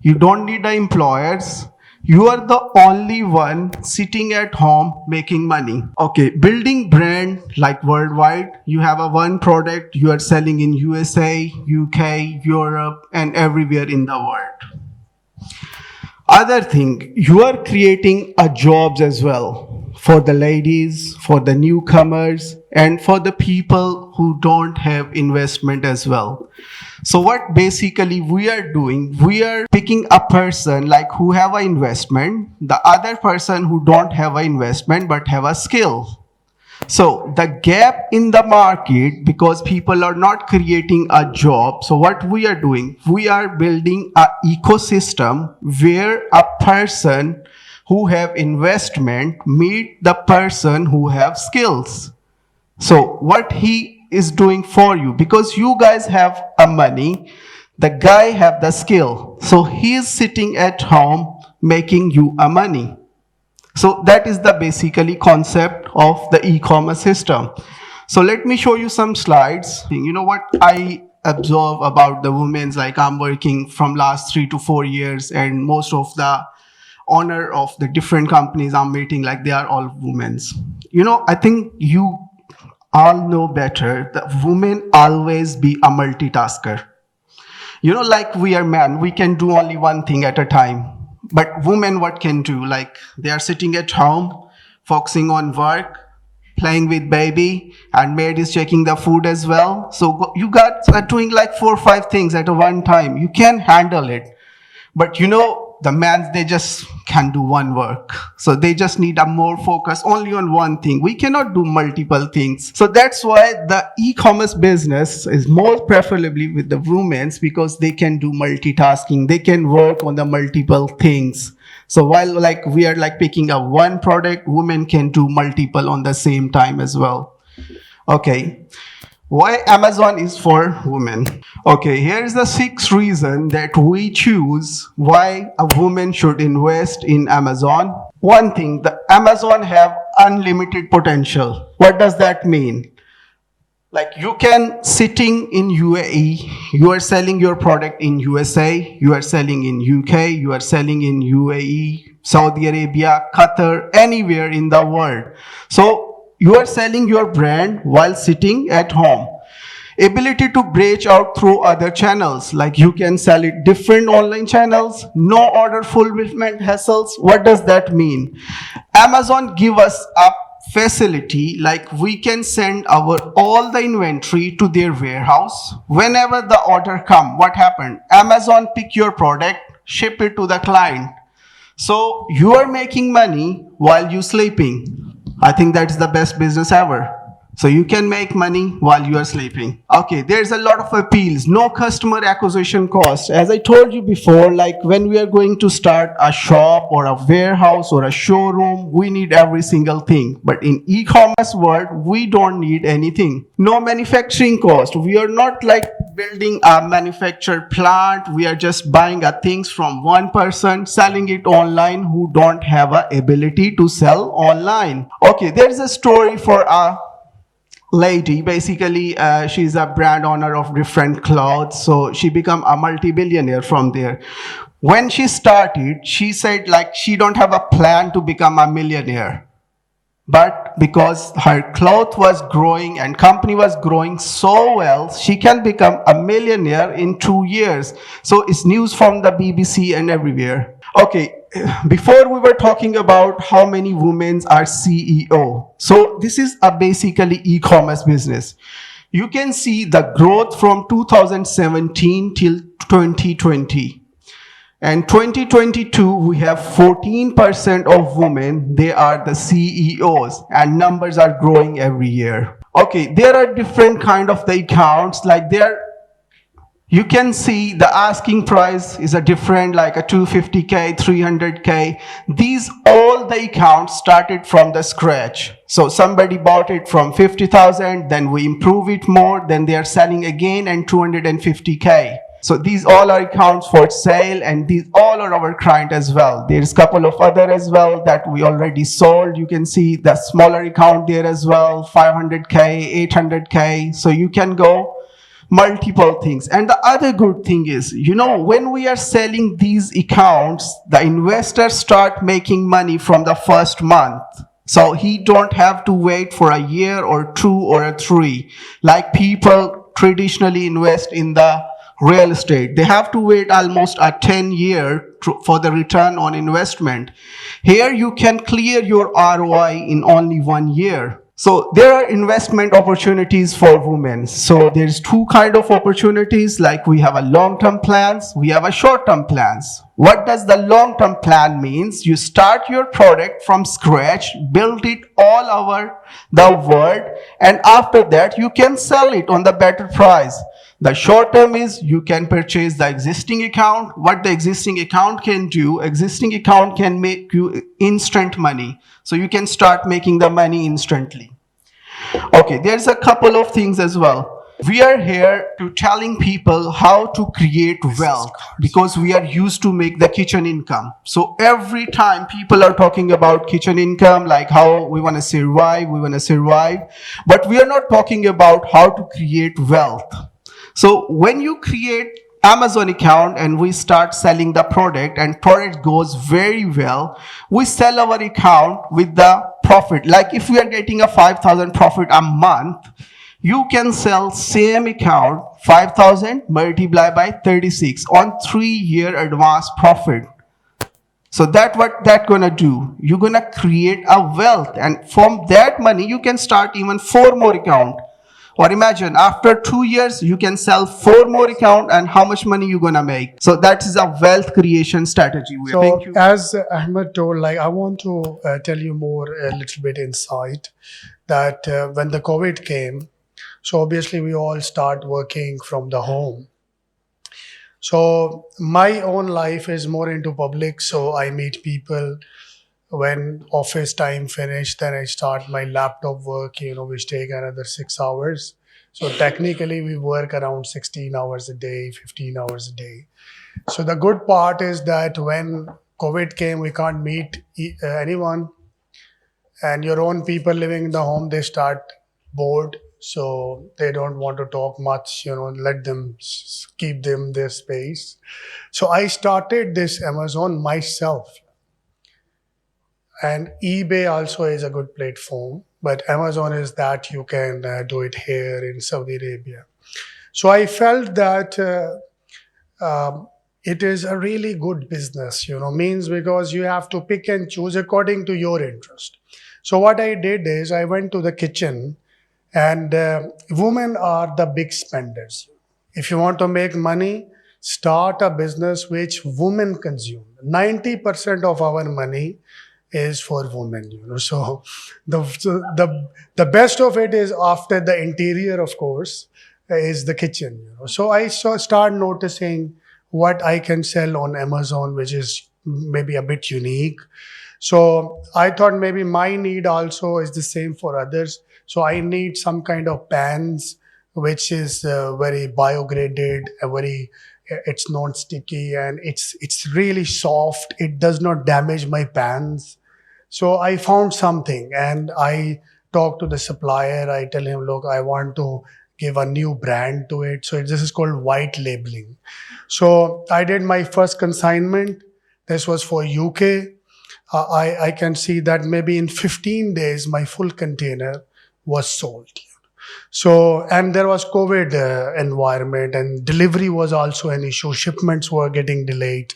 you don't need the employers, you are the only one sitting at home making money. Okay, building brand like worldwide, you have a one product you are selling in USA, UK, Europe, and everywhere in the world. Other thing, you are creating a jobs as well for the ladies, for the newcomers, and for the people who don't have investment as well. So what basically we are doing, we are picking a person like who have an investment, the other person who don't have an investment but have a skill. So the gap in the market, because people are not creating a job, so what we are doing, we are building an ecosystem where a person who have investment meet the person who have skills. So what he is doing for you, because you guys have a money, the guy have the skill, so he is sitting at home making you a money. So that is the basically concept of the e-commerce system. So let me show you some slides. What I observe about the women's, like I'm working from last 3 to 4 years, and most of the owner of the different companies I'm meeting, like they are all women's. I think you all know better that women always be a multitasker. Like we are men, we can do only one thing at a time. But women, what can do? Like they are sitting at home, focusing on work, playing with baby, and maid is checking the food as well. So you guys are doing like 4 or 5 things at one time. You can handle it. But the men, they just can do one work. So they just need a more focus only on one thing. We cannot do multiple things. So that's why the e-commerce business is more preferably with the women, because they can do multitasking. They can work on the multiple things. So while like we are like picking up one product, women can do multiple on the same time as well. Okay. Why Amazon is for women? Okay, here's the 6th reason that we choose why a woman should invest in Amazon. One thing, the Amazon have unlimited potential. What does that mean? Like you can sitting in UAE, you are selling your product in USA, you are selling in UK, you are selling in UAE, Saudi Arabia, Qatar, anywhere in the world. So you are selling your brand while sitting at home. Ability to branch out through other channels, like you can sell it different online channels, no order fulfillment hassles. What does that mean? Amazon give us a facility, like we can send our all the inventory to their warehouse. Whenever the order come, what happened? Amazon pick your product, ship it to the client. So you are making money while you sleeping. I think that's the best business ever. So you can make money while you are sleeping. Okay, there's a lot of appeals. No customer acquisition cost. As I told you before, like when we are going to start a shop or a warehouse or a showroom, we need every single thing. But in e-commerce world, we don't need anything. No manufacturing cost. We are not like building a manufactured plant. We are just buying things from one person, selling it online who don't have a ability to sell online. Okay, there's a story for a lady. Basically, she's a brand owner of different clothes, so she become a multi-billionaire from there. When she started, she said like she don't have a plan to become a millionaire, but because her cloth was growing and company was growing so well, she can become a millionaire in 2 years. So it's news from the BBC and everywhere. Okay, before we were talking about how many women are CEO. So this is a basically e-commerce business. You can see the growth from 2017 till 2020. And 2022, we have 14% of women, they are the CEOs, and numbers are growing every year. Okay, there are different kind of the accounts, like you can see the asking price is a different, like a 250K, 300K. These all the accounts started from the scratch. So somebody bought it from 50,000, then we improve it more, then they are selling again and 250K. So these all are accounts for sale, and these all are our client as well. There's a couple of other as well that we already sold. You can see the smaller account there as well, 500K, 800K. So you can go multiple things. And the other good thing is, when we are selling these accounts, the investors start making money from the first month. So he don't have to wait for a year or 2 or 3, like people traditionally invest in the real estate. They have to wait almost a 10 year for the return on investment. Here you can clear your ROI in only 1 year. So there are investment opportunities for women. So there's 2 kind of opportunities, like we have a long-term plans, we have a short-term plans. What does the long-term plan means? You start your product from scratch, build it all over the world, and after that you can sell it on the better price. The short term is you can purchase the existing account. What the existing account can do, existing account can make you instant money. So you can start making the money instantly. Okay, there's a couple of things as well. We are here to telling people how to create wealth, because we are used to make the kitchen income. So every time people are talking about kitchen income, like how we want to survive, but we are not talking about how to create wealth. So when you create Amazon account and we start selling the product and product goes very well, we sell our account with the profit. Like if we are getting a 5,000 profit a month, you can sell same account 5,000 multiplied by 36 on 3-year advance profit. So what that gonna do? You're gonna create a wealth, and from that money you can start even 4 more account. Or imagine after 2 years, you can sell 4 more account, and how much money you're gonna make. So that is a wealth creation strategy. So Thank you. as Ahmed told, like I want to tell you more a little bit insight that when the COVID came, so obviously we all start working from the home. So my own life is more into public, so I meet people when office time finished, then I start my laptop work, which take another 6 hours. So technically we work around 16 hours a day, 15 hours a day. So the good part is that when COVID came, we can't meet anyone, and your own people living in the home, they start bored. so they don't want to talk much, let them keep them their space. So I started this Amazon myself. And eBay also is a good platform, but Amazon is that you can do it here in Saudi Arabia. So I felt that it is a really good business, means because you have to pick and choose according to your interest. So what I did is I went to the kitchen, and women are the big spenders. If you want to make money, start a business which women consume. 90% of our money is for women, So the best of it is after the interior, of course, is the kitchen, So I start noticing what I can sell on Amazon, which is maybe a bit unique. So I thought maybe my need also is the same for others. So I need some kind of pans which is very biograded, it's non-sticky, and it's really soft. It does not damage my pans. So I found something, and I talked to the supplier. I tell him, look, I want to give a new brand to it. So this is called white labeling. So I did my first consignment. This was for UK. I can see that maybe in 15 days, my full container was sold. So, and there was COVID environment, and delivery was also an issue. Shipments were getting delayed.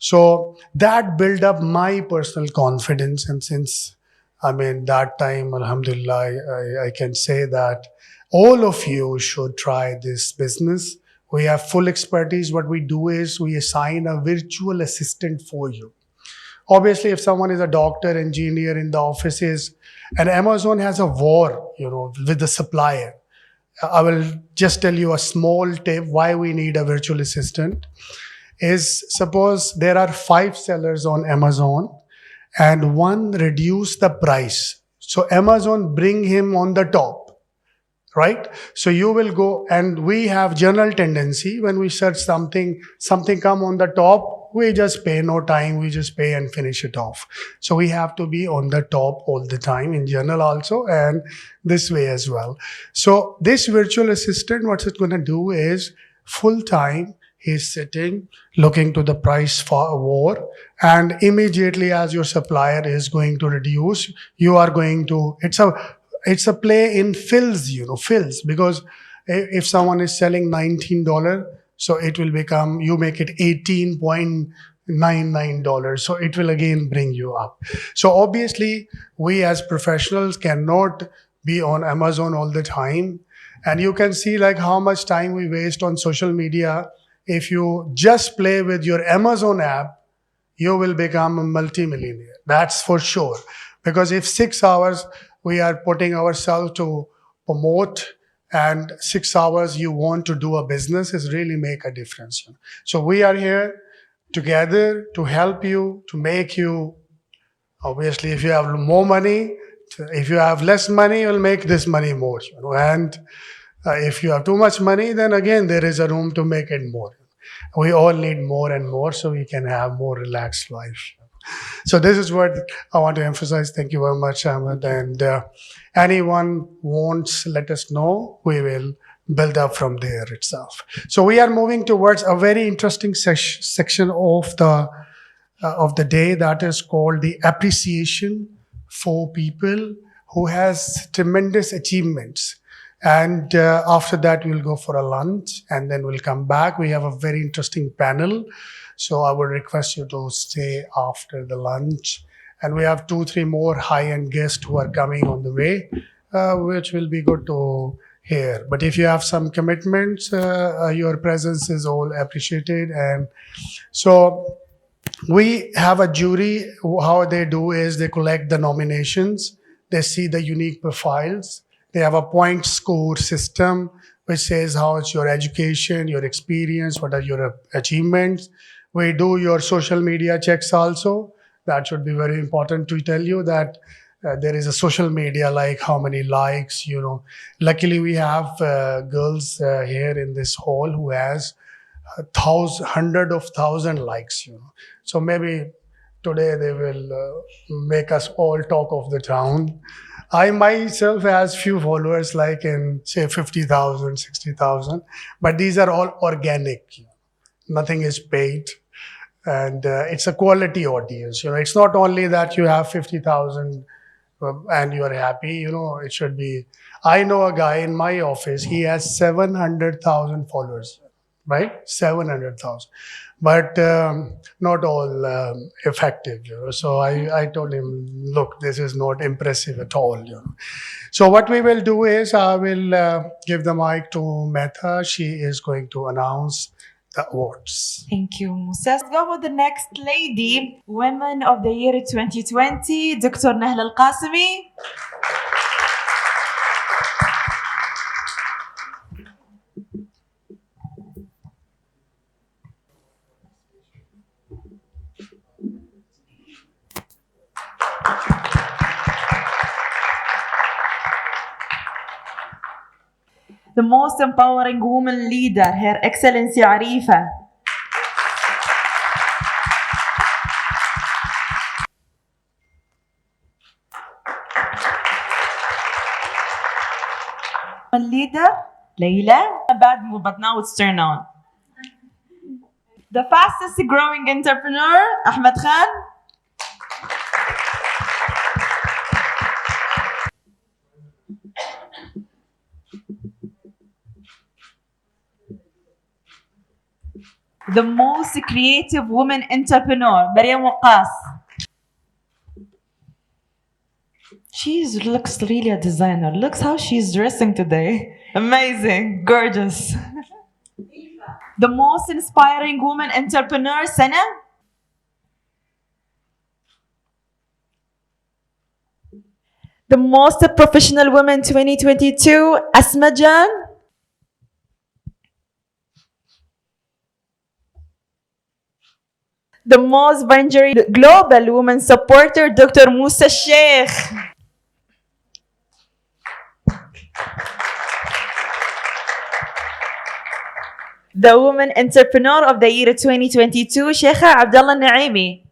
So that built up my personal confidence. And since, that time, alhamdulillah, I can say that all of you should try this business. We have full expertise. What we do is we assign a virtual assistant for you. Obviously, if someone is a doctor, engineer in the offices, and Amazon has a war, with the supplier. I will just tell you a small tip why we need a virtual assistant. Is suppose there are 5 sellers on Amazon and one reduce the price. So Amazon bring him on the top, right? So you will go, and we have general tendency when we search something come on the top, we just pay, no time, we just pay and finish it off. So we have to be on the top all the time in general also, and this way as well. So this virtual assistant, what's it going to do is full time, he's sitting, looking to the price for war, and immediately as your supplier is going to reduce, you are going to, it's a play in fills, fills, because if someone is selling $19, so it will become, you make it $18.99. So it will again bring you up. So obviously, we as professionals cannot be on Amazon all the time. And you can see like how much time we waste on social media. If you just play with your Amazon app, you will become a multimillionaire. That's for sure. Because if 6 hours we are putting ourselves to promote, and 6 hours you want to do a business, is really make a difference. So we are here together to help you, to make you, obviously if you have more money, if you have less money, you'll make this money more. And if you have too much money, then again, there is a room to make it more. We all need more and more so we can have more relaxed life. So this is what I want to emphasize. Thank you very much, Ahmed. And anyone wants, let us know. We will build up from there itself. So we are moving towards a very interesting section of the day that is called the appreciation for people who has tremendous achievements. And after that, we'll go for a lunch and then we'll come back. We have a very interesting panel. So I would request you to stay after the lunch. And we have 2-3 more high-end guests who are coming on the way, which will be good to hear. But if you have some commitments, your presence is all appreciated. And so we have a jury. How they do is they collect the nominations. They see the unique profiles. They have a point score system which says how it's your education, your experience, what are your achievements. We do your social media checks also. That should be very important to tell you that there is a social media, like how many likes, Luckily, we have girls here in this hall who has hundred of thousand likes, So maybe today they will make us all talk of the town. I myself has few followers, like in say 50,000, 60,000, but these are all organic. Nothing is paid, and it's a quality audience. It's not only that you have 50,000 and you are happy. It should be. I know a guy in my office. He has 700,000 followers, right? 700,000, but not all effective. So I told him, look, this is not impressive at all. So what we will do is I will give the mic to Meta. She is going to announce the awards. Thank you, Musa. Let's go with the next lady, Women of the Year 2020, Dr. Nahla Al-Qasimi. The most empowering woman leader, Her Excellency Arifa. Leader, Layla. Bad mood, but now it's turn on. The fastest growing entrepreneur, Ahmed Khan. The most creative woman entrepreneur, Maryam Waqas. She looks really a designer. Look how she's dressing today. Amazing, gorgeous. The most inspiring woman entrepreneur, Sana. The most professional woman 2022, Asma Jan. The most Banjari global woman supporter, Dr. Musa Sheikh. The woman entrepreneur of the year 2022, Sheikha Abdullah Naimi.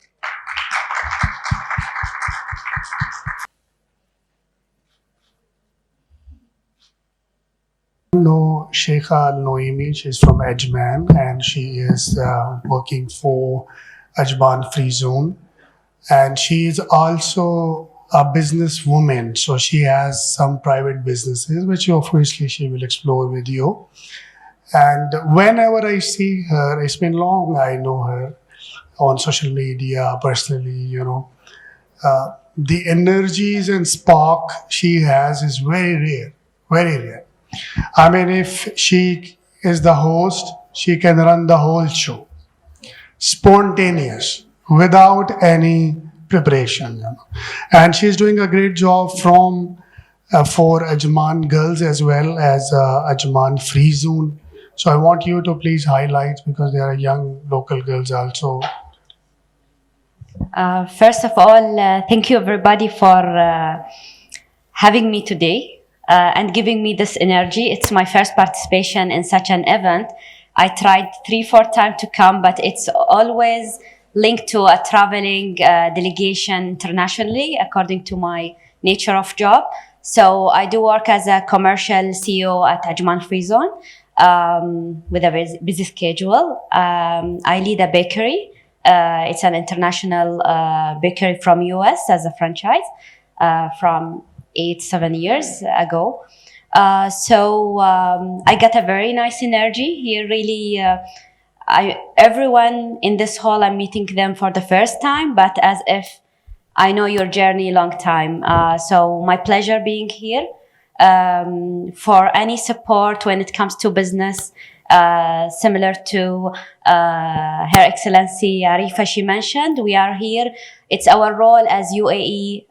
No, Sheikha Al-Noemi. She's from Ajman, and she is working for Ajman Free Zone. And she is also a businesswoman. So she has some private businesses, which obviously she will explore with you. And whenever I see her, it's been long, I know her on social media, personally, the energies and spark she has is very rare, very rare. I mean, if she is the host, she can run the whole show. Spontaneous, without any preparation. And she's doing a great job for Ajman girls as well as Ajman Free Zone. So I want you to please highlight, because there are young local girls also. First of all, thank you everybody for having me today and giving me this energy. It's my first participation in such an event. I tried 3-4 times to come, but it's always linked to a traveling delegation internationally, according to my nature of job. So I do work as a commercial CEO at Ajman Free Zone with a busy schedule. I lead a bakery. It's an international bakery from US as a franchise from 8-7 years ago. So I got a very nice energy here. Really, everyone in this hall, I'm meeting them for the first time, but as if I know your journey a long time. So my pleasure being here. For any support when it comes to business, similar to Her Excellency Arifa, she mentioned, we are here. It's our role as UAE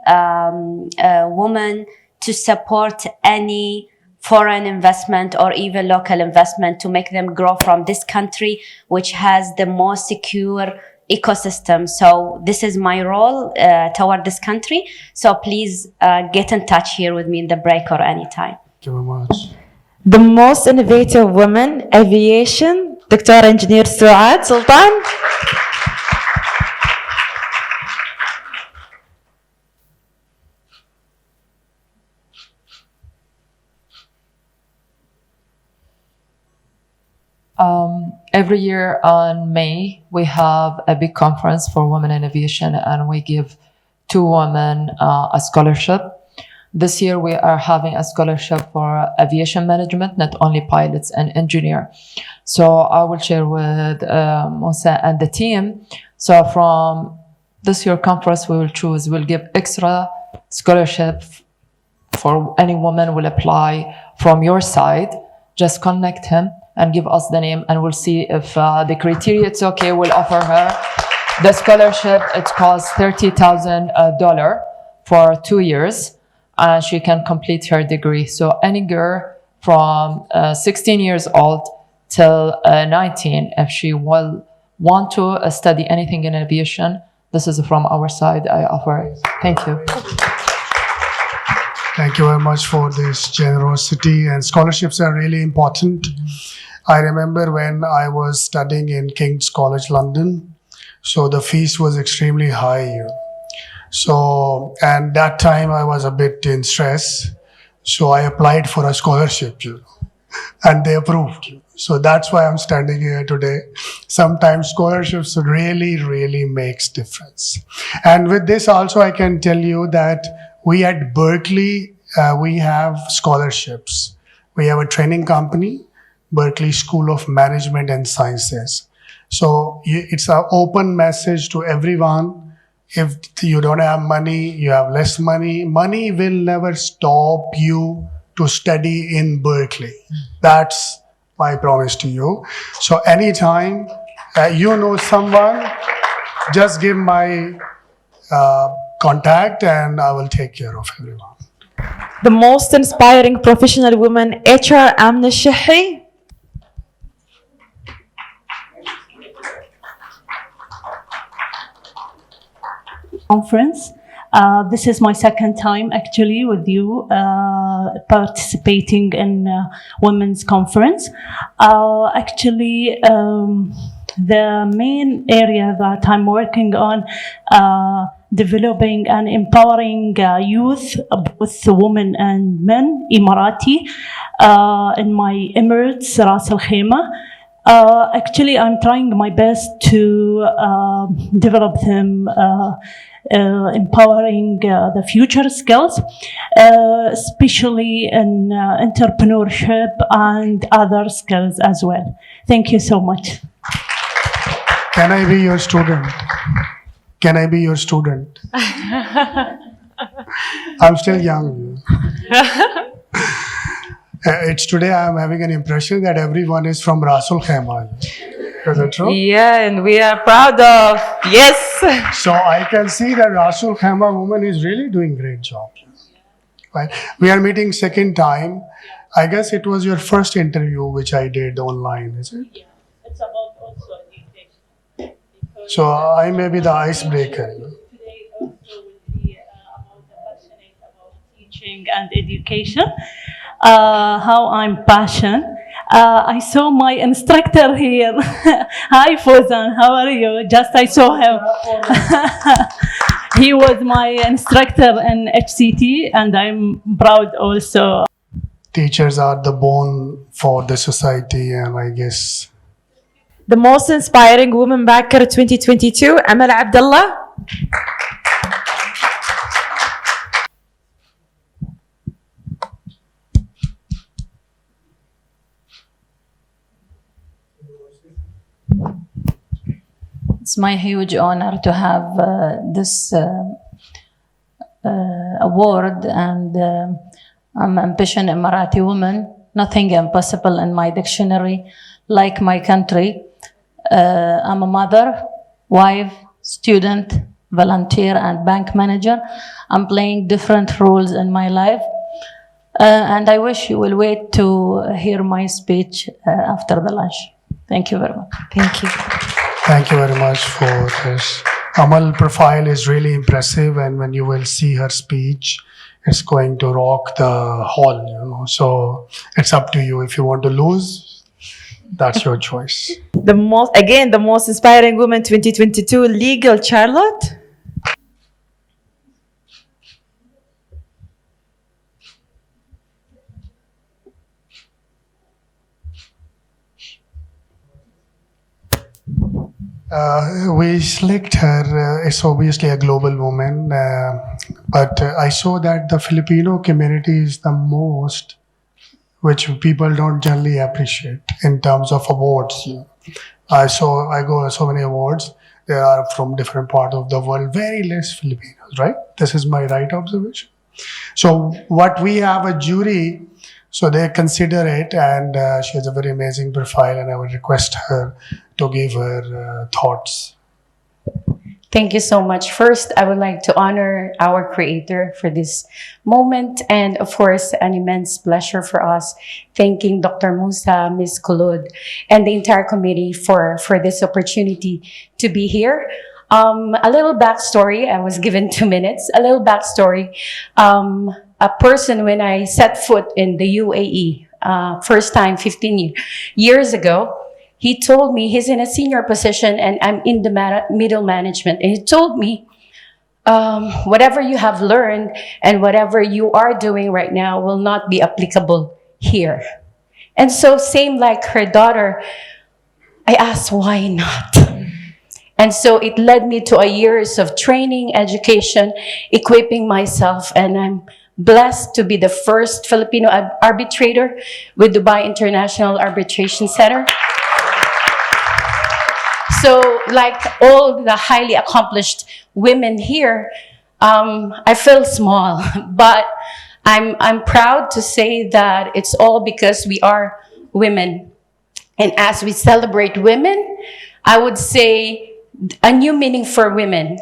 women to support any foreign investment or even local investment to make them grow from this country, which has the most secure ecosystem. So this is my role toward this country. So please get in touch here with me in the break or anytime. Thank you very much. The most innovative woman, aviation, Dr. Engineer Suad Sultan. every year on May, we have a big conference for women in aviation, and we give 2 women a scholarship. This year, we are having a scholarship for aviation management, not only pilots and engineer. So I will share with Musa and the team. So from this year conference, we'll give extra scholarship for any woman will apply from your side. Just connect him and give us the name, and we'll see if the criteria it's okay. We'll offer her the scholarship. It costs $30,000 for 2 years, and she can complete her degree. So any girl from 16 years old till 19, if she will want to study anything in aviation, this is from our side. I offer it. Thank you. Thank you very much for this generosity, and scholarships are really important. I remember when I was studying in King's College London, so the fees was extremely high. So, and that time I was a bit in stress, so I applied for a scholarship, and they approved. So that's why I'm standing here today. Sometimes scholarships really makes difference. And with this also, I can tell you that we at Berkeley, we have scholarships. We have a training company, Berkeley School of Management and Sciences. So it's an open message to everyone. If you don't have money, you have less money, money will never stop you to study in Berkeley. That's my promise to you. So anytime you know someone, just give my contact and I will take care of everyone. The most inspiring professional woman, HR Amna Shahi. Conference. This is my second time actually with you participating in women's conference. Actually, the main area that I'm working on developing and empowering youth, both women and men, Emirati, in my Emirates, Ras Al Khaimah. Actually, I'm trying my best to develop them, empowering the future skills, especially in entrepreneurship and other skills as well. Thank you so much. Can I be your student? Can I be your student? I'm still young. It's today I'm having an impression that everyone is from Ras Al Khaimah. Is that true? Yeah, and we are proud of, yes. So I can see that Ras Al Khaimah woman is really doing great job. Right? We are meeting second time. I guess it was your first interview which I did online, is it? Yeah, it's about also education. So I may be the icebreaker. Today also will be about the passionate about teaching and education. How I'm passionate. I saw my instructor here. Hi Fozan, how are you? Just I saw him. He was my instructor in HCT and I'm proud also. Teachers are the bone for the society, and I guess The most inspiring woman backer 2022, Amal Abdullah. It's my huge honor to have this award, and I'm ambitious Emirati woman. Nothing impossible in my dictionary, like my country. I'm a mother, wife, student, volunteer, and bank manager. I'm playing different roles in my life. And I wish you will wait to hear my speech after the lunch. Thank you very much. Thank you. thank you very much for this. Amal profile is really impressive, and when you will see her speech, it's going to rock the hall, So it's up to you. If you want to lose, that's your choice. The most inspiring woman 2022, Legal Charlotte. We select her. It's obviously a global woman, but I saw that the Filipino community is the most, which people don't generally appreciate in terms of awards. I go to so many awards. They are from different parts of the world. Very less Filipinos, right? This is my right observation. So what we have a jury, so they consider it, and she has a very amazing profile, and I would request her to give her thoughts. Thank you so much. First, I would like to honor our creator for this moment, and of course, an immense pleasure for us thanking Dr. Musa, Ms. Kulud, and the entire committee for this opportunity to be here. A little backstory, I was given 2 minutes. A little backstory. A person, when I set foot in the UAE, first time 15 years ago, he told me he's in a senior position and I'm in the middle management. And he told me, whatever you have learned and whatever you are doing right now will not be applicable here. And so same like her daughter, I asked, why not? And so it led me to a years of training, education, equipping myself, and I'm blessed to be the first Filipino arbitrator with Dubai International Arbitration Center. So like all the highly accomplished women here, I feel small, but I'm proud to say that it's all because we are women. And as we celebrate women, I would say a new meaning for women.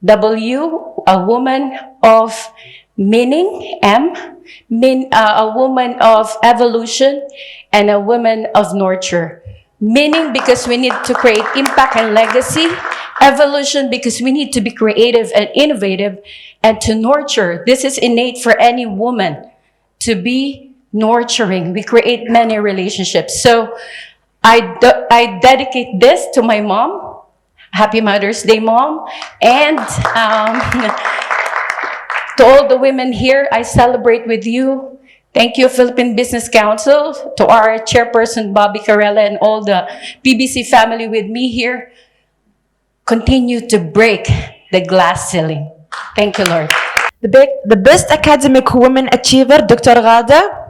W, a woman of meaning, M, a woman of evolution, and a woman of nurture. Meaning because we need to create impact and legacy. Evolution because we need to be creative and innovative. And to nurture, this is innate for any woman to be nurturing. We create many relationships. So I dedicate this to my mom. Happy Mother's Day, Mom. And to all the women here, I celebrate with you. Thank you, Philippine Business Council, to our chairperson, Bobby Carella, and all the PBC family with me here. Continue to break the glass ceiling. Thank you, Lord. The best academic woman achiever, Dr. Ghada.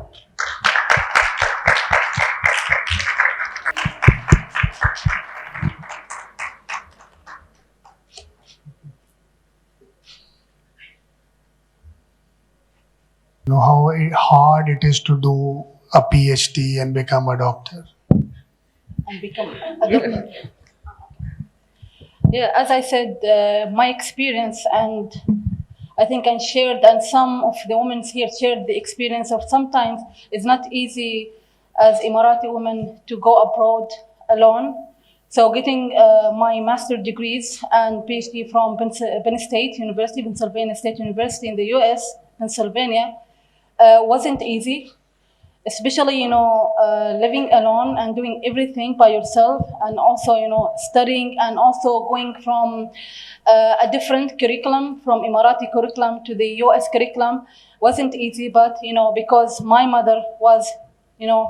You know how hard it is to do a PhD and become a doctor. And become a doctor. Yeah, as I said, my experience, and I think I shared, and some of the women here shared the experience of sometimes it's not easy as Emirati women to go abroad alone. So getting my master's degrees and PhD from Penn State University, Pennsylvania State University in the US, Pennsylvania, wasn't easy, especially, living alone and doing everything by yourself, and also, studying and also going from a different curriculum, from Emirati curriculum to the US curriculum, wasn't easy, but, because my mother was,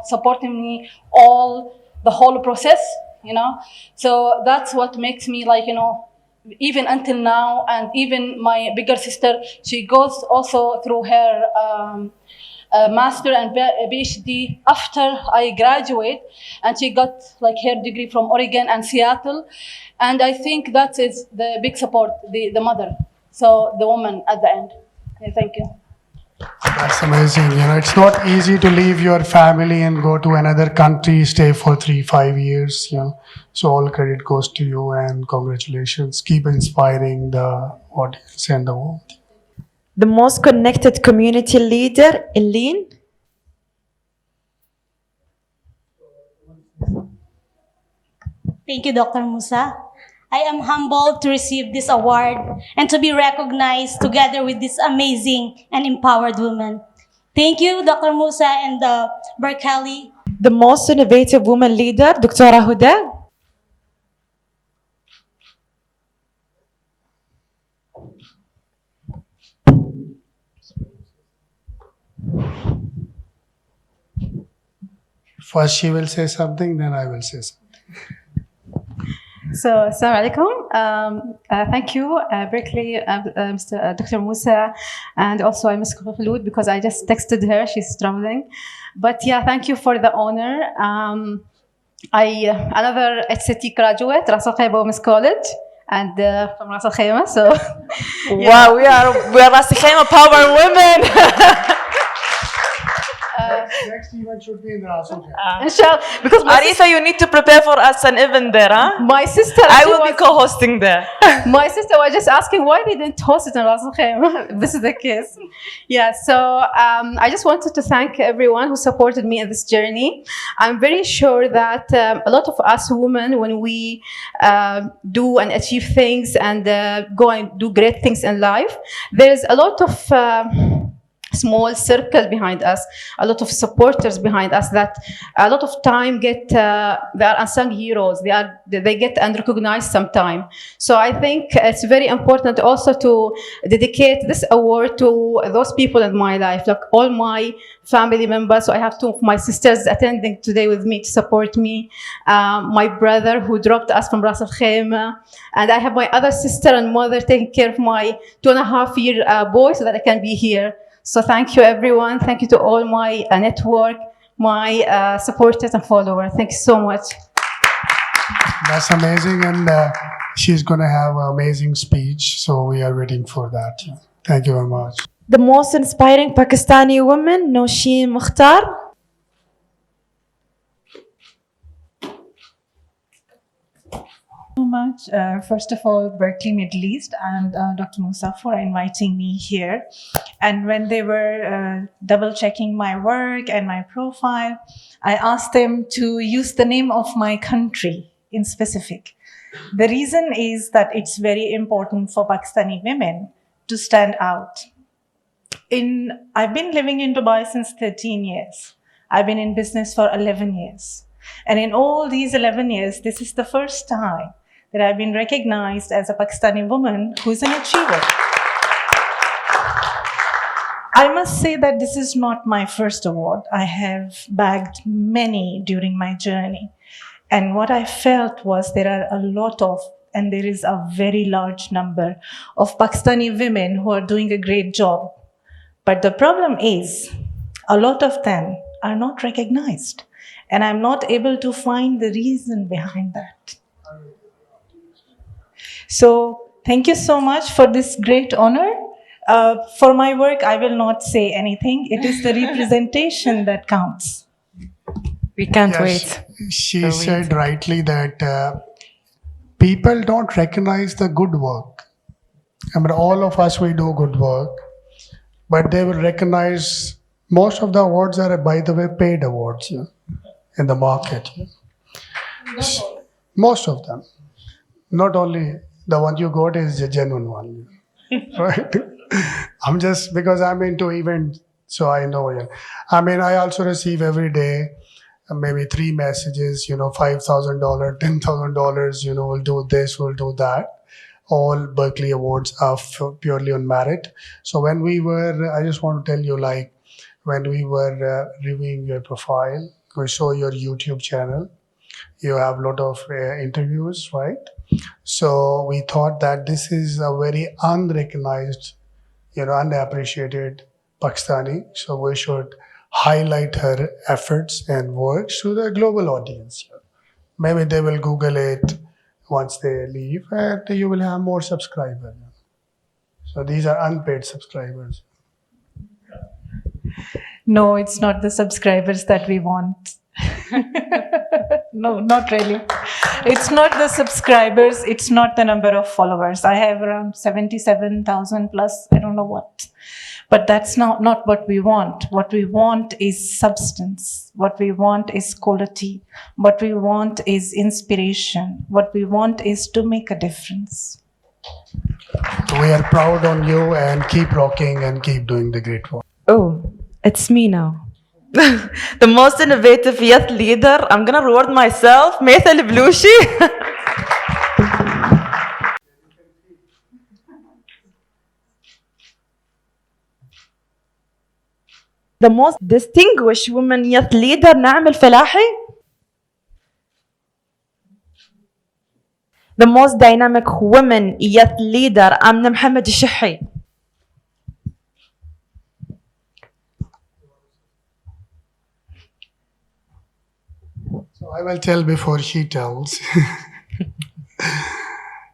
supporting me the whole process, so that's what makes me even until now, and even my bigger sister, she goes also through her master and PhD after I graduate, and she got her degree from Oregon and Seattle, and I think that is the big support, the mother, so the woman at the end. Yeah, thank you. That's amazing. It's not easy to leave your family and go to another country, stay for 3-5 years. So all credit goes to you, and congratulations. Keep inspiring the audience and the world. The most connected community leader, Eileen. Thank you, Dr. Musa. I am humbled to receive this award and to be recognized together with this amazing and empowered woman. Thank you, Dr. Musa and the Berkeley. The most innovative woman leader, Dr. Huda. First she will say something, then I will say something. So, Assalamu alaikum. Thank you, Berkeley, Mr. Dr. Musa, and also I miss Khulud because I just texted her. She's traveling. But yeah, thank you for the honor. Another HCT graduate, Ras Al Khaimah Women's College, and from Ras Al Khaimah. So, Wow, we are Ras Al Khaimah power women. Next event should be in the Ras Al Inshallah, because Arifa, you need to prepare for us an event there, huh? My sister, I will be co-hosting there. My sister was just asking why they didn't host it in Ras Al Khaimah. This is the case. Yeah, so I just wanted to thank everyone who supported me in this journey. I'm very sure that a lot of us women, when we do and achieve things and go and do great things in life, there's a lot of small circle behind us, a lot of supporters behind us that a lot of time get they are unsung heroes. They get unrecognized sometime. So I think it's very important also to dedicate this award to those people in my life, like all my family members. So I have two of my sisters attending today with me to support me, my brother who dropped us from Ras Al Khaimah, and I have my other sister and mother taking care of my 2.5-year boy so that I can be here. So thank you, everyone. Thank you to all my network, my supporters and followers. Thank you so much. That's amazing, and she's going to have an amazing speech. So we are waiting for that. Thank you very much. The most inspiring Pakistani woman, Nosheen Mukhtar. So much. First of all, Berkeley Middle East and Dr. Musa for inviting me here. And when they were double checking my work and my profile, I asked them to use the name of my country in specific. The reason is that it's very important for Pakistani women to stand out. I've been living in Dubai since 13 years. I've been in business for 11 years. And in all these 11 years, this is the first time that I've been recognized as a Pakistani woman who's an achiever. I must say that this is not my first award. I have bagged many during my journey. And what I felt was there are a lot of, and there is a very large number of Pakistani women who are doing a great job. But the problem is, a lot of them are not recognized. And I'm not able to find the reason behind that. So thank you so much for this great honor. For my work, I will not say anything. It is the representation that counts. We can't Yes, wait. She said rightly that people don't recognize the good work. I mean, all of us, we do good work, but they will recognize most of the awards are, by the way, paid awards in the market. Most of them. Not only the one you got is a genuine one, right? I'm just, because I'm into events, so I know. Yeah. I mean, I also receive every day maybe 3 messages, $5,000, $10,000, we'll do this, we'll do that. All Berkeley awards are purely on merit. So when we were, I just want to tell you, like, when we were reviewing your profile, we saw your YouTube channel. You have a lot of interviews, right? So we thought that this is a very unrecognized, unappreciated Pakistani. So we should highlight her efforts and works to the global audience. Maybe they will Google it once they leave, and you will have more subscribers. So these are unpaid subscribers. No, it's not the subscribers that we want. No, not really. It's not the subscribers. It's not the number of followers. I have around 77,000 plus, I don't know what. But that's not what we want. What we want is substance. What we want is quality. What we want is inspiration. What we want is to make a difference. We are proud on you, and keep rocking and keep doing the great work. Oh, it's me now. The most innovative youth leader. I'm gonna reward myself, Methal Blushi. The most distinguished woman youth leader, نعم الفلاحي. the most dynamic women youth leader, Amna Mohammed Shahi. So I will tell before she tells.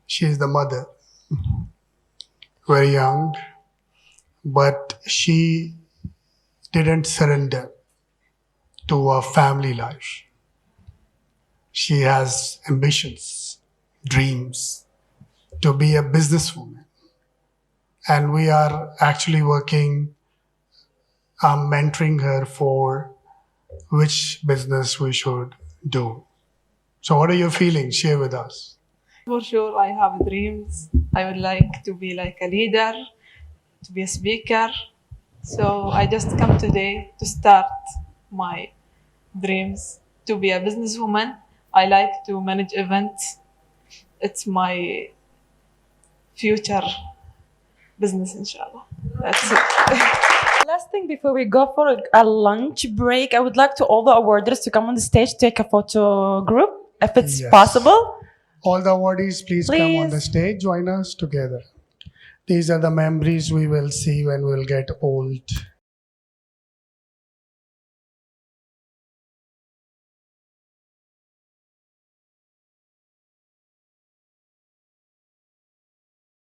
She is the mother, very young, but she didn't surrender to a family life. She has ambitions, dreams to be a businesswoman. And we are actually working, mentoring her for which business we should do. So what are your feelings? Share with us. For sure, I have dreams. I would like to be like a leader, to be a speaker. So I just come today to start my dreams to be a businesswoman. I like to manage events. It's my future business, inshallah. That's it. Last thing before we go for a lunch break, I would like to all the awarders to come on the stage to take a photo group, if it's Yes. possible. All the awardees, please come on the stage, join us together. These are the memories we will see when we'll get old.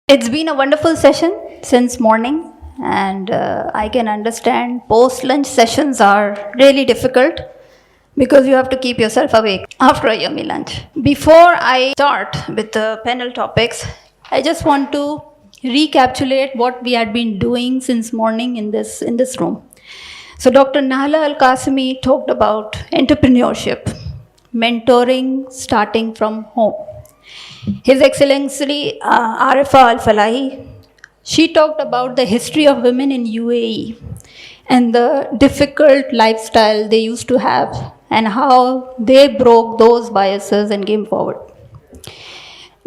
It's been a wonderful session since morning, and I can understand post-lunch sessions are really difficult because you have to keep yourself awake after a yummy lunch. Before I start with the panel topics, I just want to recapitulate what we had been doing since morning in this room. So Dr. Nahla Al-Qasimi talked about entrepreneurship, mentoring starting from home. His Excellency Arifa Al-Falahi, she talked about the history of women in UAE and the difficult lifestyle they used to have and how they broke those biases and came forward.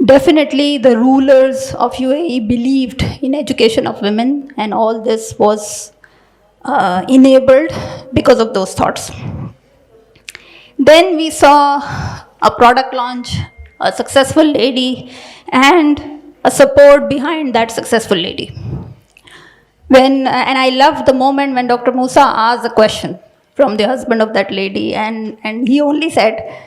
Definitely the rulers of UAE believed in education of women, and all this was enabled because of those thoughts. Then we saw a product launch, a successful lady, and a support behind that successful lady. And I loved the moment when Dr. Musa asked a question from the husband of that lady, and he only said,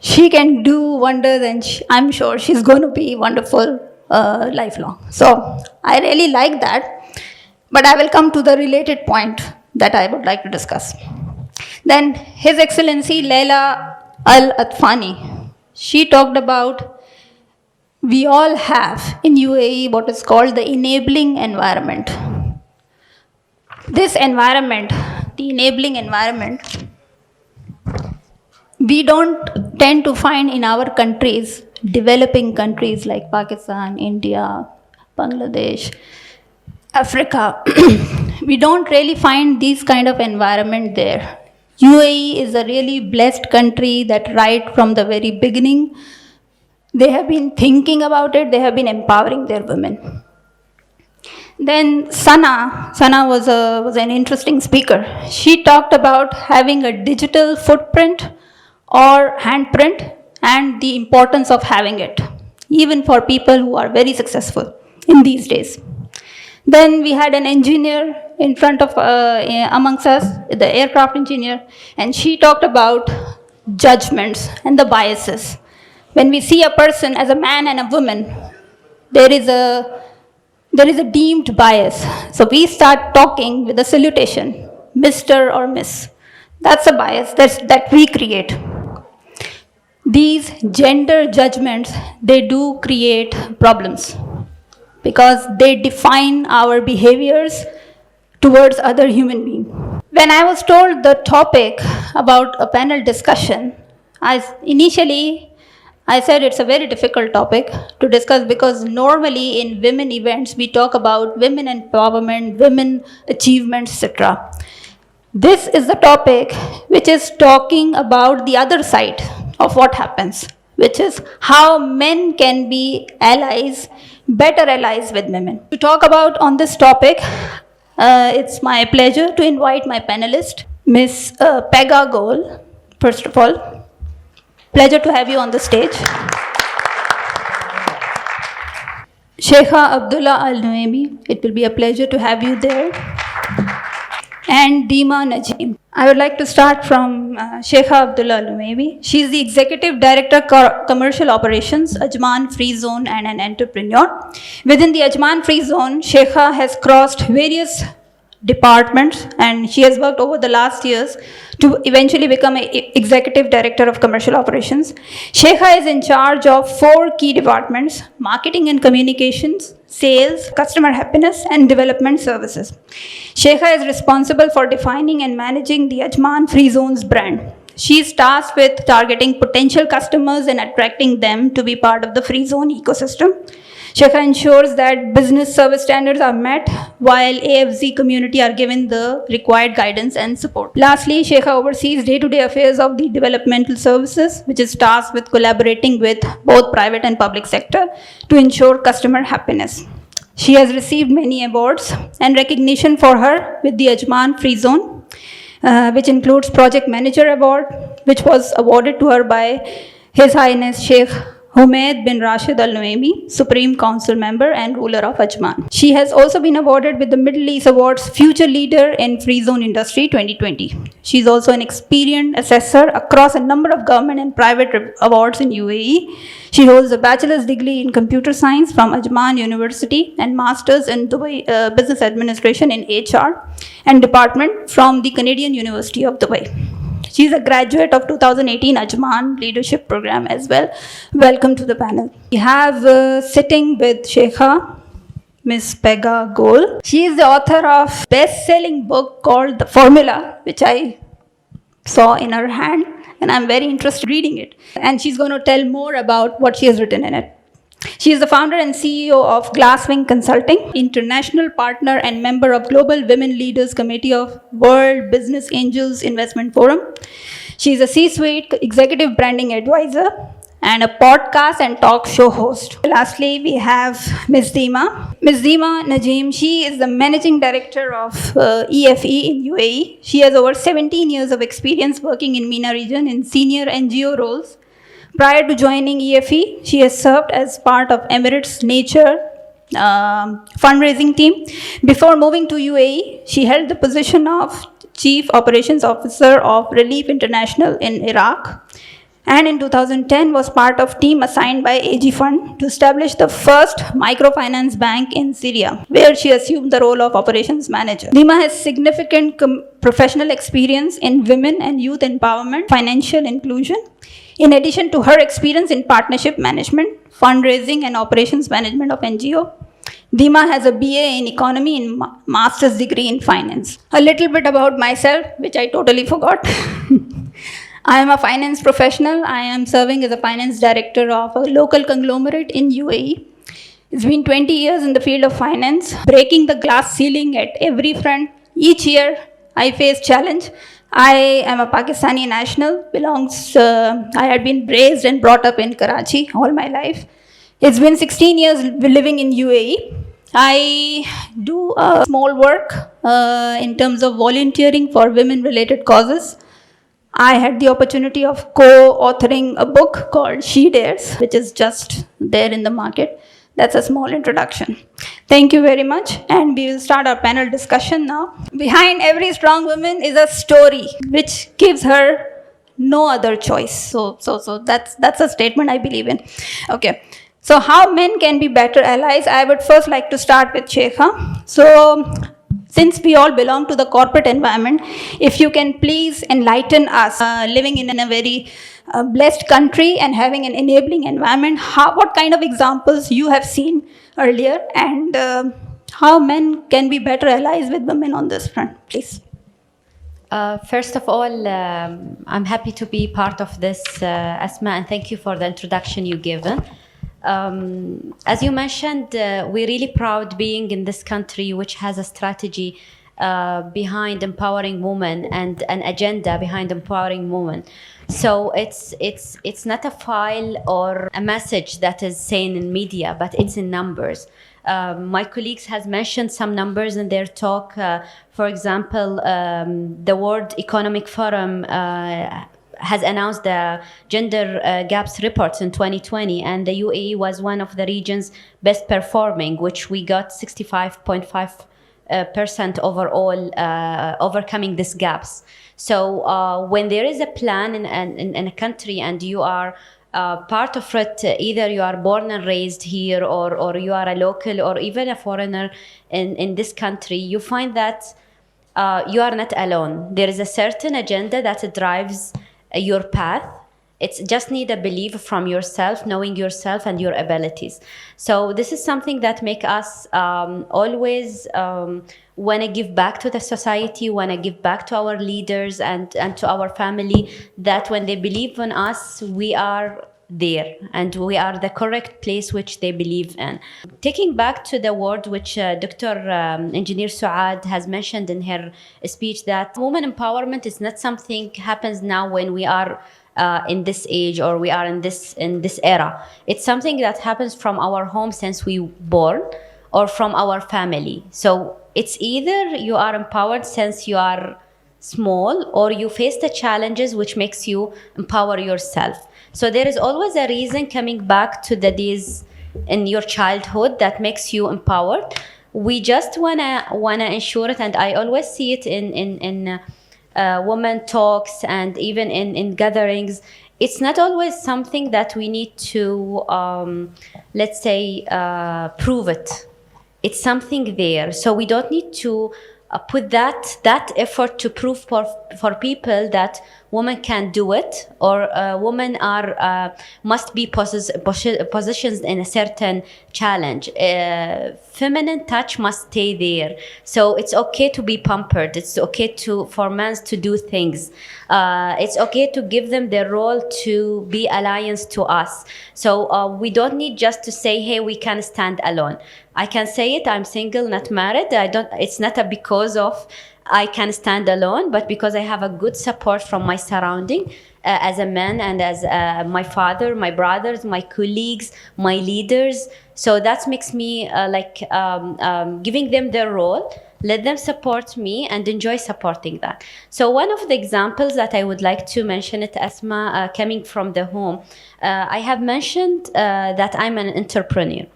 she can do wonders, and I'm sure she's going to be wonderful lifelong. So I really like that, but I will come to the related point that I would like to discuss. Then His Excellency Leila Al-Atfani, she talked about we all have in UAE what is called the enabling environment. This environment, the enabling environment, we don't tend to find in our countries, developing countries like Pakistan, India, Bangladesh, Africa. We don't really find these kind of environment there. UAE is a really blessed country that right from the very beginning, they have been thinking about it, they have been empowering their women. Then Sana was an interesting speaker. She talked about having a digital footprint or handprint and the importance of having it, even for people who are very successful in these days. Then we had an engineer in front of, amongst us, the aircraft engineer, and she talked about judgments and the biases. When we see a person as a man and a woman, there is a deemed bias. So we start talking with a salutation, Mr. or Miss. That's a bias that we create. These gender judgments, they do create problems because they define our behaviors towards other human beings. When I was told the topic about a panel discussion, initially I said it's a very difficult topic to discuss because normally in women events we talk about women empowerment, women achievements, etc. This is the topic which is talking about the other side of what happens, which is how men can be allies, better allies with women. To talk about on this topic, it's my pleasure to invite my panelist, Miss Pega Goel. First of all, pleasure to have you on the stage. Sheikha Abdullah Al Nuaimi, it will be a pleasure to have you there. And Dima Najim. I would like to start from Sheikha Abdullah Al Nuaimi. She is the Executive Director Commercial Operations, Ajman Free Zone, and an entrepreneur. Within the Ajman Free Zone, Sheikha has crossed various departments and she has worked over the last years to eventually become an Executive Director of Commercial Operations. Sheikha is in charge of 4 key departments: marketing and communications, sales, customer happiness, and development services. Sheikha is responsible for defining and managing the Ajman Free Zones brand. She is tasked with targeting potential customers and attracting them to be part of the Free Zone ecosystem. Sheikha ensures that business service standards are met while AFZ community are given the required guidance and support. Lastly, Sheikha oversees day-to-day affairs of the developmental services, which is tasked with collaborating with both private and public sector to ensure customer happiness. She has received many awards and recognition for her with the Ajman Free Zone, which includes Project Manager Award, which was awarded to her by His Highness Sheikh Humaid bin Rashid Al Nuaimi, Supreme Council Member and ruler of Ajman. She has also been awarded with the Middle East Awards Future Leader in Free Zone Industry 2020. She is also an experienced assessor across a number of government and private awards in UAE. She holds a bachelor's degree in computer science from Ajman University and master's in Dubai Business Administration in HR and department from the Canadian University of Dubai. She is a graduate of 2018 Ajman Leadership Program as well. Welcome to the panel. We have sitting with Sheikha, Ms. Pega Gol. She is the author of best-selling book called The Formula, which I saw in her hand, and I'm very interested in reading it. And she's going to tell more about what she has written in it. She is the founder and CEO of Glasswing Consulting, international partner and member of Global Women Leaders Committee of World Business Angels Investment Forum. She is a C-suite executive branding advisor and a podcast and talk show host. Lastly, we have Ms. Dima. Ms. Dima Najim, she is the managing director of EFE in UAE. She has over 17 years of experience working in MENA region in senior NGO roles. Prior to joining EFE, she has served as part of Emirates Nature fundraising team. Before moving to UAE, she held the position of Chief Operations Officer of Relief International in Iraq. And in 2010 was part of team assigned by AG Fund to establish the first microfinance bank in Syria, where she assumed the role of operations manager. Dima has significant professional experience in women and youth empowerment, financial inclusion. In addition to her experience in partnership management, fundraising and operations management of NGO, Dima has a BA in economy and master's degree in finance. A little bit about myself, which I totally forgot. I am a finance professional. I am serving as a finance director of a local conglomerate in UAE. It's been 20 years in the field of finance, breaking the glass ceiling at every front. Each year, I face challenge. I am a Pakistani national, I had been raised and brought up in Karachi all my life. It's been 16 years living in UAE. I do small work in terms of volunteering for women-related causes. I had the opportunity of co-authoring a book called She Dares, which is just there in the market. That's a small introduction. Thank you very much, and we will start our panel discussion now. Behind every strong woman is a story which gives her no other choice. So that's a statement I believe in. Okay. So how men can be better allies? I would first like to start with Sheikha. So since we all belong to the corporate environment, if you can please enlighten us, living in a very blessed country and having an enabling environment, what kind of examples you have seen earlier, and how men can be better allies with women on this front, please. First of all, I'm happy to be part of this, Asma, and thank you for the introduction you've given. As you mentioned, we're really proud being in this country which has a strategy behind empowering women and an agenda behind empowering women. So it's not a file or a message that is saying in media, but it's in numbers. My colleagues has mentioned some numbers in their talk. For example, the World Economic Forum has announced the gender gaps reports in 2020, and the UAE was one of the regions best performing, which we got 65.5% overall, overcoming these gaps. So when there is a plan in a country and you are part of it, either you are born and raised here or you are a local or even a foreigner in this country, you find that you are not alone. There is a certain agenda that drives your path. It's just need a belief from yourself, knowing yourself and your abilities. So this is something that make us always want to give back to the society, want to give back to our leaders and to our family, that when they believe in us, we are there and we are the correct place which they believe in. Taking back to the word which Dr. Engineer Suad has mentioned in her speech, that women empowerment is not something happens now when we are in this age or we are in this era. It's something that happens from our home since we born or from our family. So it's either you are empowered since you are small or you face the challenges which makes you empower yourself. So there is always a reason coming back to the days in your childhood that makes you empowered. We just wanna ensure it, and I always see it in women talks and even in gatherings. It's not always something that we need to let's say prove it. It's something there, so we don't need to put that effort to prove for people that women can do it or women are must be positioned in a certain challenge. Feminine touch must stay there. So it's okay to be pampered. It's okay for men to do things. It's okay to give them their role to be alliance to us. So we don't need just to say, hey, we can stand alone. I can say it, I'm single, not married. It's not because of I can stand alone, but because I have a good support from my surrounding as a man and as my father, my brothers, my colleagues, my leaders. So that makes me giving them their role, let them support me and enjoy supporting that. So one of the examples that I would like to mention it, Asma, coming from the home, I have mentioned that I'm an entrepreneur.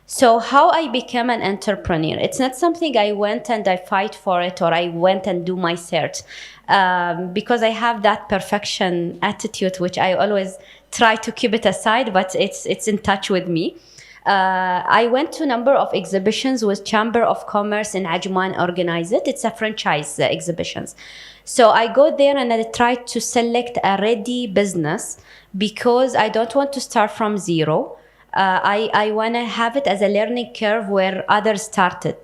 So how I became an entrepreneur, it's not something I went and I fight for it or I went and do my search because I have that perfection attitude, which I always try to keep it aside, but it's in touch with me. I went to a number of exhibitions with Chamber of Commerce in Ajman organized it. It's a franchise exhibitions. So I go there and I try to select a ready business because I don't want to start from zero. I want to have it as a learning curve where others started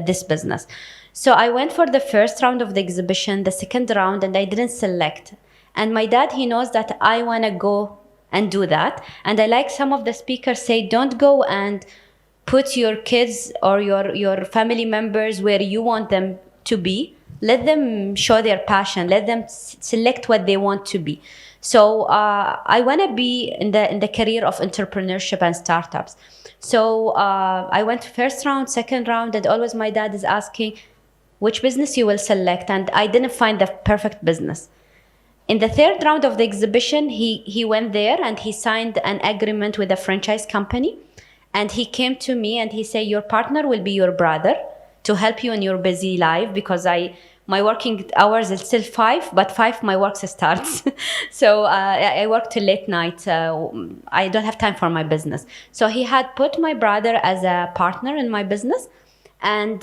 this business. So I went for the first round of the exhibition, the second round, and I didn't select. And my dad, he knows that I want to go and do that. And I like some of the speakers say, don't go and put your kids or your family members where you want them to be. Let them show their passion. Let them select what they want to be. So I want to be in the career of entrepreneurship and startups. So I went first round, second round, and always my dad is asking which business you will select, and I didn't find the perfect business. In the third round of the exhibition, he went there and he signed an agreement with a franchise company, and he came to me and he said, your partner will be your brother to help you in your busy life because my working hours is still 5, but 5 my work starts. So I work till late night. I don't have time for my business. So he had put my brother as a partner in my business, and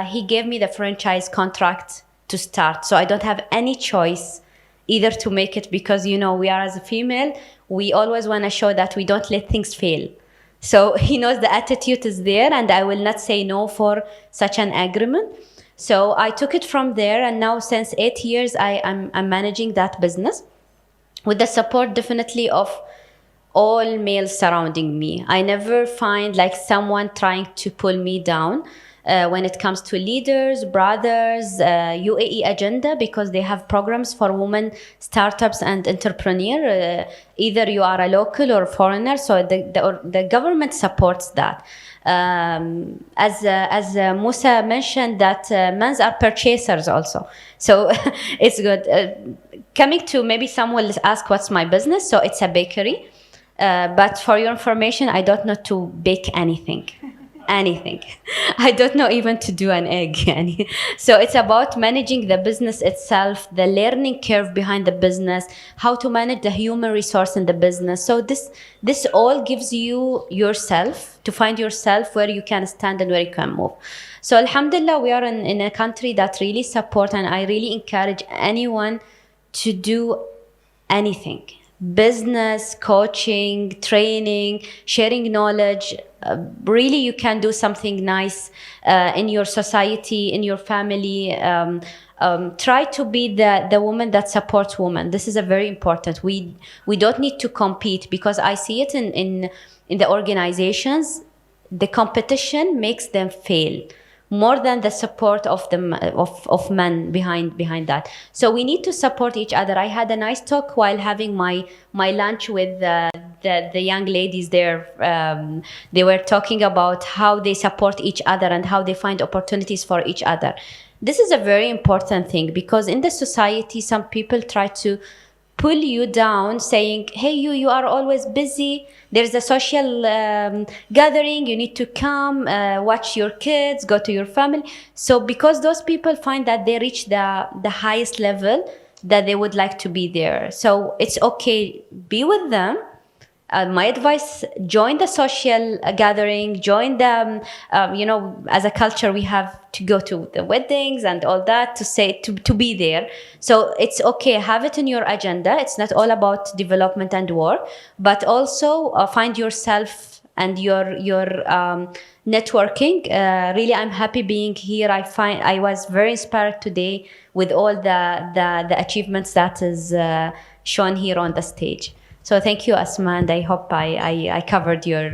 he gave me the franchise contract to start. So I don't have any choice either to make it because, we are as a female, we always want to show that we don't let things fail. So he knows the attitude is there and I will not say no for such an agreement. So I took it from there, and now since 8 years, I'm managing that business with the support definitely of all males surrounding me. I never find like someone trying to pull me down. when it comes to leaders, brothers, UAE agenda, because they have programs for women startups and entrepreneur. Either you are a local or foreigner, so the government supports that. As Musa mentioned, that men are purchasers also, so it's good. Coming to, maybe someone will ask what's my business. So it's a bakery, but for your information, I don't know to bake anything. I don't know even to do an egg. So it's about managing the business itself, the learning curve behind the business, how to manage the human resource in the business. So this all gives you yourself, to find yourself where you can stand and where you can move. So alhamdulillah, we are in a country that really support, and I really encourage anyone to do anything. Business, coaching, training, sharing knowledge. Really, you can do something nice in your society, in your family. Try to be the woman that supports women. This is a very important. We don't need to compete, because I see it in the organizations. The competition makes them fail more than the support of men behind that. So we need to support each other. I had a nice talk while having my lunch with the young ladies there. They were talking about how they support each other and how they find opportunities for each other. This is a very important thing, because in the society, some people try to pull you down, saying, hey, you are always busy. There's a social gathering. You need to come, watch your kids, go to your family. So because those people find that they reach the highest level, that they would like to be there. So it's okay, be with them. My advice, join the social gathering, join the, as a culture, we have to go to the weddings and all that to be there. So it's okay, have it in your agenda. It's not all about development and work, but also find yourself and your networking. Really, I'm happy being here. I was very inspired today with all the achievements that is shown here on the stage. So thank you, Asma, and I hope I covered your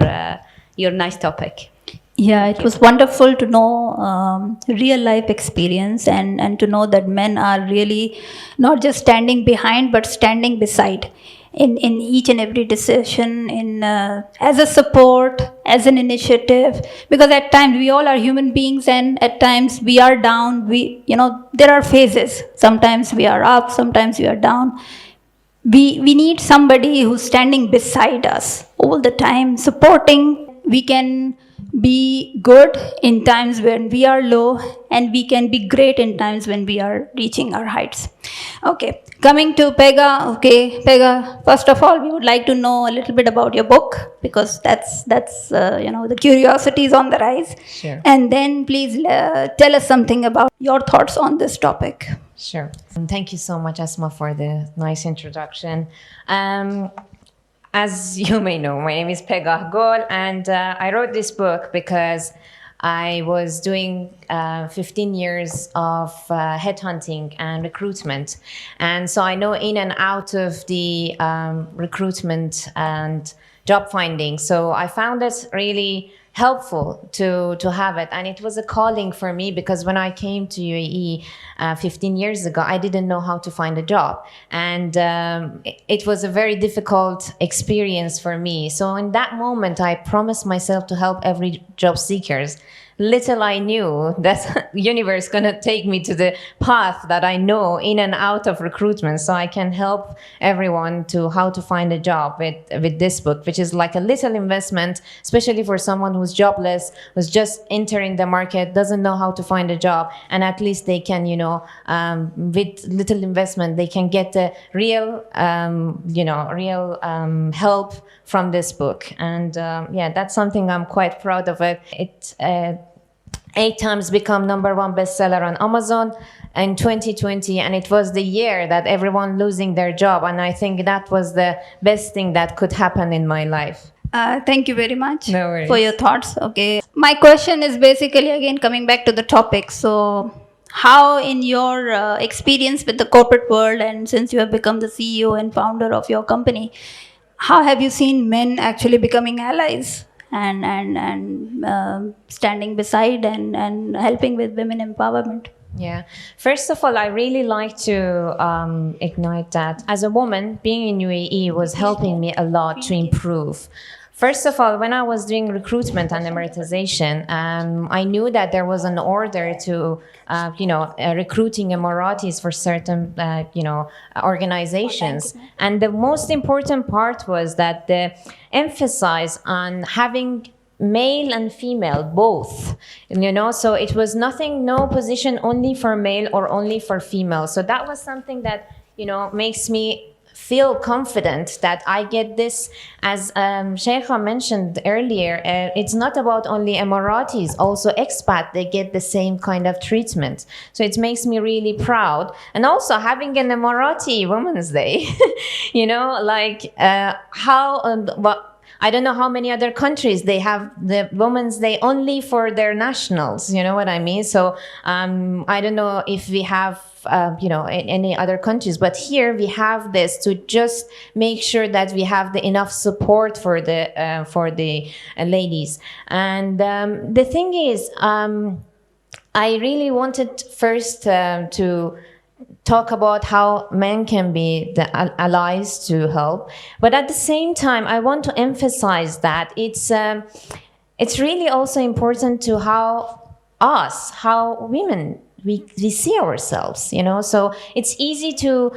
nice topic. Yeah, it was wonderful to know real life experience and to know that men are really not just standing behind but standing beside in each and every decision, as a support, as an initiative, because at times we all are human beings and at times we are down. There are phases. Sometimes we are up, sometimes we are down. We need somebody who's standing beside us all the time, supporting. We can be good in times when we are low, and we can be great in times when we are reaching our heights. Okay, coming to Pega. Okay, Pega, first of all, we would like to know a little bit about your book, because that's the curiosity is on the rise. Sure. And then please tell us something about your thoughts on this topic. Sure. Thank you so much, Asma, for the nice introduction. As you may know, my name is Pega Gol, and I wrote this book because I was doing 15 years of headhunting and recruitment. And so I know in and out of the recruitment and job finding. So I found it really helpful to have it. And it was a calling for me, because when I came to UAE 15 years ago, I didn't know how to find a job. And it was a very difficult experience for me. So in that moment, I promised myself to help every job seekers. Little I knew that universe gonna take me to the path that I know in and out of recruitment, so I can help everyone to how to find a job with this book, which is like a little investment, especially for someone who's jobless, who's just entering the market, doesn't know how to find a job, and at least they can, with little investment, they can get a real, help from this book. And that's something I'm quite proud of it. It 8 times become #1 bestseller on Amazon in 2020, and it was the year that everyone losing their job, and I think that was the best thing that could happen in my life. Thank you very much No worries. for your thoughts. Okay, my question is basically again coming back to the topic. So how, in your experience with the corporate world, and since you have become the CEO and founder of your company, how have you seen men actually becoming allies and standing beside and helping with women empowerment. Yeah. First of all, I really like to ignite that. As a woman, being in UAE was helping me a lot to improve. First of all, when I was doing recruitment and Emiratization, I knew that there was an order to, recruiting Emiratis for certain, organizations. And the most important part was that the emphasis on having male and female both, so it was no position only for male or only for female. So that was something that makes me feel confident that I get this. As Sheikha mentioned earlier, it's not about only Emiratis, also expat, they get the same kind of treatment. So it makes me really proud. And also having an Emirati Women's Day, I don't know how many other countries they have the Women's Day only for their nationals. You know what I mean? So I don't know if we have, in any other countries, but here we have this to just make sure that we have enough support for the ladies. And the thing is, I really wanted first to talk about how men can be the allies to help, but at the same time I want to emphasize that it's really also important to how women we see ourselves, so it's easy to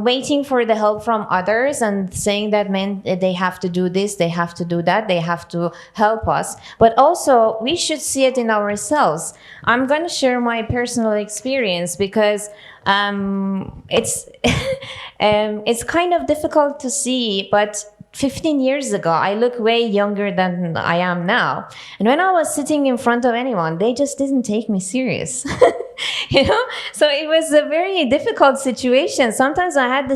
waiting for the help from others and saying that men, they have to do this, they have to do that, they have to help us, but also we should see it in ourselves. I'm going to share my personal experience because it's kind of difficult to see, but 15 years ago, I look way younger than I am now. And when I was sitting in front of anyone, they just didn't take me serious. So it was a very difficult situation. Sometimes I met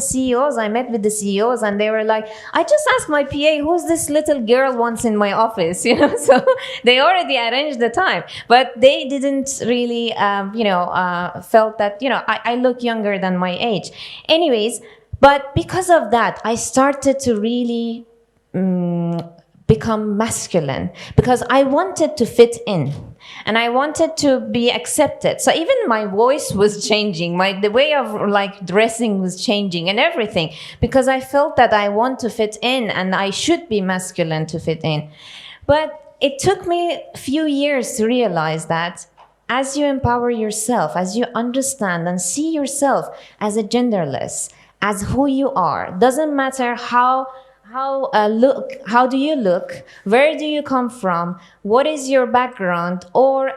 with the CEOs and they were like, I just asked my PA, who's this little girl once in my office, so they already arranged the time, but they didn't really, felt that, I look younger than my age. Anyways, but because of that, I started to really become masculine because I wanted to fit in and I wanted to be accepted. So even my voice was changing, the way of dressing was changing and everything, because I felt that I want to fit in and I should be masculine to fit in. But it took me a few years to realize that as you empower yourself, as you understand and see yourself as a genderless, as who you are, doesn't matter how do you look, where do you come from, what is your background, or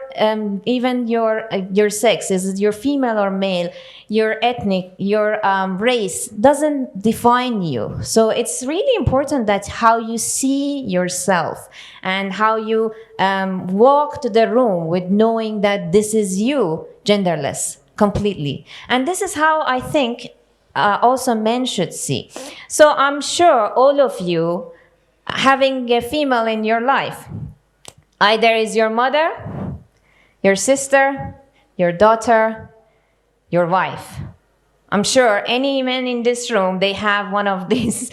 even your sex, is it your female or male, your ethnic, your race, doesn't define you. So it's really important that how you see yourself and how you walk to the room with knowing that this is you, genderless, completely. And this is how I think also men should see. So I'm sure all of you having a female in your life, either is your mother, your sister, your daughter, your wife. I'm sure any man in this room, they have one of these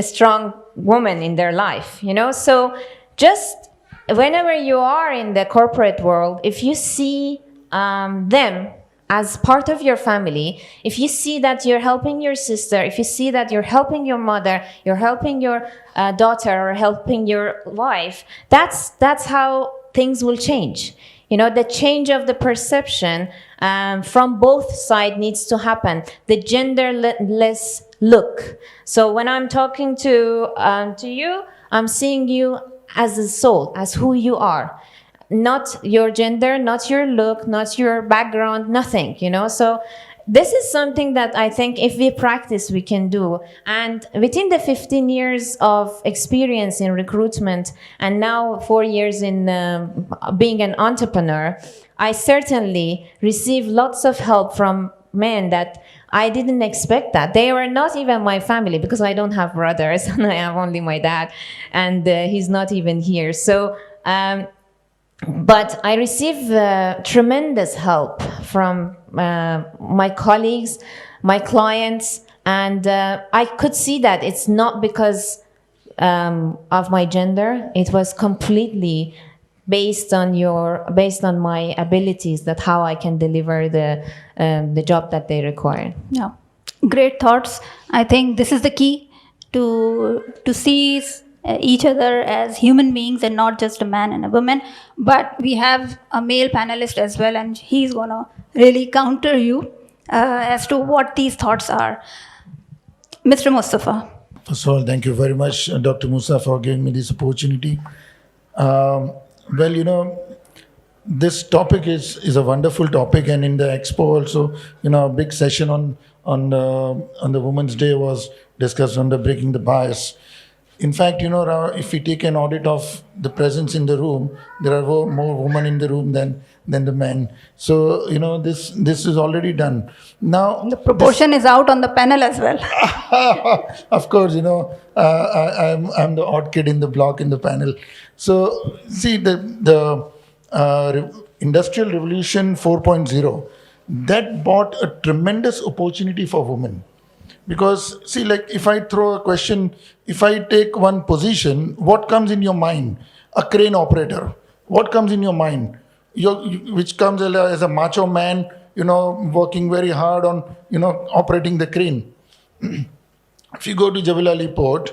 strong women in their life, So just whenever you are in the corporate world, if you see them as part of your family, if you see that you're helping your sister, if you see that you're helping your mother, you're helping your daughter or helping your wife, that's how things will change. The change of the perception from both sides needs to happen. The genderless look. So when I'm talking to you, I'm seeing you as a soul, as who you are. Not your gender, not your look, not your background, nothing, So this is something that I think if we practice, we can do. And within the 15 years of experience in recruitment and now 4 years in being an entrepreneur, I certainly receive lots of help from men that I didn't expect that. They were not even my family because I don't have brothers and I have only my dad and he's not even here. So, but I receive tremendous help from my colleagues, my clients, and I could see that it's not because of my gender. It was completely based on my abilities, that how I can deliver the job that they require. Yeah, great thoughts. I think this is the key to see each other as human beings and not just a man and a woman. But we have a male panelist as well, and he's gonna really counter you as to what these thoughts are. Mr. Mustafa. First of all, thank you very much, Dr. Musa, for giving me this opportunity. Well, this topic is a wonderful topic, and in the expo also, a big session on the Women's Day was discussed on the breaking the bias. In fact, if we take an audit of the presence in the room, there are more women in the room than the men. So, this is already done. Now, the proportion is out on the panel as well. Of course, I'm the odd kid in the block in the panel. So, see, the Industrial Revolution 4.0, that brought a tremendous opportunity for women. Because, see, like if I throw a question, if I take one position, what comes in your mind? A crane operator. What comes in your mind? Which comes as a macho man, working very hard on, operating the crane. If you go to Jabalali Port,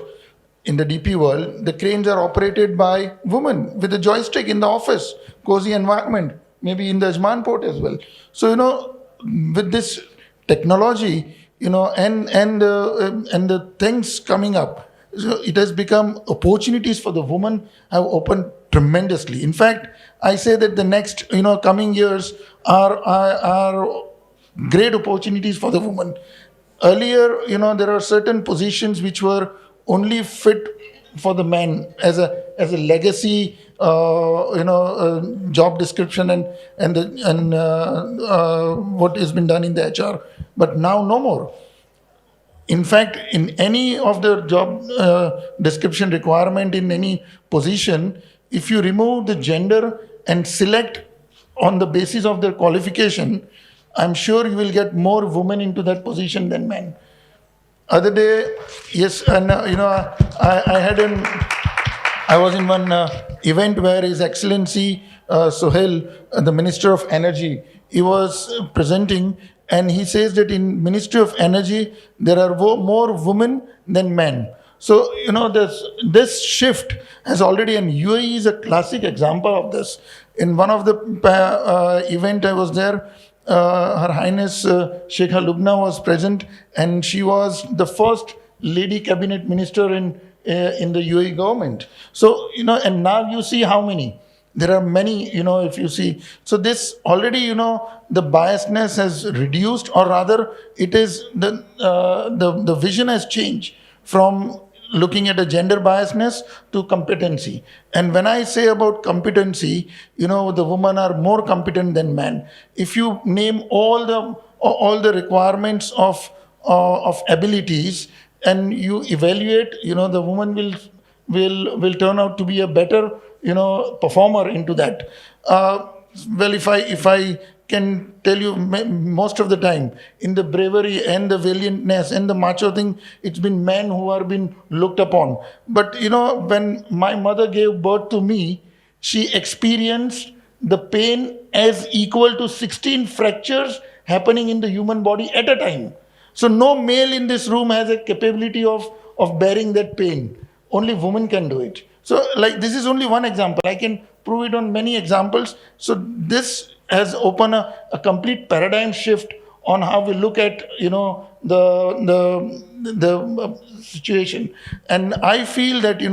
in the DP world, the cranes are operated by women with a joystick in the office, cozy environment, maybe in the Ajman port as well. So, with this technology, and the things coming up, so it has become opportunities for the woman have opened tremendously. In fact, I say that the next, coming years are great opportunities for the woman. Earlier, there are certain positions which were only fit for the men as a legacy, job description and what has been done in the HR. But now no more. In fact, in any of the job description requirement in any position, if you remove the gender and select on the basis of their qualification, I'm sure you will get more women into that position than men. Other day, yes, and I was in one event where His Excellency Sohail, the Minister of Energy, he was presenting, and he says that in Ministry of Energy there are more women than men. So this shift has already, and UAE is a classic example of this. In one of the event I was there, Her Highness Sheikha Lubna was present, and she was the first lady cabinet minister in the UAE government. So, and now you see how many. There are many, if you see. So this already, the biasness has reduced, or rather it is the vision has changed from looking at a gender biasness to competency. And when I say about competency, the women are more competent than men. If you name all the requirements of abilities and you evaluate, the woman will turn out to be a better performer into that. Well, if I can tell you, most of the time in the bravery and the valiantness and the macho thing, it's been men who are been looked upon. But when my mother gave birth to me, she experienced the pain as equal to 16 fractures happening in the human body at a time. So no male in this room has a capability of bearing that pain. Only women can do it. So like this is only one example. I can prove it on many examples. So this has opened a complete paradigm shift on how we look at the situation. And I feel that with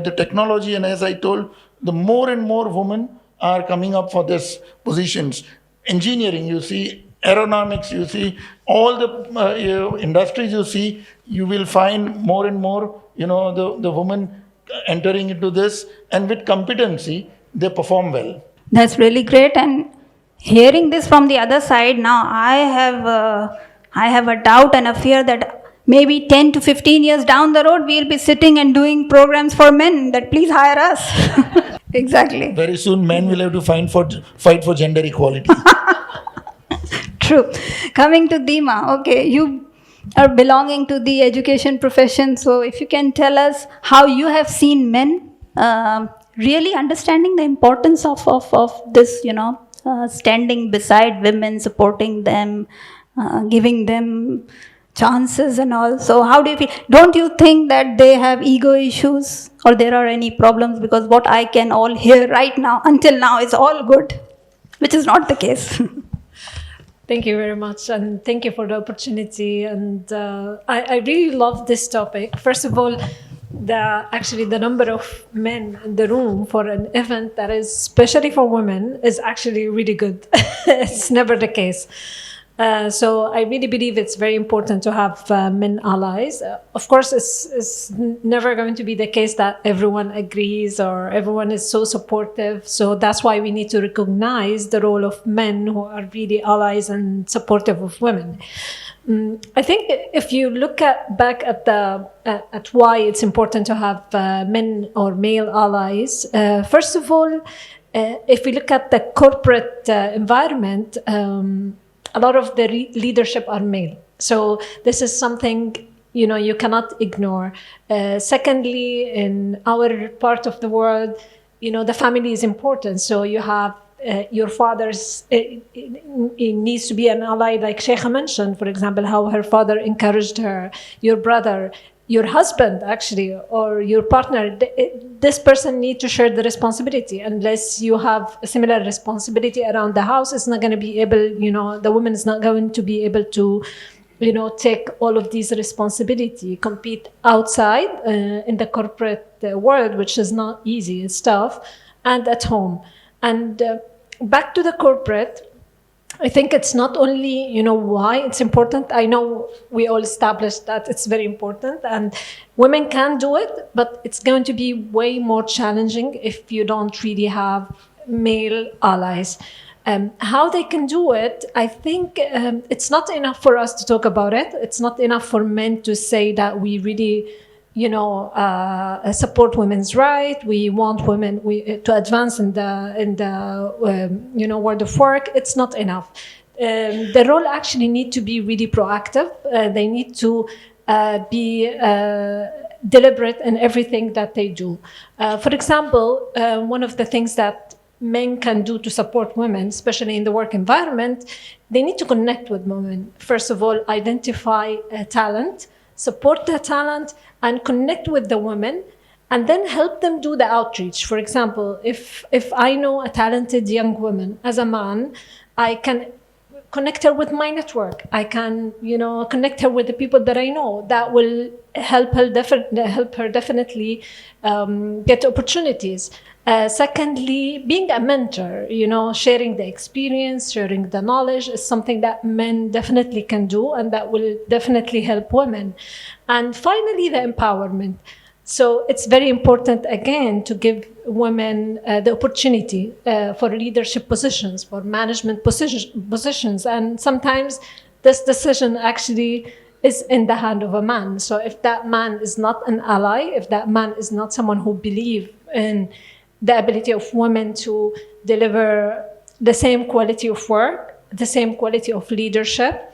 the technology, and as I told, the more and more women are coming up for these positions. Engineering, you see, aeronautics, you see, all the industries you see, you will find more and more the women entering into this, and with competency they perform well. That's really great. And hearing this from the other side, now I have a doubt and a fear that maybe 10 to 15 years down the road, we'll be sitting and doing programs for men that please hire us. Exactly. Very soon men will have to fight for gender equality. True. Coming to Dima, okay, you are belonging to the education profession. So if you can tell us how you have seen men really understanding the importance of this, standing beside women, supporting them, giving them chances and all. So how do you feel? Don't you think that they have ego issues or there are any problems? Because what I can all hear right now, until now, is all good, which is not the case. Thank you very much, and thank you for the opportunity. And I really love this topic. First of all, the number of men in the room for an event that is especially for women is actually really good. It's never the case. So I really believe it's very important to have men allies. Of course, it's never going to be the case that everyone agrees or everyone is so supportive. So that's why we need to recognize the role of men who are really allies and supportive of women. I think if you look back at why it's important to have men or male allies, first of all, if we look at the corporate environment, a lot of the leadership are male. So this is something, you cannot ignore. Secondly, in our part of the world, the family is important. So you have your father's, it needs to be an ally, like Sheikha mentioned, for example, how her father encouraged her, your brother, your husband actually, or your partner. This person needs to share the responsibility. Unless you have a similar responsibility around the house, it's not going to be able, the woman is not going to be able to, take all of these responsibility, compete outside in the corporate world, which is not easy, it's tough, and at home. And back to the corporate, I think it's not only, why it's important. I know we all established that it's very important and women can do it, but it's going to be way more challenging if you don't really have male allies. How they can do it, I think it's not enough for us to talk about it. It's not enough for men to say that we really support women's rights. We want women to advance in the world of work. It's not enough. The role actually need to be really proactive. They need to be deliberate in everything that they do. For example, one of the things that men can do to support women, especially in the work environment, they need to connect with women. First of all, identify talent, support the talent, and connect with the women, and then help them do the outreach. For example, if I know a talented young woman as a man, I can connect her with my network. I can, connect her with the people that I know. That will help her definitely get opportunities. Secondly, being a mentor, sharing the experience, sharing the knowledge is something that men definitely can do, and that will definitely help women. And finally, the empowerment. So it's very important, again, to give women the opportunity for leadership positions, for management positions. And sometimes this decision actually is in the hand of a man. So if that man is not an ally, if that man is not someone who believes in the ability of women to deliver the same quality of work, the same quality of leadership,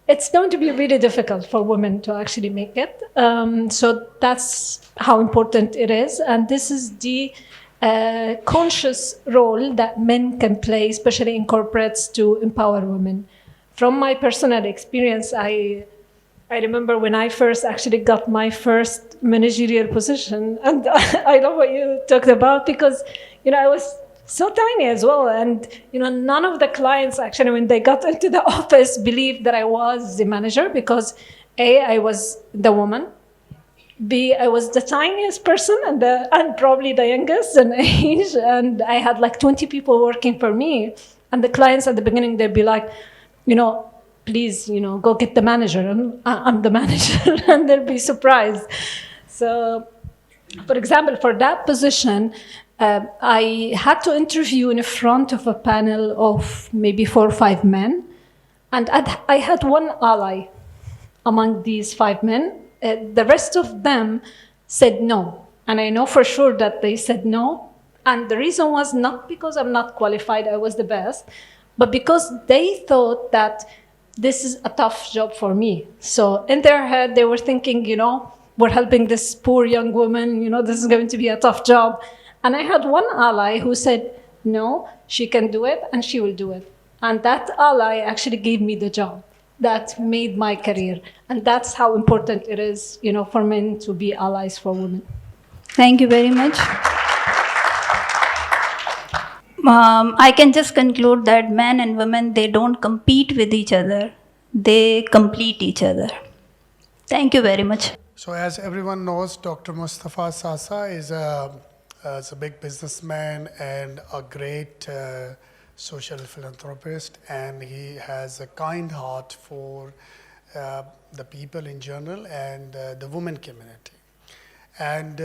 it's going to be really difficult for women to actually make it. So that's how important it is. And this is the conscious role that men can play, especially in corporates, to empower women. From my personal experience, I remember when I first actually got my first managerial position, and I love what you talked about, because, I was so tiny as well. And, none of the clients actually, when they got into the office, believed that I was the manager, because A, I was the woman. B, I was the tiniest person and probably the youngest in age. And I had like 20 people working for me. And the clients at the beginning, they'd be like, please, go get the manager. I'm the manager. And they'll be surprised. So, for example, for that position, I had to interview in front of a panel of maybe 4 or 5 men. And I had one ally among these 5 men. The rest of them said no. And I know for sure that they said no. And the reason was not because I'm not qualified, I was the best, but because they thought that this is a tough job for me. So in their head, they were thinking, we're helping this poor young woman, this is going to be a tough job. And I had one ally who said, no, she can do it and she will do it. And that ally actually gave me the job. That made my career. And that's how important it is, for men to be allies for women. Thank you very much. I can just conclude that men and women, they don't compete with each other. They complete each other. Thank you very much. So as everyone knows, Dr. Mustafa Sasa is a big businessman and a great social philanthropist, and he has a kind heart for the people in general and the women community. And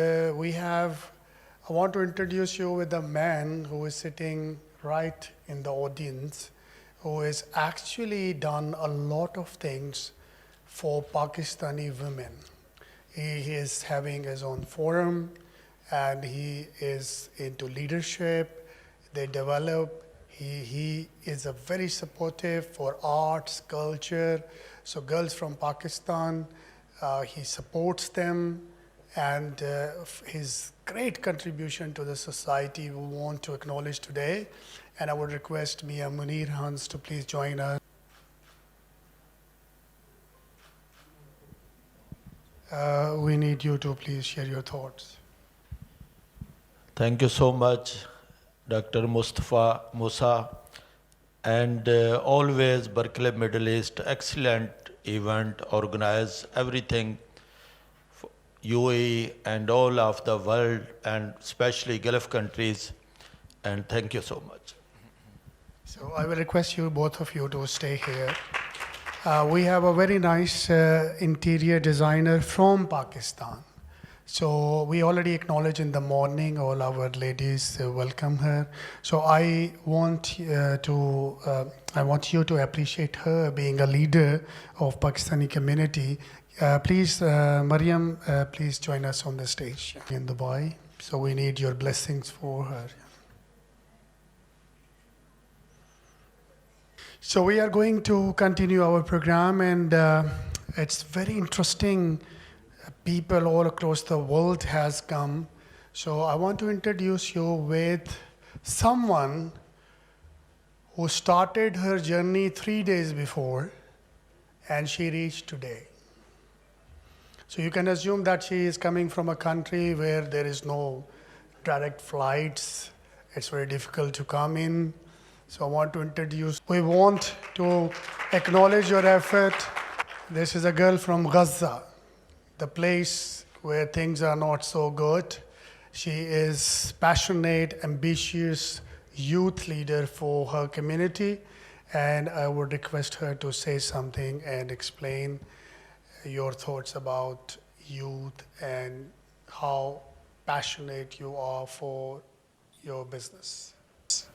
I want to introduce you with a man who is sitting right in the audience, who has actually done a lot of things for Pakistani women. He is having his own forum, and he is into leadership. They develop. He is a very supportive for arts, culture. So girls from Pakistan, he supports them, and his great contribution to the society we want to acknowledge today. And I would request Mia Munir Hans to please join us. We need you to please share your thoughts. Thank you so much, Dr. Mustafa Musa, and always Berkeley Middle East, excellent event, organize everything, UAE and all of the world, and especially Gulf countries, and thank you so much. So I will request you, both of you, to stay here. We have a very nice interior designer from Pakistan. So we already acknowledged in the morning, all our ladies welcome her. So I want you to appreciate her being a leader of Pakistani community. Please, Mariam, please join us on the stage in Dubai. So we need your blessings for her. So we are going to continue our program, and it's very interesting. People all across the world has come. So I want to introduce you with someone who started her journey 3 days before, and she reached today. So you can assume that she is coming from a country where there is no direct flights. It's very difficult to come in. So I want to introduce, we want to acknowledge your effort. This is a girl from Gaza, the place where things are not so good. She is passionate, ambitious youth leader for her community, and I would request her to say something and explain your thoughts about youth and how passionate you are for your business.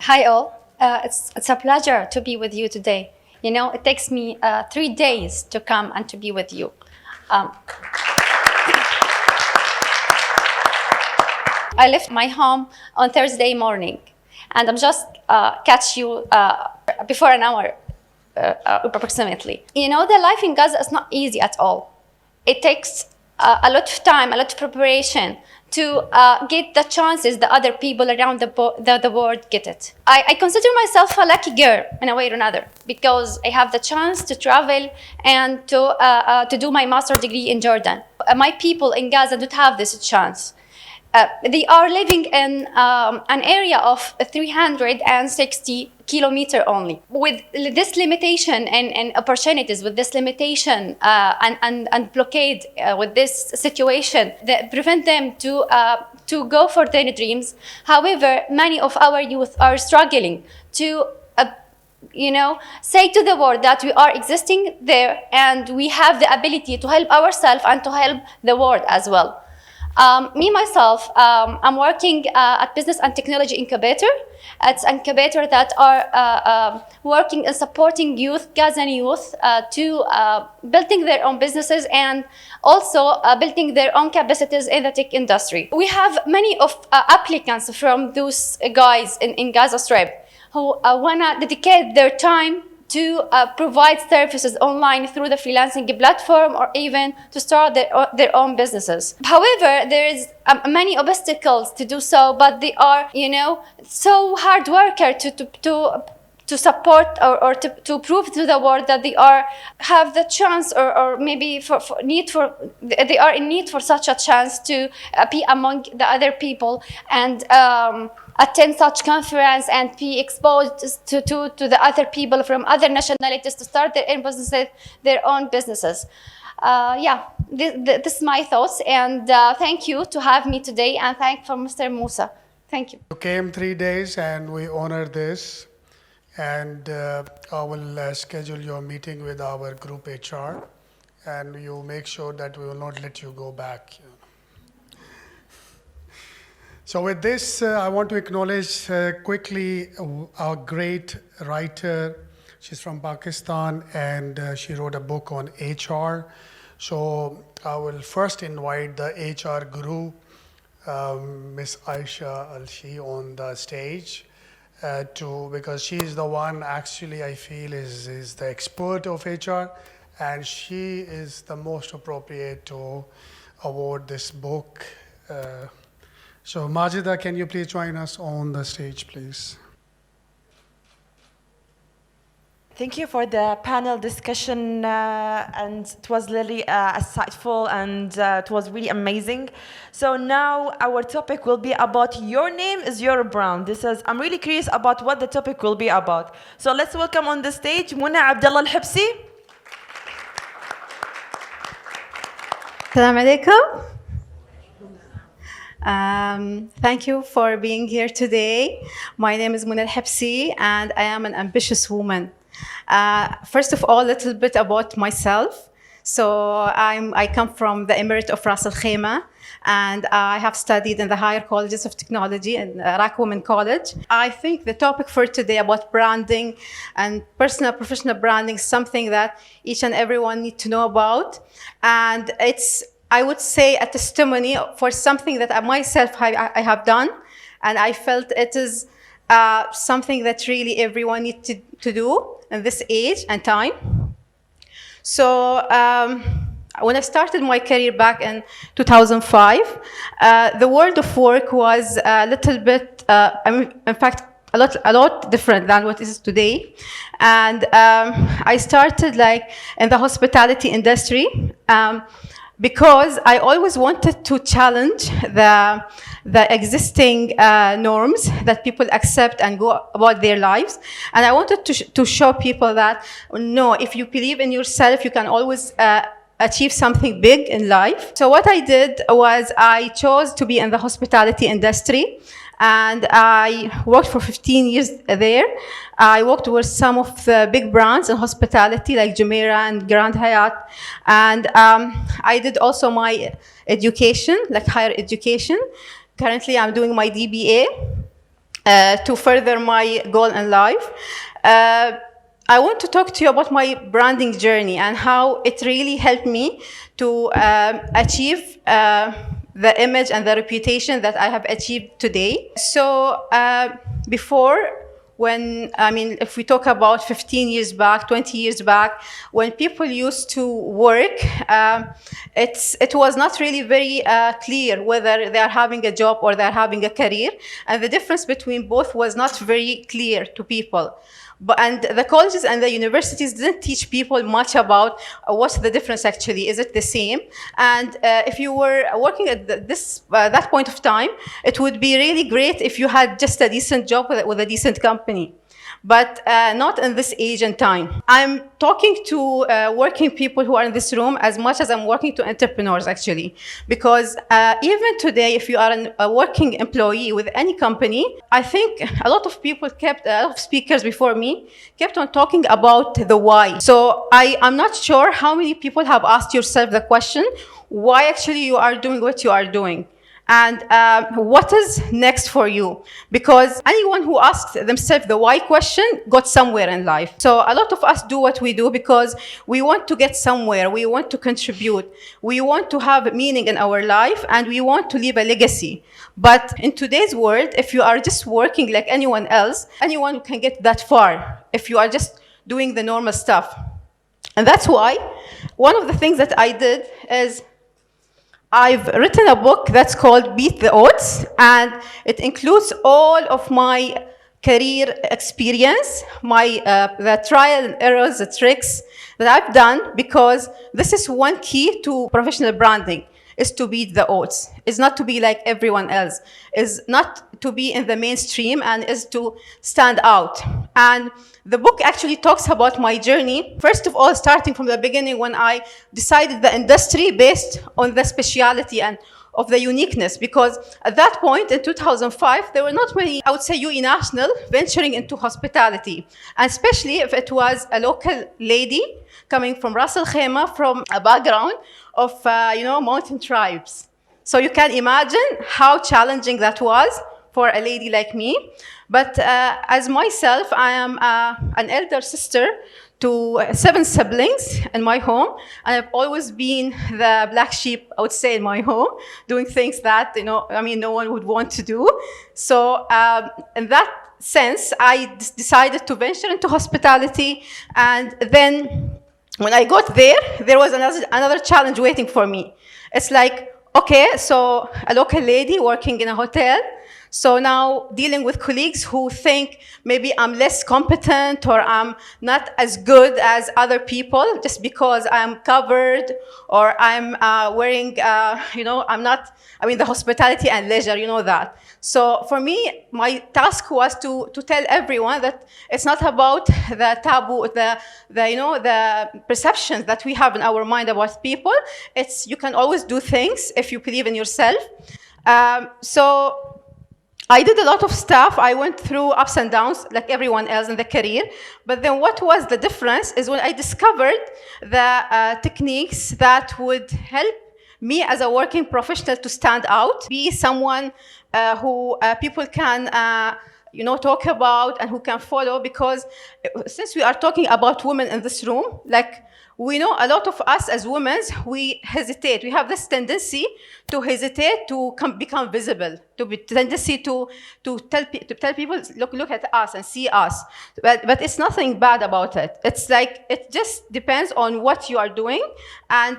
Hi all, it's a pleasure to be with you today. You know, it takes me 3 days to come and to be with you. I left my home on Thursday morning, and I'm just catch you before an hour approximately. You know, the life in Gaza is not easy at all. It takes a lot of time, a lot of preparation to get the chances that other people around the world get it. I consider myself a lucky girl in a way or another, because I have the chance to travel and to do my master's degree in Jordan. My people in Gaza don't have this chance. They are living in an area of 360 kilometers only. With this limitation and opportunities, with this limitation and blockade, with this situation that prevent them to go for their dreams. However, many of our youth are struggling to say to the world that we are existing there and we have the ability to help ourselves and to help the world as well. Myself, I'm working at Business and Technology Incubator. It's an incubator that are working and supporting youth, Gazan youth, to building their own businesses and also building their own capacities in the tech industry. We have many of applicants from those guys in Gaza Strip who want to dedicate their time to provide services online through the freelancing platform, or even to start their own businesses. However, there is many obstacles to do so, but they are, so hard worker to support or to prove to the world that they have the chance, or maybe they are in need for such a chance to be among the other people and attend such conference and be exposed to the other people from other nationalities to start their own businesses. This is my thoughts, and thank you to have me today, and thank for Mr. Musa. Thank you. You came 3 days and we honor this, and I will schedule your meeting with our group HR, and you make sure that we will not let you go back. So with this, I want to acknowledge quickly our great writer. She's from Pakistan, and she wrote a book on HR. So I will first invite the HR guru, Miss Aisha Alshi, on the stage, because she is the one, actually, I feel is the expert of HR, and she is the most appropriate to award this book. So Majida, can you please join us on the stage, please? Thank you for the panel discussion, and it was really insightful, and it was really amazing. So now our topic will be about your name is your brand. I'm really curious about what the topic will be about. So let's welcome on the stage Muna Abdullah Al-Hibsi. Assalamu alaikum. Thank you for being here today. My name is Muna Al-Hibsi, and I am an ambitious woman. First of all, a little bit about myself. So I come from the Emirate of Ras Al Khaimah, and I have studied in the higher colleges of technology in Iraq Women College. I think the topic for today about branding and personal professional branding is something that each and everyone need to know about. And it's, I would say, a testimony for something that I myself I have done, and I felt it is something that really everyone needs to do in this age and time. So when I started my career back in 2005, the world of work was a little bit, in fact, a lot different than what it is today. And I started in the hospitality industry, because I always wanted to challenge the existing norms that people accept and go about their lives. And I wanted to show people that, no, if you believe in yourself, you can always achieve something big in life. So what I did was I chose to be in the hospitality industry, and I worked for 15 years there. I worked with some of the big brands in hospitality like Jumeirah and Grand Hyatt. And I did also my education, like higher education. Currently, I'm doing my DBA to further my goal in life. I want to talk to you about my branding journey and how it really helped me to achieve the image and the reputation that I have achieved today. So if we talk about 15 years back, 20 years back, when people used to work, it was not really very clear whether they are having a job or they are having a career. And the difference between both was not very clear to people. And the colleges and the universities didn't teach people much about what's the difference actually. Is it the same? And if you were working at that point of time, it would be really great if you had just a decent job with a decent company. But not in this age and time. I'm talking to working people who are in this room as much as I'm working to entrepreneurs, actually. Because even today, if you are a working employee with any company, I think a lot of speakers before me kept on talking about the why. So I'm not sure how many people have asked yourself the question, why actually you are doing what you are doing? And what is next for you? Because anyone who asks themselves the why question got somewhere in life. So a lot of us do what we do because we want to get somewhere, we want to contribute, we want to have meaning in our life, and we want to leave a legacy. But in today's world, if you are just working like anyone else, anyone can get that far. If you are just doing the normal stuff. And that's why one of the things that I did is I've written a book that's called Beat the Odds, and it includes all of my career experience, the trial and errors, the tricks that I've done, because this is one key to professional branding, is to beat the odds. Is not to be like everyone else, is not to be in the mainstream, and is to stand out. And the book actually talks about my journey, first of all, starting from the beginning when I decided the industry based on the speciality and of the uniqueness, because at that point in 2005, there were not many, I would say, UE national venturing into hospitality, and especially if it was a local lady coming from Ras Al Khaimah, from a background of mountain tribes. So you can imagine how challenging that was for a lady like me. But as myself, I am an elder sister to 7 siblings in my home, and I've always been the black sheep, I would say, in my home, doing things that no one would want to do. So in that sense, I decided to venture into hospitality, and then when I got there, there was another challenge waiting for me. It's like, okay, so a local lady working in a hotel, so now dealing with colleagues who think maybe I'm less competent or I'm not as good as other people just because I'm covered or I'm wearing, the hospitality and leisure, you know that. So for me, my task was to tell everyone that it's not about the taboo, the perceptions that we have in our mind about people. It's you can always do things if you believe in yourself. So I did a lot of stuff. I went through ups and downs like everyone else in the career. But then what was the difference is when I discovered the techniques that would help me as a working professional to stand out, be someone who people can talk about and who can follow, because since we are talking about women in this room, like we know a lot of us as women, we hesitate. We have this tendency to hesitate to become visible, tendency to tell people, look at us and see us. But it's nothing bad about it. It's like, it just depends on what you are doing and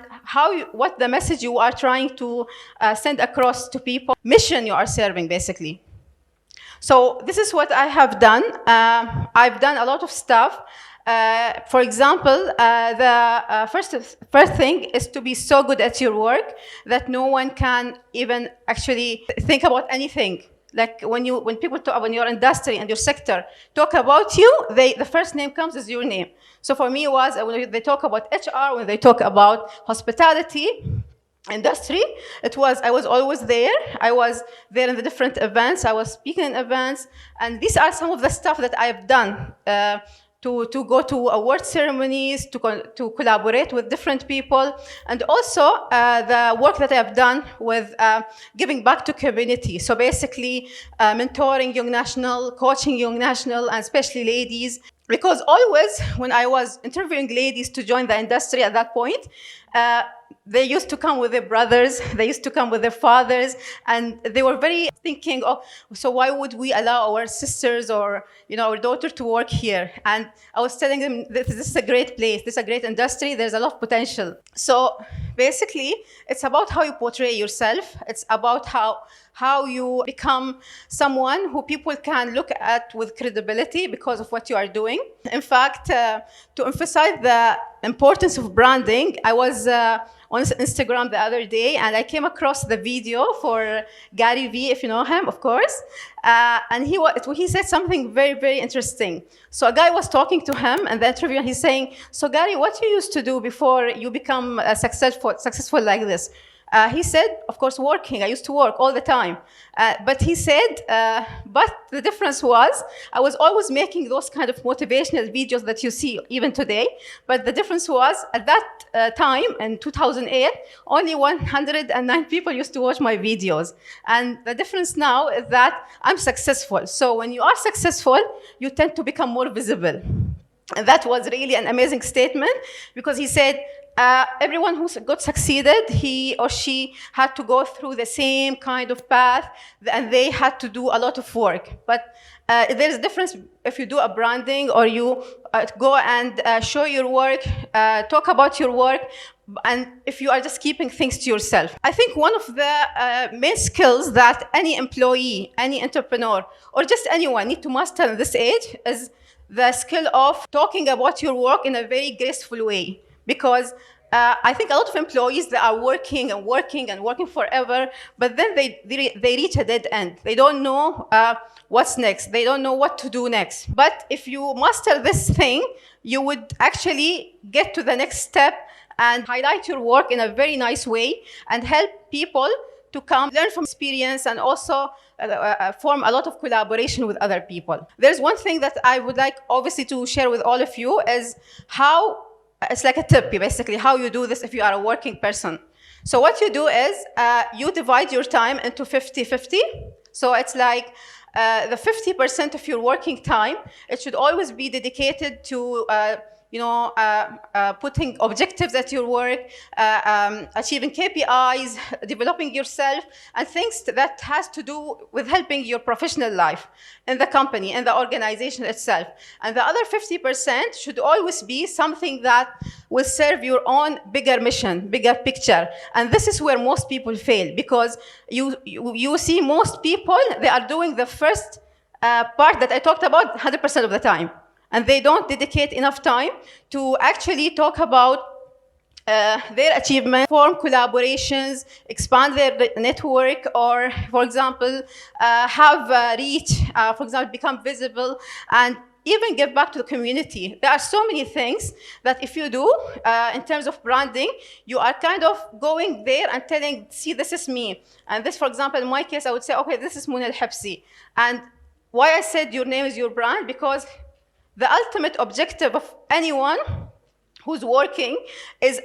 what the message you are trying to send across to people, mission you are serving, basically. So this is what I have done. I've done a lot of stuff. For example, the first thing is to be so good at your work that no one can even actually think about anything. Like when people talk, when your industry and your sector talk about you, the first name comes as your name. So for me, it was when they talk about HR, when they talk about hospitality industry, I was always there. I was there in the different events. I was speaking in events, and these are some of the stuff that I've done. To go to award ceremonies, to collaborate with different people, and also the work that I've done with giving back to community. So basically mentoring young national, coaching young national, and especially ladies. Because always when I was interviewing ladies to join the industry at that point, they used to come with their brothers, they used to come with their fathers, and they were very thinking, oh, so why would we allow our sisters or our daughter to work here? And I was telling them, this is a great place, this is a great industry, there's a lot of potential. So basically, it's about how you portray yourself. It's about how you become someone who people can look at with credibility because of what you are doing. In fact, to emphasize the importance of branding, I was on Instagram the other day, and I came across the video for Gary Vee, if you know him, of course. And he said something very, very interesting. So a guy was talking to him in the interview, and he's saying, so Gary, what you used to do before you become successful like this? He said, of course, working. I used to work all the time. But he said, but the difference was, I was always making those kind of motivational videos that you see even today. But the difference was, at that time, in 2008, only 109 people used to watch my videos. And the difference now is that I'm successful. So when you are successful, you tend to become more visible. And that was really an amazing statement, because he said, everyone who got succeeded, he or she had to go through the same kind of path, and they had to do a lot of work. But there's a difference if you do a branding or you go and show your work, talk about your work, and if you are just keeping things to yourself. I think one of the main skills that any employee, any entrepreneur, or just anyone need to master at this age is the skill of talking about your work in a very graceful way. Because I think a lot of employees, they are working and working and working forever, but then they reach a dead end. They don't know what's next. They don't know what to do next. But if you master this thing, you would actually get to the next step and highlight your work in a very nice way and help people to come learn from experience and also form a lot of collaboration with other people. There's one thing that I would like obviously to share with all of you is how, it's like a tip basically, how you do this if you are a working person. So what you do is you divide your time into 50-50. So it's like the 50% of your working time, it should always be dedicated to putting objectives at your work, achieving KPIs, developing yourself, and things that has to do with helping your professional life in the company, in the organization itself. And the other 50% should always be something that will serve your own bigger mission, bigger picture. And this is where most people fail, because you see most people, they are doing the first part that I talked about 100% of the time. And they don't dedicate enough time to actually talk about their achievements, form collaborations, expand their network, or, for example, have reach, for example, become visible, and even give back to the community. There are so many things that if you do in terms of branding, you are kind of going there and telling, see, this is me. And this, for example, in my case, I would say, okay, this is Munal Habsi. And why I said your name is your brand, because the ultimate objective of anyone who's working is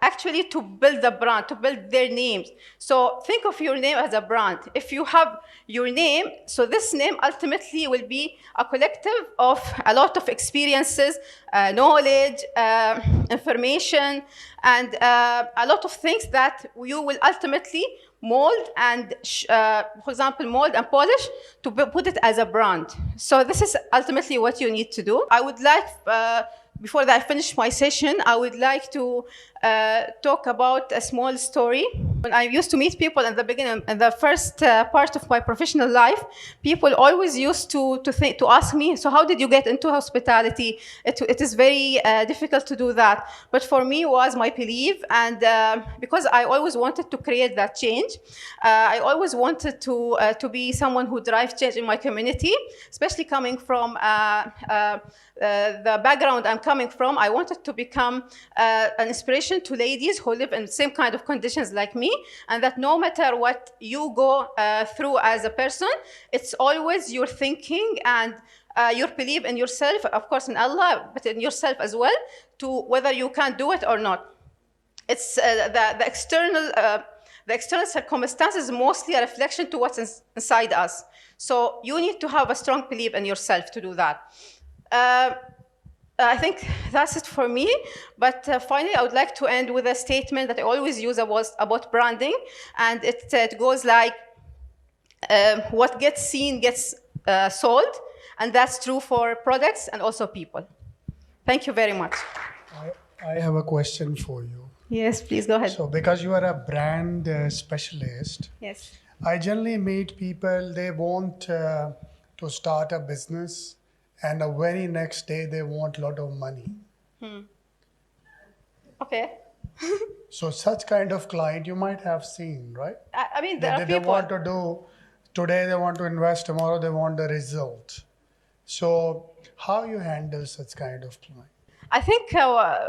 actually to build a brand, to build their names. So think of your name as a brand. If you have your name, so this name ultimately will be a collective of a lot of experiences, knowledge, information, and a lot of things that you will ultimately mold and, for example, mold and polish to put it as a brand. So this is ultimately what you need to do. I would like, before I finish my session, I would like to talk about a small story. When I used to meet people in the beginning, in the first part of my professional life, people always used to ask me, so how did you get into hospitality? It is very difficult to do that. But for me, it was my belief, and because I always wanted to create that change, I always wanted to be someone who drives change in my community, especially coming from the background I'm coming from. I wanted to become an inspiration to ladies who live in the same kind of conditions like me, and that no matter what you go through as a person, it's always your thinking and your belief in yourself, of course in Allah, but in yourself as well, to whether you can do it or not. It's the external circumstances mostly a reflection to what's inside us. So you need to have a strong belief in yourself to do that. I think that's it for me, but finally I would like to end with a statement that I always use about branding, and it goes like, what gets seen gets sold, and that's true for products and also people. Thank you very much. I have a question for you. Yes, please go ahead. So because you are a brand specialist, Yes. I generally meet people, they want to start a business, and the very next day they want a lot of money. Okay. So such kind of client you might have seen, right? I mean, there are They people. want to do, today they want to invest, tomorrow they want the result. So how you handle such kind of client? I think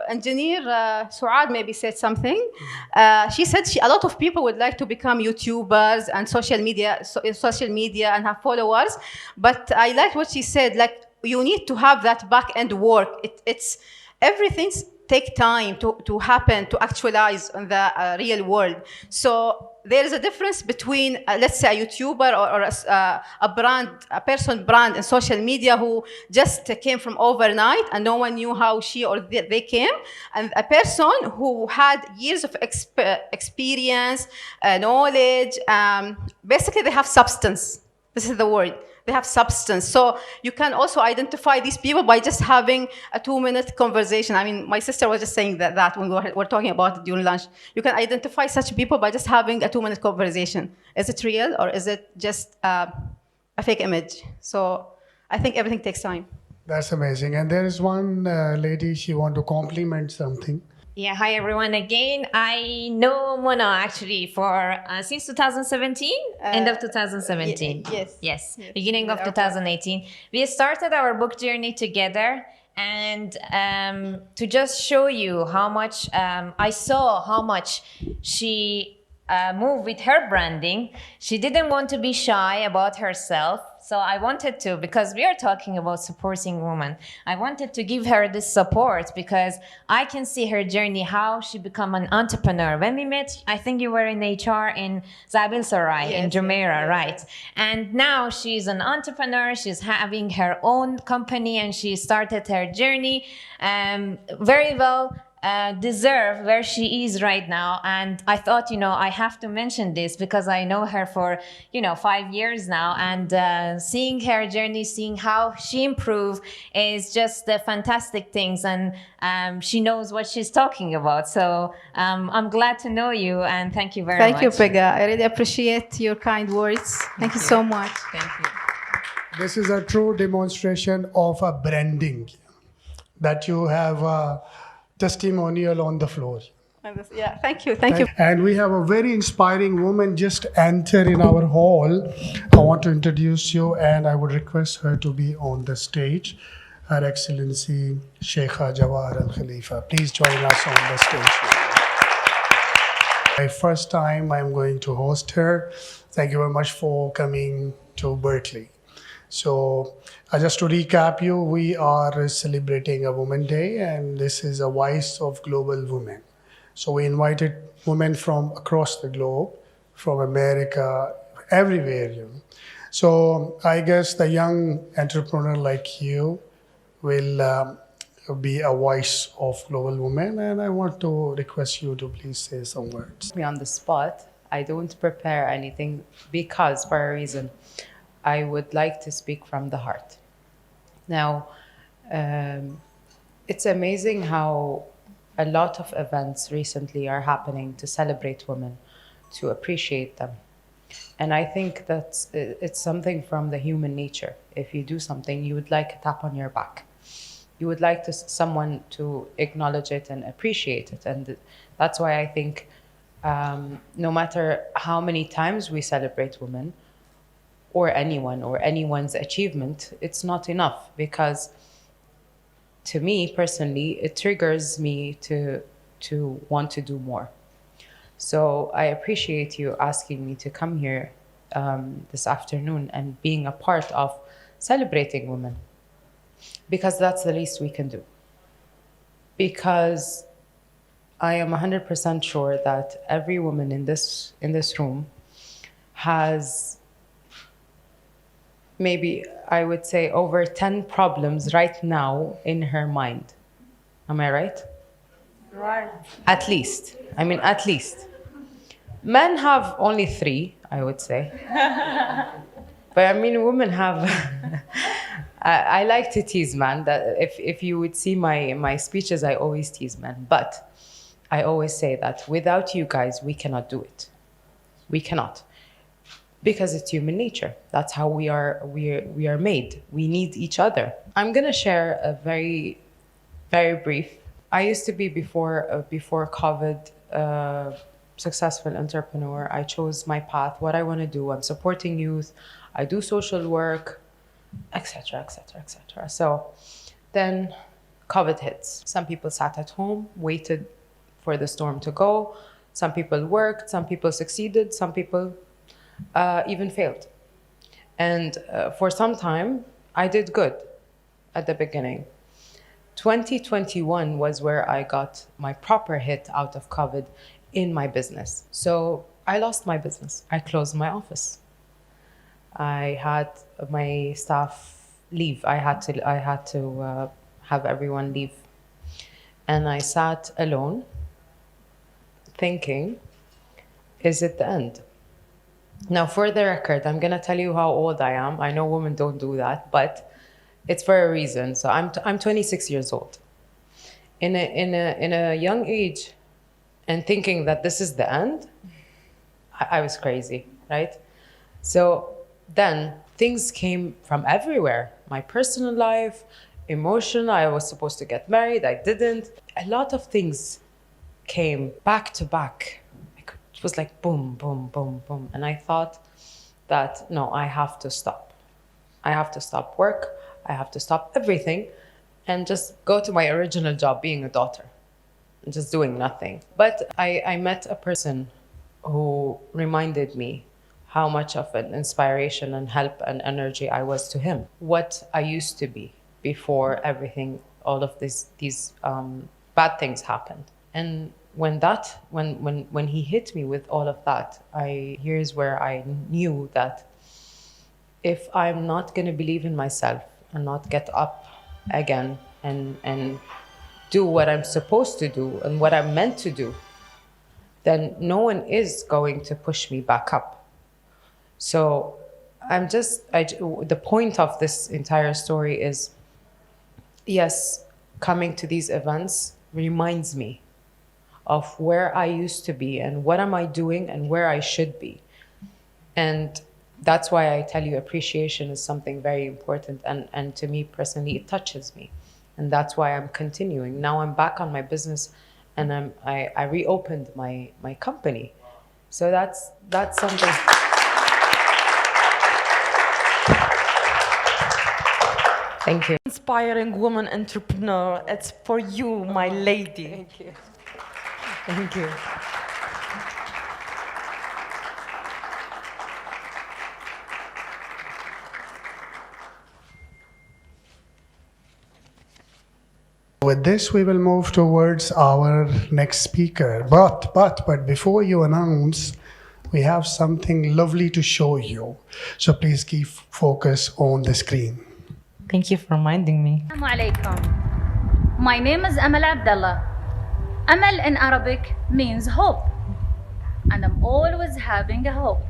engineer Suad maybe said something. She said a lot of people would like to become YouTubers and social media and have followers. But I like what she said, like you need to have that back end work. It's everything's take time to happen, to actualize in the real world. So there is a difference between, let's say, a YouTuber or a person brand in social media who just came from overnight and no one knew how she or they came, and a person who had years of experience, knowledge. Basically, they have substance. This is the word. They have substance. So you can also identify these people by just having a 2-minute conversation. I mean, my sister was just saying that when we were talking about it during lunch. You can identify such people by just having a 2-minute conversation. Is it real or is it just a fake image? So I think everything takes time. That's amazing. And there is one lady, she want to compliment something. Yeah, hi everyone again. I know Mona actually for since 2017, end of 2017. Yes, beginning of 2018. We started our book journey together, and to just show you how much I saw how much she moved with her branding. She didn't want to be shy about herself. So I wanted to, because we are talking about supporting women, I wanted to give her this support because I can see her journey, how she become an entrepreneur. When we met, I think you were in HR in Zabil Sarai in Jumeirah, right? And now she's an entrepreneur. She's having her own company and she started her journey very well. Deserve where she is right now. And I thought, I have to mention this because I know her for, 5 years now. And seeing her journey, seeing how she improved is just the fantastic things. And she knows what she's talking about. So I'm glad to know you and thank you very much. Thank you, Pega. I really appreciate your kind words. Thank you so much. Thank you. This is a true demonstration of a branding, that you have a testimonial on the floor. Yeah, thank you. Thank you. And we have a very inspiring woman just enter in our hall. I want to introduce you and I would request her to be on the stage. Her Excellency Sheikha Jawahar Al Khalifa. Please join us on the stage. My first time I'm going to host her. Thank you very much for coming to Berkeley. So just to recap you, we are celebrating a Women's Day and this is a voice of global women. So we invited women from across the globe, from America, everywhere. So I guess the young entrepreneur like you will be a voice of global women, and I want to request you to please say some words. Me on the spot. I don't prepare anything because for a reason. I would like to speak from the heart. Now, it's amazing how a lot of events recently are happening to celebrate women, to appreciate them. And I think that it's something from the human nature. If you do something, you would like a tap on your back. You would like someone to acknowledge it and appreciate it. And that's why I think no matter how many times we celebrate women, or anyone or anyone's achievement, it's not enough because to me personally, it triggers me to want to do more. So I appreciate you asking me to come here this afternoon and being a part of celebrating women because that's the least we can do. Because I am 100% sure that every woman in this room has maybe I would say over 10 problems right now in her mind. Am I right? Right. At least. I mean, at least. Men have only 3, I would say. But I mean, women have... I like to tease men. That if you would see my speeches, I always tease men. But I always say that without you guys, we cannot do it. We cannot. Because it's human nature. That's how we are made. We need each other. I'm gonna share a very, very brief. I used to be before COVID successful entrepreneur. I chose my path, what I want to do. I'm supporting youth. I do social work, etc., etc., etc. So then COVID hits. Some people sat at home, waited for the storm to go. Some people worked. Some people succeeded. Some people even failed. And for some time, I did good at the beginning. 2021 was where I got my proper hit out of COVID in my business. So I lost my business. I closed my office. I had my staff leave. I had to have everyone leave. And I sat alone thinking, is it the end? Now, for the record, I'm gonna tell you how old I am. I know women don't do that, but it's for a reason. So I'm 26 years old. In a young age, and thinking that this is the end, I was crazy, right? So then things came from everywhere. My personal life, emotional. I was supposed to get married. I didn't. A lot of things came back to back. It was like boom, boom, boom, boom. And I thought that, no, I have to stop. I have to stop work. I have to stop everything and just go to my original job, being a daughter, and just doing nothing. But I met a person who reminded me how much of an inspiration and help and energy I was to him. What I used to be before everything, all of these bad things happened. And when he hit me with all of that, here's where I knew that if I'm not gonna believe in myself and not get up again and do what I'm supposed to do and what I'm meant to do, then no one is going to push me back up. So the point of this entire story is, yes, coming to these events reminds me of where I used to be and what am I doing and where I should be. And that's why I tell you appreciation is something very important. And to me personally, it touches me. And that's why I'm continuing. Now I'm back on my business and I reopened my company. So that's something. Thank you. Inspiring woman entrepreneur. It's for you, my lady. Thank you. Thank you. With this, we will move towards our next speaker. But before you announce, we have something lovely to show you. So please keep focus on the screen. Thank you for reminding me. Assalamu alaikum. My name is Amal Abdallah. Amal in Arabic means hope. And I'm always having a hope.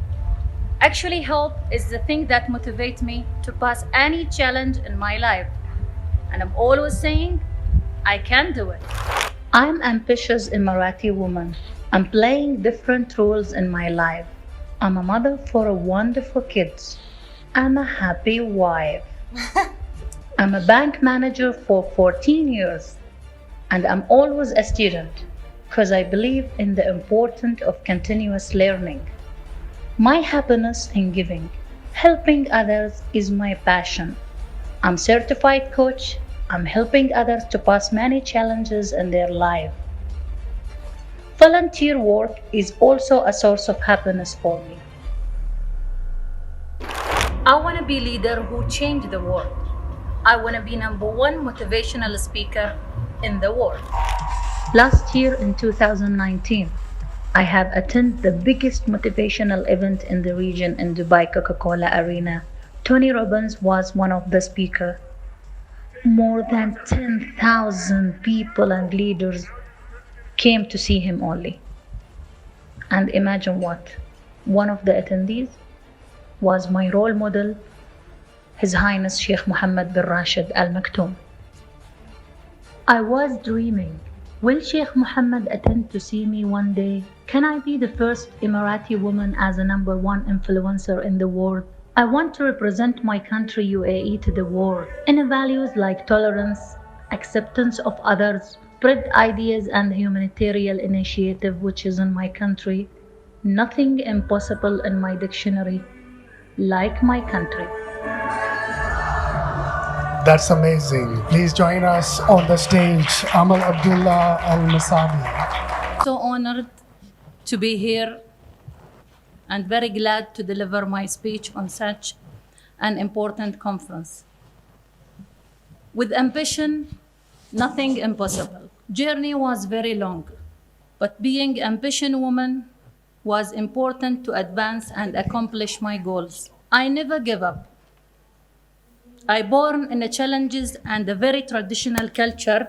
Actually, hope is the thing that motivates me to pass any challenge in my life. And I'm always saying, I can do it. I'm ambitious Emirati woman. I'm playing different roles in my life. I'm a mother for a wonderful kids. I'm a happy wife. I'm a bank manager for 14 years. And I'm always a student because I believe in the importance of continuous learning. My happiness in giving, helping others is my passion. I'm certified coach. I'm helping others to pass many challenges in their life. Volunteer work is also a source of happiness for me. I want to be leader who change the world. I want to be #1 motivational speaker in the world. Last year in 2019, I have attended the biggest motivational event in the region in Dubai Coca-Cola Arena. Tony Robbins was one of the speakers. More than 10,000 people and leaders came to see him only. And imagine what? One of the attendees was my role model, His Highness Sheikh Mohammed bin Rashid Al Maktoum. I was dreaming, will Sheikh Mohammed attend to see me one day? Can I be the first Emirati woman as a #1 influencer in the world? I want to represent my country UAE to the world in values like tolerance, acceptance of others, spread ideas and humanitarian initiative which is in my country. Nothing impossible in my dictionary, like my country. That's amazing. Please join us on the stage, Amal Abdullah Al-Masabi. So honored to be here and very glad to deliver my speech on such an important conference. With ambition, nothing impossible. Journey was very long, but being ambition woman was important to advance and accomplish my goals. I never give up. I born in a challenges and a very traditional culture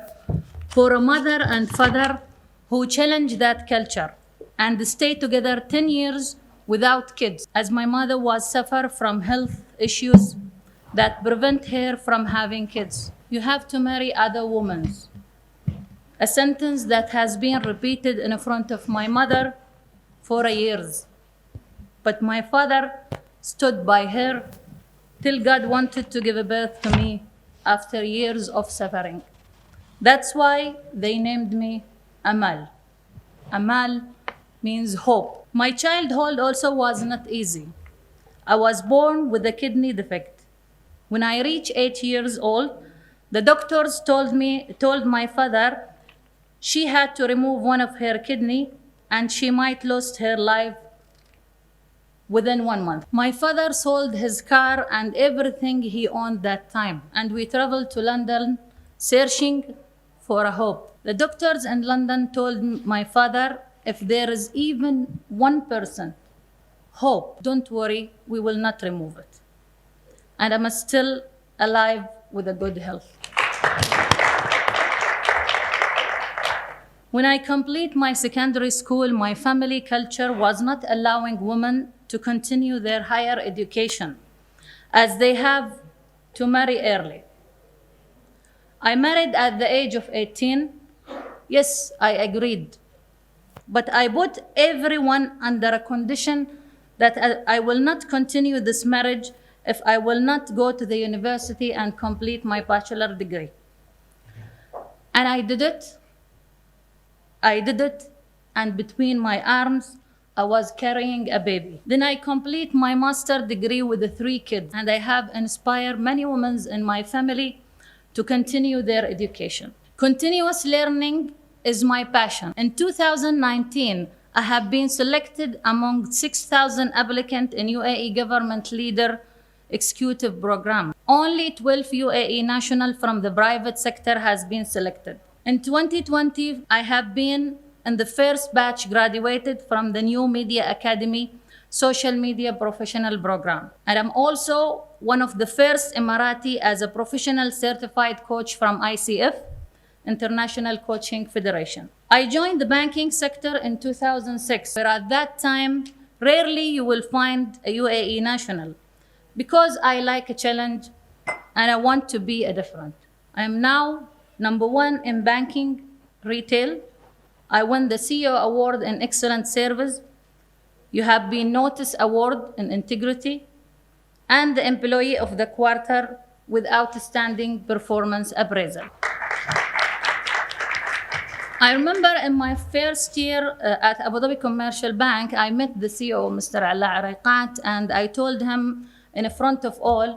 for a mother and father who challenge that culture and stay together 10 years without kids, as my mother was suffer from health issues that prevent her from having kids. You have to marry other women. A sentence that has been repeated in front of my mother for years. But my father stood by her till God wanted to give birth to me after years of suffering. That's why they named me Amal. Amal means hope. My childhood also was not easy. I was born with a kidney defect. When I reached 8 years old, the doctors told my father she had to remove one of her kidney and she might lose her life within 1 month. My father sold his car and everything he owned that time, and we traveled to London searching for a hope. The doctors in London told my father, if there is even 1% hope, don't worry, we will not remove it. And I'm still alive with a good health. When I complete my secondary school, my family culture was not allowing women to continue their higher education, as they have to marry early. I married at the age of 18. Yes, I agreed. But I put everyone under a condition that I will not continue this marriage if I will not go to the university and complete my bachelor degree. And I did it. And between my arms, I was carrying a baby. Then I complete my master degree with the 3 kids, and I have inspired many women in my family to continue their education. Continuous learning is my passion. In 2019, I have been selected among 6,000 applicants in UAE government leader executive program. Only 12 UAE national from the private sector has been selected. In 2020, I have been in the first batch graduated from the New Media Academy social media professional program. And I'm also one of the first Emirati as a professional certified coach from ICF, International Coaching Federation. I joined the banking sector in 2006, where at that time, rarely you will find a UAE national, because I like a challenge and I want to be a different. I am now #1 in banking retail. I won the CEO Award in Excellent Service. You have been noticed award in integrity and the Employee of the Quarter with Outstanding Performance Appraisal. I remember in my first year at Abu Dhabi Commercial Bank, I met the CEO, Mr. Ala Araiqat, and I told him in front of all,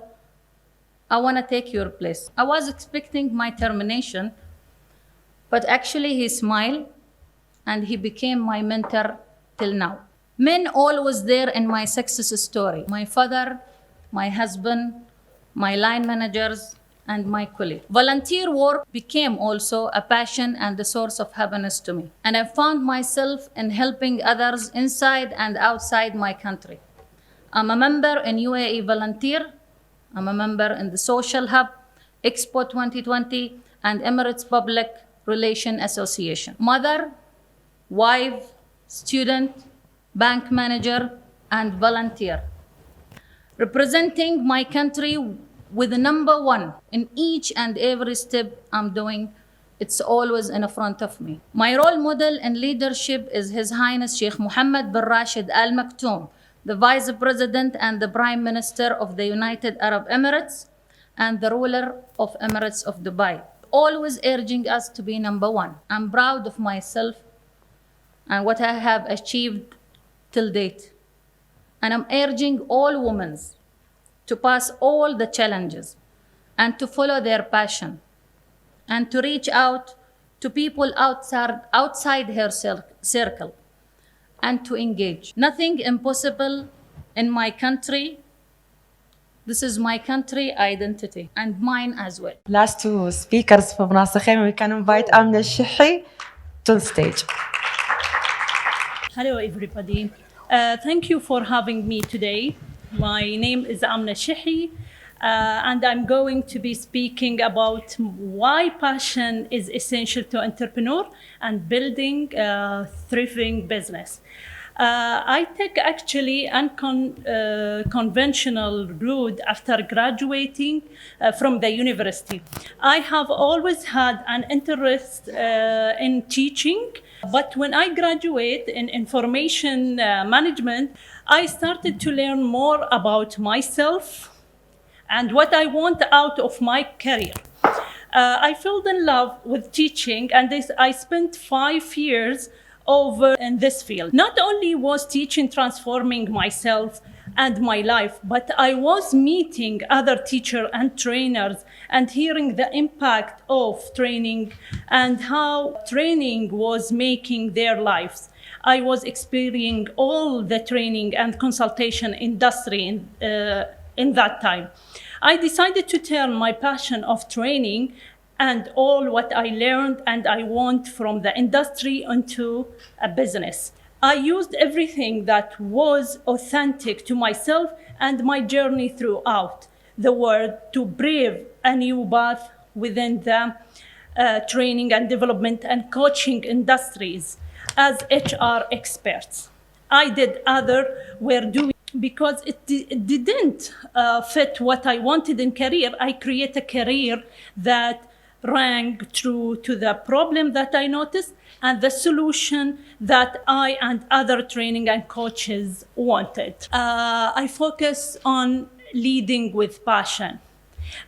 I want to take your place. I was expecting my termination, but actually he smiled and he became my mentor till now. Men always there in my success story. My father, my husband, my line managers, and my colleague. Volunteer work became also a passion and a source of happiness to me. And I found myself in helping others inside and outside my country. I'm a member in UAE Volunteer. I'm a member in the Social Hub, Expo 2020, and Emirates Public Relations Association. Mother, wife, student, bank manager, and volunteer. Representing my country with the #1 in each and every step I'm doing, it's always in front of me. My role model in leadership is His Highness Sheikh Mohammed bin Rashid Al Maktoum, the Vice President and the Prime Minister of the United Arab Emirates and the ruler of Emirates of Dubai, always urging us to be #1. I'm proud of myself and what I have achieved till date. And I'm urging all women to pass all the challenges and to follow their passion and to reach out to people outside her circle and to engage. Nothing impossible in my country. This is my country identity and mine as well. Last 2 speakers for Berkeleyme, we can invite Amna Shehi to the stage. Hello everybody. Thank you for having me today. My name is Amna Shehi, and I'm going to be speaking about why passion is essential to entrepreneur and building a thriving business. I take actually unconventional route after graduating from the university. I have always had an interest in teaching, but when I graduate in information management, I started to learn more about myself and what I want out of my career. I fell in love with teaching, and I spent 5 years over in this field. Not only was teaching transforming myself and my life, but I was meeting other teachers and trainers and hearing the impact of training and how training was making their lives. I was experiencing all the training and consultation industry in that time. I decided to turn my passion of training and all what I learned and I want from the industry into a business. I used everything that was authentic to myself and my journey throughout the world to brave a new path within the training and development and coaching industries as HR experts. I did other were doing because it didn't fit what I wanted in career. I create a career that rang true to the problem that I noticed and the solution that I and other training and coaches wanted. I focus on leading with passion.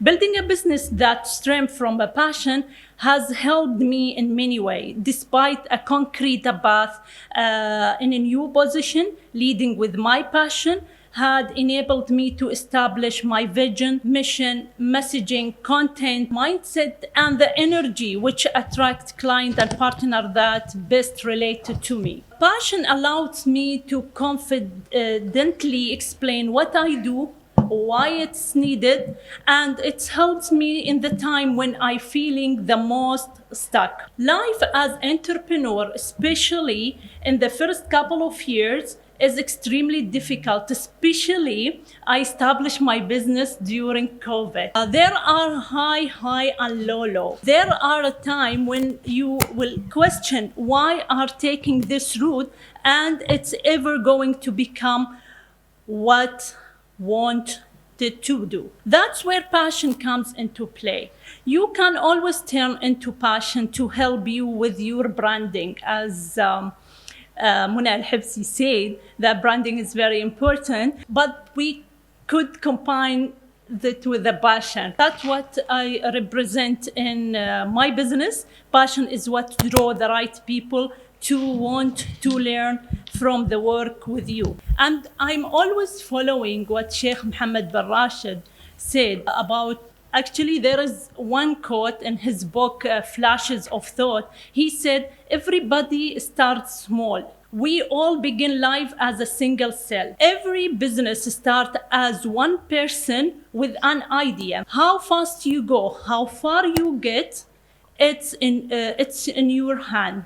Building a business that stems from a passion has helped me in many ways. Despite a concrete path in a new position, leading with my passion had enabled me to establish my vision, mission, messaging, content, mindset, and the energy which attract client and partner that best related to me. Passion allows me to confidently explain what I do, why it's needed, and it helps me in the time when I'm feeling the most stuck. Life as entrepreneur, especially in the first couple of years, is extremely difficult, especially I established my business during COVID. There are high and low. There are a time when you will question why are taking this route and it's ever going to become what wanted to do. That's where passion comes into play. You can always turn into passion to help you with your branding. As Muna Al-Habsi said, that branding is very important, but we could combine that with the passion. That's what I represent in my business. Passion is what draws the right people to want to learn from the work with you. And I'm always following what Sheikh Mohammed bin Rashid said about, actually there is one quote in his book, Flashes of Thought. He said, everybody starts small. We all begin life as a single cell. Every business starts as one person with an idea. How fast you go, how far you get, it's in your hand.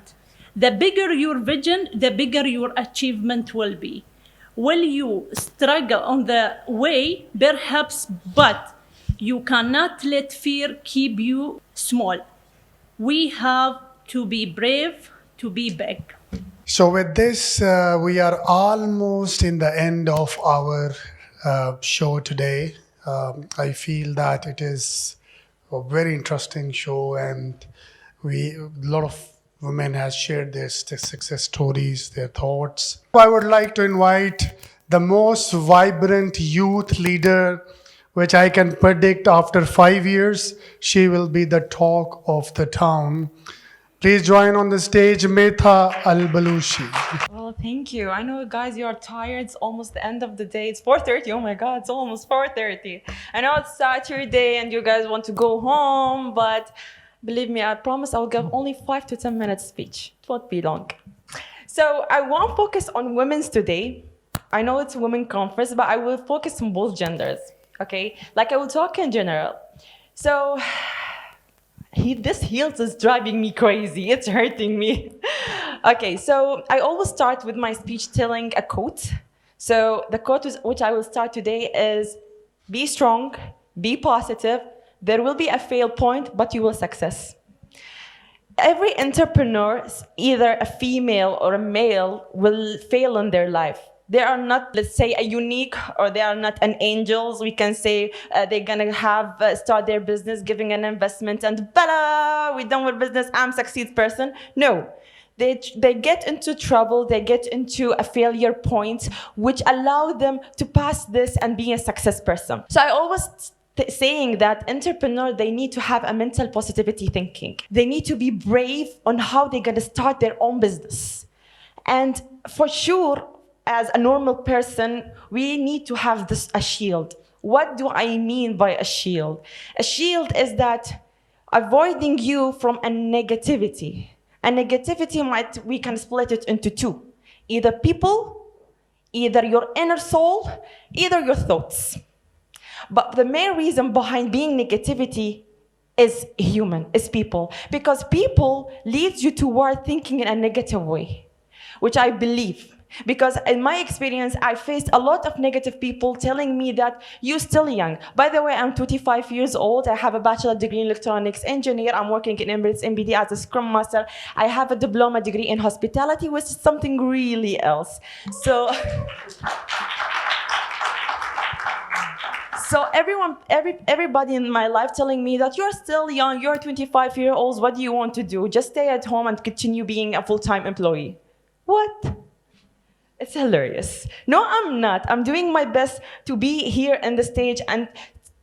The bigger your vision, the bigger your achievement will be. Will you struggle on the way? Perhaps, but you cannot let fear keep you small. We have to be brave to be big. So with this, we are almost in the end of our show today. I feel that it is a very interesting show, and a lot of women has shared their success stories, their thoughts. I would like to invite the most vibrant youth leader, which I can predict after 5 years, she will be the talk of the town. Please join on the stage, Metha Al-Balushi. Well, thank you. I know, guys, you are tired. It's almost the end of the day. It's 4:30. Oh my God, it's almost 4:30. I know it's Saturday and you guys want to go home, but believe me, I promise I'll give only 5 to 10 minutes speech. It won't be long. So I won't focus on women's today. I know it's a women conference, but I will focus on both genders, okay? Like I will talk in general. So this heels is driving me crazy. It's hurting me. Okay, so I always start with my speech telling a quote. So the quote which I will start today is, be strong, be positive. There will be a fail point, but you will success. Every entrepreneur, either a female or a male, will fail in their life. They are not, let's say, a unique, or they are not an angels. We can say they're gonna have start their business, giving an investment, and bala, we're done with business. I'm succeed person. No, they get into trouble. They get into a failure point, which allow them to pass this and be a success person. So I always saying that entrepreneurs, they need to have a mental positivity thinking. They need to be brave on how they're gonna start their own business, and for sure, as a normal person, we need to have this a shield. What do I mean by a shield? A shield is that avoiding you from a negativity. A negativity we can split it into two. Either people, either your inner soul, either your thoughts. But the main reason behind being negativity is human, is people. Because people leads you toward thinking in a negative way, which I believe. Because in my experience, I faced a lot of negative people telling me that you're still young. By the way, I'm 25 years old. I have a bachelor degree in electronics engineer. I'm working in Emirates MBD as a Scrum Master. I have a diploma degree in hospitality, which is something really else. So everybody in my life telling me that you're still young, you're 25 years old, what do you want to do? Just stay at home and continue being a full-time employee. What? It's hilarious. No, I'm not. I'm doing my best to be here in the stage and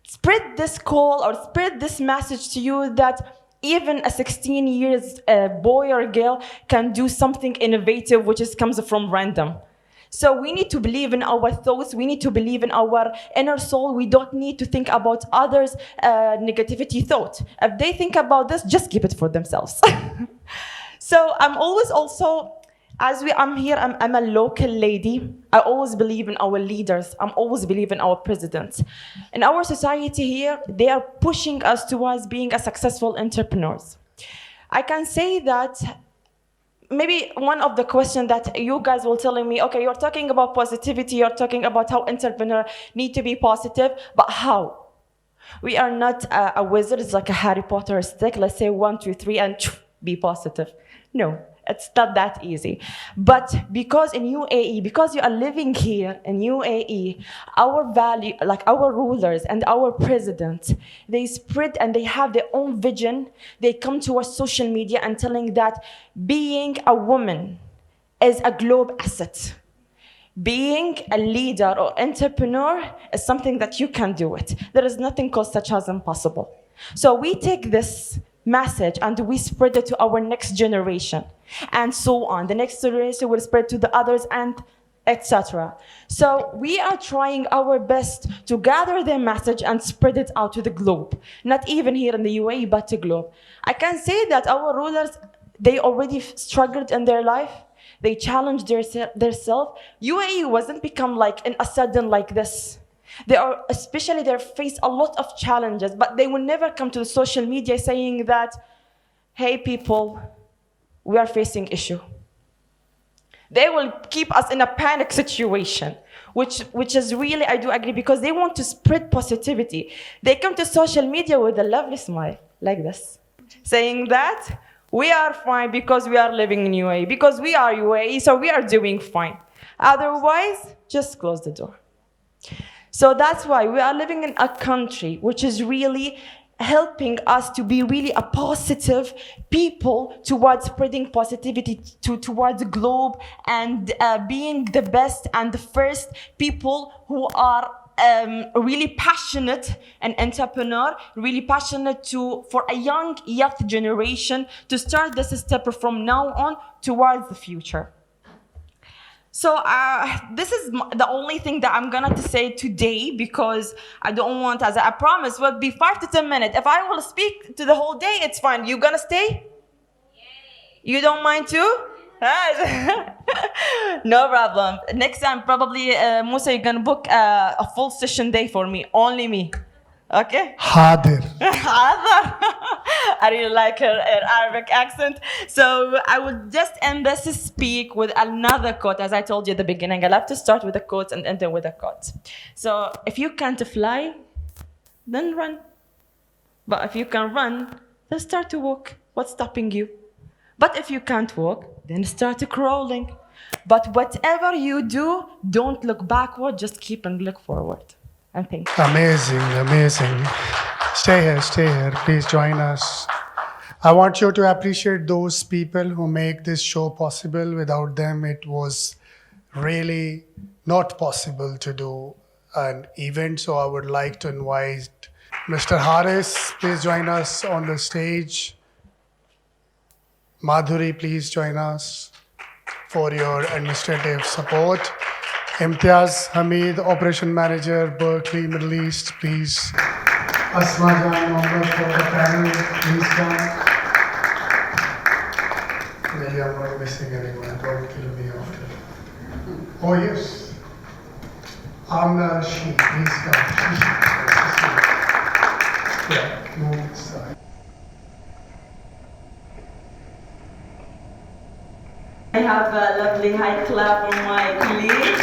spread this call or spread this message to you that even a 16 years boy or girl can do something innovative, which comes from random. So we need to believe in our thoughts. We need to believe in our inner soul. We don't need to think about others' negativity thought. If they think about this, just keep it for themselves. So I'm always also, I'm here, I'm a local lady. I always believe in our leaders. I'm always believe in our presidents. In our society here, they are pushing us towards being a successful entrepreneurs. I can say that maybe one of the questions that you guys will telling me, okay, you're talking about positivity, you're talking about how entrepreneurs need to be positive, but how? We are not a wizard, it's like a Harry Potter stick. Let's say 1, 2, 3, and be positive. No. It's not that easy. But because in UAE, because you are living here in UAE, our value, like our rulers and our president, they spread and they have their own vision. They come to our social media and telling that being a woman is a globe asset. Being a leader or entrepreneur is something that you can do it. There is nothing called such as impossible. So we take this message and we spread it to our next generation and so on. The next generation will spread to the others and etc. So we are trying our best to gather their message and spread it out to the globe. Not even here in the UAE, but the globe. I can say that our rulers, they already struggled in their life. They challenged their self. UAE wasn't become like in a sudden like this. They face a lot of challenges, but they will never come to the social media saying that, hey people, we are facing issue. They will keep us in a panic situation, which is really, I do agree, because they want to spread positivity. They come to social media with a lovely smile, like this, saying that we are fine because we are living in UAE, because we are UAE, so we are doing fine. Otherwise, just close the door. So that's why we are living in a country which is really helping us to be really a positive people towards spreading positivity towards the globe and being the best and the first people who are really passionate and entrepreneur, really passionate for a young youth generation to start this step from now on towards the future. So this is the only thing that I'm gonna say today, because I don't want, as I promised, will be 5 to 10 minutes. If I will speak to the whole day, it's fine. You gonna stay? You don't mind too? No problem. Next time, probably, Musa, you're gonna book a full session day for me, only me. Okay? Hadir. Hadir. I really like her Arabic accent. So I would just end this speak with another quote. As I told you at the beginning, I love to start with a quote and end with a quote. So if you can't fly, then run. But if you can run, then start to walk. What's stopping you? But if you can't walk, then start crawling. But whatever you do, don't look backward, just keep and look forward. And thank you. Amazing, amazing. Stay here, please join us. I want you to appreciate those people who make this show possible. Without them, it was really not possible to do an event. So I would like to invite Mr. Haris, please join us on the stage. Madhuri, please join us for your administrative support. Imtiaz Hamid, Operation Manager, Berkeley, Middle East, please. Asma Jan Mohammed for the panel, please come. Maybe I'm not missing anyone, don't kill me after. Oh yes. Amna Rashid, please come. Yeah, move inside. I have a lovely high clap from my colleague.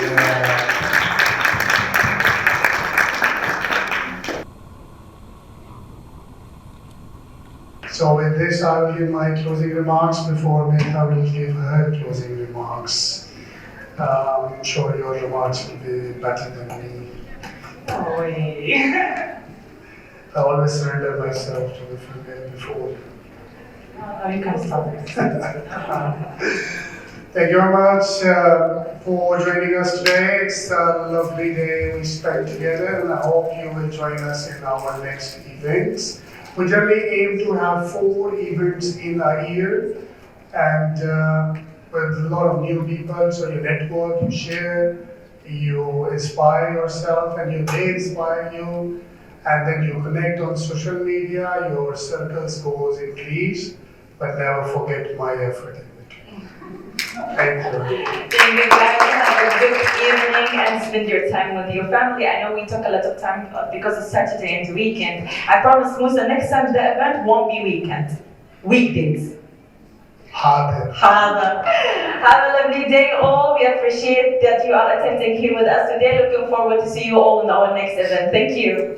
So with this, I will give my closing remarks before Megha will give her closing remarks. I'm sure your remarks will be better than me. Oh, I always surrender myself to the female before. Oh, you can stop it. Thank you very much for joining us today. It's a lovely day we spent together, and I hope you will join us in our next events. We generally aim to have 4 events in a year, and with a lot of new people, so you network, you share, you inspire yourself, and they inspire you, and then you connect on social media, your circles goes increase, but never forget my effort in between. Thank you. Thank you guys. Have a good evening and spend your time with your family. I know we took a lot of time because it's Saturday and weekend. I promise Musa, next time the event won't be weekend. Weekdays. Harder. Have a lovely day all. We appreciate that you are attending here with us today. Looking forward to see you all in our next event. Thank you.